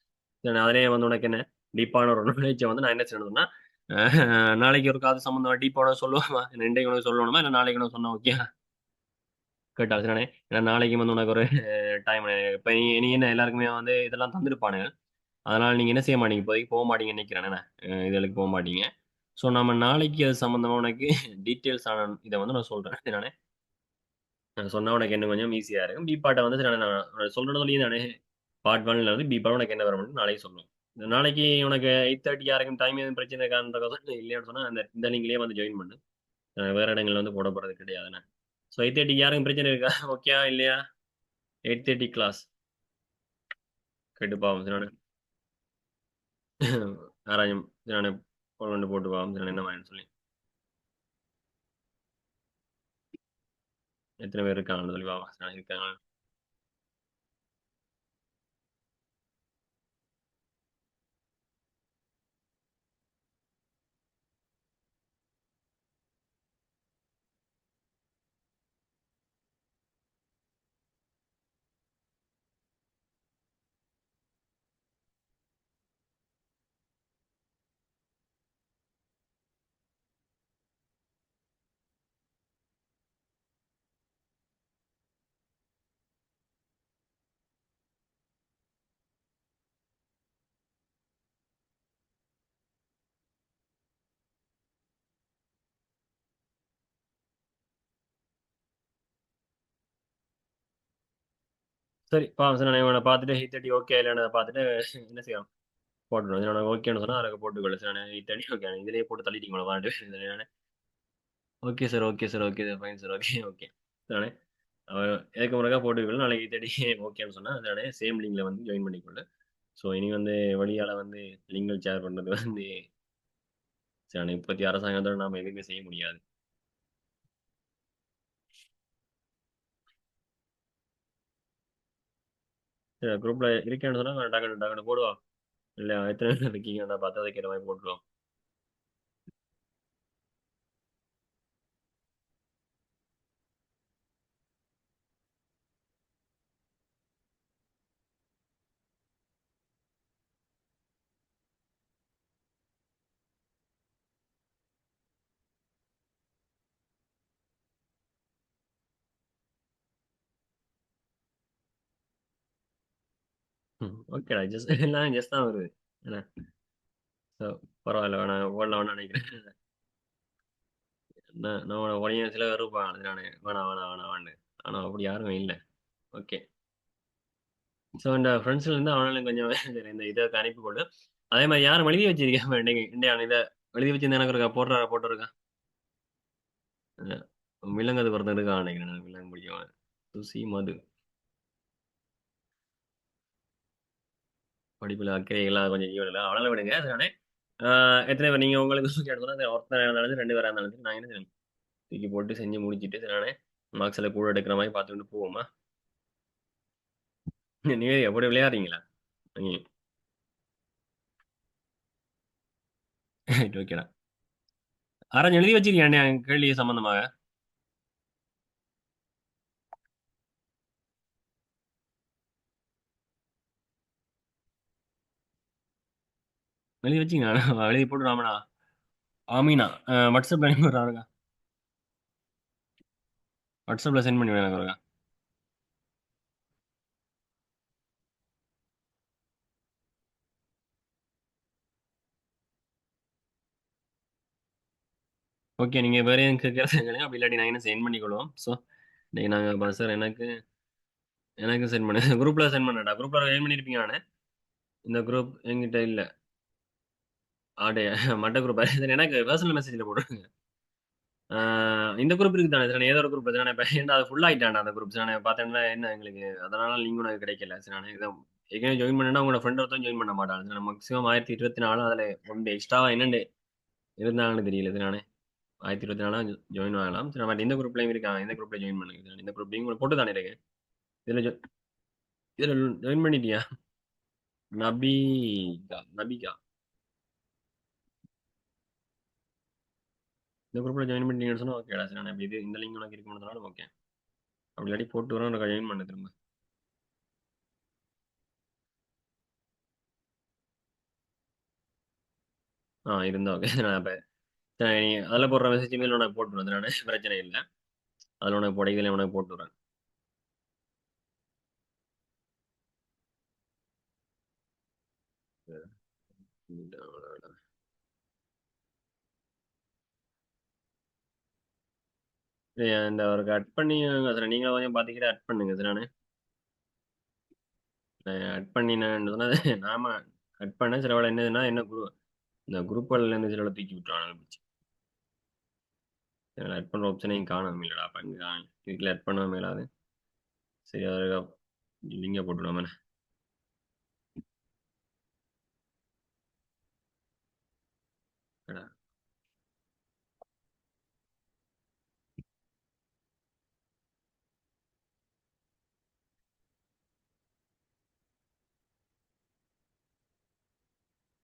சரி, அதிலேயே வந்து உனக்கு என்ன டீப்பான ஒரு நாலேஜை வந்து நான் என்ன செய்யணும்னா நாளைக்கு ஒரு காது சம்பந்தமா டீப்பான சொல்லுவாமா இன்றைக்கு உனக்கு சொல்லணுமா இல்லை நாளைக்கு உனக்கு சொன்னா ஓகே கேட்டா சரிதானே. ஏன்னா நாளைக்கு வந்து உனக்கு ஒரு டைம் இப்ப நீ என்ன எல்லாருக்குமே வந்து இதெல்லாம் தந்திருப்பானுங்க. அதனால நீங்க என்ன செய்ய மாட்டீங்க இப்போதைக்கு போக மாட்டீங்கன்னு நினைக்கிறேன் என்ன இதுகளுக்கு போக மாட்டீங்க. ஸோ நம்ம நாளைக்கு அது சம்பந்தமா உனக்கு டீட்டெயில்ஸ் ஆன இதை வந்து நான் சொல்றேன். நானே நான் சொன்னா உனக்கு என்ன கொஞ்சம் ஈஸியா இருக்கும். பி பாட்டை வந்து சரி நான் சொல்றேன்னு சொல்லி நானே பார்ட் ஒன்ல வந்து பி பாட் உனக்கு என்ன வரும் நாளைக்கு சொல்லுவேன். நாளைக்கு உனக்கு 8:30 யாருக்கும் டைம் எதுவும் பிரச்சனை இருக்கான்றத இல்லையான்னு சொன்னா அந்த இந்த லிங்க்லயே வந்து ஜாயின் பண்ணு. வேற இடங்கள்ல வந்து போட போறது கிடையாதுண்ணே. ஸோ 8:30 யாருக்கும் பிரச்சனை இருக்கா? ஓகேயா இல்லையா? 8:30 கிளாஸ் கேட்டு பாவம் நானு. ஆராயும் நானு கொண்டு போட்டு பாவம் என்ன மாதிரி சொல்லி எத்தனை பேர் இருக்காங்கன்னு சொல்லி பாவம் இருக்காங்க. சரி பாவம் சார் நான் இவனை பார்த்துட்டு 8:30 ஓகே இல்லைன்னு பார்த்துட்டு என்ன செய்யலாம் போட்டுருவோம். நான் ஓகேன்னு சொன்னா அதுக்கு போட்டுக்கொள்ள சார். நான் 8:30 ஓகே இதுலயே போட்டு தள்ளிட்டீங்களா வாண்டு. Okay sir okay sir okay sir fine sir okay okay நானே அவன் ஏற்க முறைக்கா போட்டுக்கொள்ள நாளைக்கு 8:30 ஓகேன்னு சொன்னா அதனால சேம் லிங்க்ல வந்து ஜாயின் பண்ணிக்கொள்ளு. ஸோ இனி வந்து வழியால வந்து லிங்கல் ஷேர் பண்றது வந்து சரி இப்போதைய அரசாங்கத்தோட நாம எதுவுமே செய்ய முடியாது. சரி குரூப்ல இருக்கேன்னு சொன்னா டக்குனு டக்குனு போடுவா. இல்ல எத்தனை பேர் இருக்கீங்க நான் பார்த்தா அதுக்கு மாதிரி போட்டுருவோம். ஓகேடா ஜஸ்ட் எல்லாம் ஜஸ்ட் தான் வருது என்ன. ஸோ பரவாயில்ல வேணாம் ஓடலாம் வேணாம் நினைக்கிறேன். நான் உடனே சில பேர் இருப்பான் அது நானே வேணாம் வேணாம் வேணாம் வேண்டு. ஆனால் அப்படி யாரும் இல்லை. ஓகே. ஸோ இந்த ஃப்ரெண்ட்ஸ்ல இருந்து அவனாலும் கொஞ்சம் சரி இந்த இதை அனுப்பி கொடு. அதே மாதிரி யாரும் எழுதி வச்சிருக்கேன் இன்னைக்கு இந்தியா இதை எழுதி வச்சிருந்தா எனக்கு இருக்கா போட்டுருக்கா. விலங்கது ஒருத்தன் இருக்கான் நினைக்கிறேன் எனக்கு விலங்கு பிடிக்கும். சுசி மது படிப்புல அக்கறைகள்லாம் கொஞ்சம் ஈவன் இல்லை அவனால விடுங்க அதனால. எத்தனை பேர் நீங்கள் உங்களுக்கு சொன்னா ஒருத்தர் இருந்தாலும் சரி, 2 பேராக இருந்தாலும் சரி நான் என்ன செய்யணும் தூக்கி போட்டு செஞ்சு முடிச்சிட்டு நானே மார்க்ஸில் கூட எடுக்கிற மாதிரி பார்த்துக்கிட்டு போவோமா. நீங்கள் எப்படி விளையாடுறீங்களா நீங்கள்? ஓகேடா. ஆராய்ச்சி எழுதி வச்சிருக்கேன் கேள்வி சம்பந்தமாக. எழுதி வச்சிங்க எழுதி போட்டு ராமனா ஆமீனா வாட்ஸ்அப்ல அனுப்பி விட்றாருங்க. வாட்ஸ்அப்ல சென்ட் பண்ணி விடுறாங்க. ஓகே நீங்க வேற எதுவும் கேட்கறது கேளுங்க அப்படி இல்லாட்டி நான் என்ன சென்ட் பண்ணிக்கொள்வோம். ஸோ இன்னைக்கு நாங்கள் சார் எனக்கு எனக்கு சென்ட் பண்ணு குரூப்ல சென்ட் பண்ணடா குரூப்ல ஜாயின் பண்ணியிருப்பீங்க நானு. இந்த குரூப் என்கிட்ட இல்ல. ஆடே மட்ட குரூப் எனக்கு பர்சனல் மெசேஜ்ல போடுங்க. இந்த குரூப் இருக்கு தானே சார் ஏதோ ஒரு குரூப் தானே இப்போ ஏன்னா அது ஃபுல் ஆயிட்டாண்டா அந்த குரூப் நான் பார்த்தேன்னா என்ன எங்களுக்கு அதனால லிங்க் உனக்கு கிடைக்கல சரி நான் இதை ஏற்கனவே ஜாயின் பண்ணா உங்களோட ஃப்ரெண்ட் ஒருத்தன் ஜாயின் பண்ண மாட்டாங்க மேக்ஸிமம் 1024 அதில் ஒன்று எக்ஸ்ட்ராவா என்னண்டு இருந்தாங்கன்னு தெரியல இது நானே 1024 ஜாயின் ஆகலாம் சரி பட் இந்த குரூப்லயும் இருக்காங்க இந்த குரூப்ல ஜாயின் பண்ணுங்க இந்த குரூப்லையும் உங்களுக்கு போட்டு தானே இருக்கு. இதுல இதுல ஜாயின் பண்ணிட்டியா? நபிகா நபிகா இந்த குரூப்ல ஜாயின் பண்ணிட்டீங்கன்னு சொன்னா ஓகேடா சரி நான் இது இந்த லிங்க் உனக்கு இருக்குன்னு ஓகே. அப்படி இல்லாட்டி போட்டு வரோம் உனக்கு ஜாயின் பண்ண திரும்ப. இருந்தா ஓகே நான் இப்போ நீ அதில் போடுற மெசேஜ் மேல உனக்கு போட்டு விடுறேன் நான் பிரச்சனை இல்லை. அதில் உனக்கு போட இதில் உனக்கு போட்டு விடுறேன். இந்த ஒரு கட் பண்ணி சார் நீங்களும் கொஞ்சம் பார்த்துக்கிட்டு அட் பண்ணுங்க சார் நான் அட் பண்ணினேன்னு சொன்னது நாம கட் பண்ண சில வேலை என்னதுன்னா என்ன இந்த குரூப்ல இருந்து சில வேளை தூக்கி விட்டுறாங்க பிடிச்சி. ஆட் பண்ற ஆப்ஷனையும் காணும் இல்லடா. இதுக்குள்ள ஆட் பண்ணவே மேலாது. சரி, அதை லிங்க போட்டுவிடாம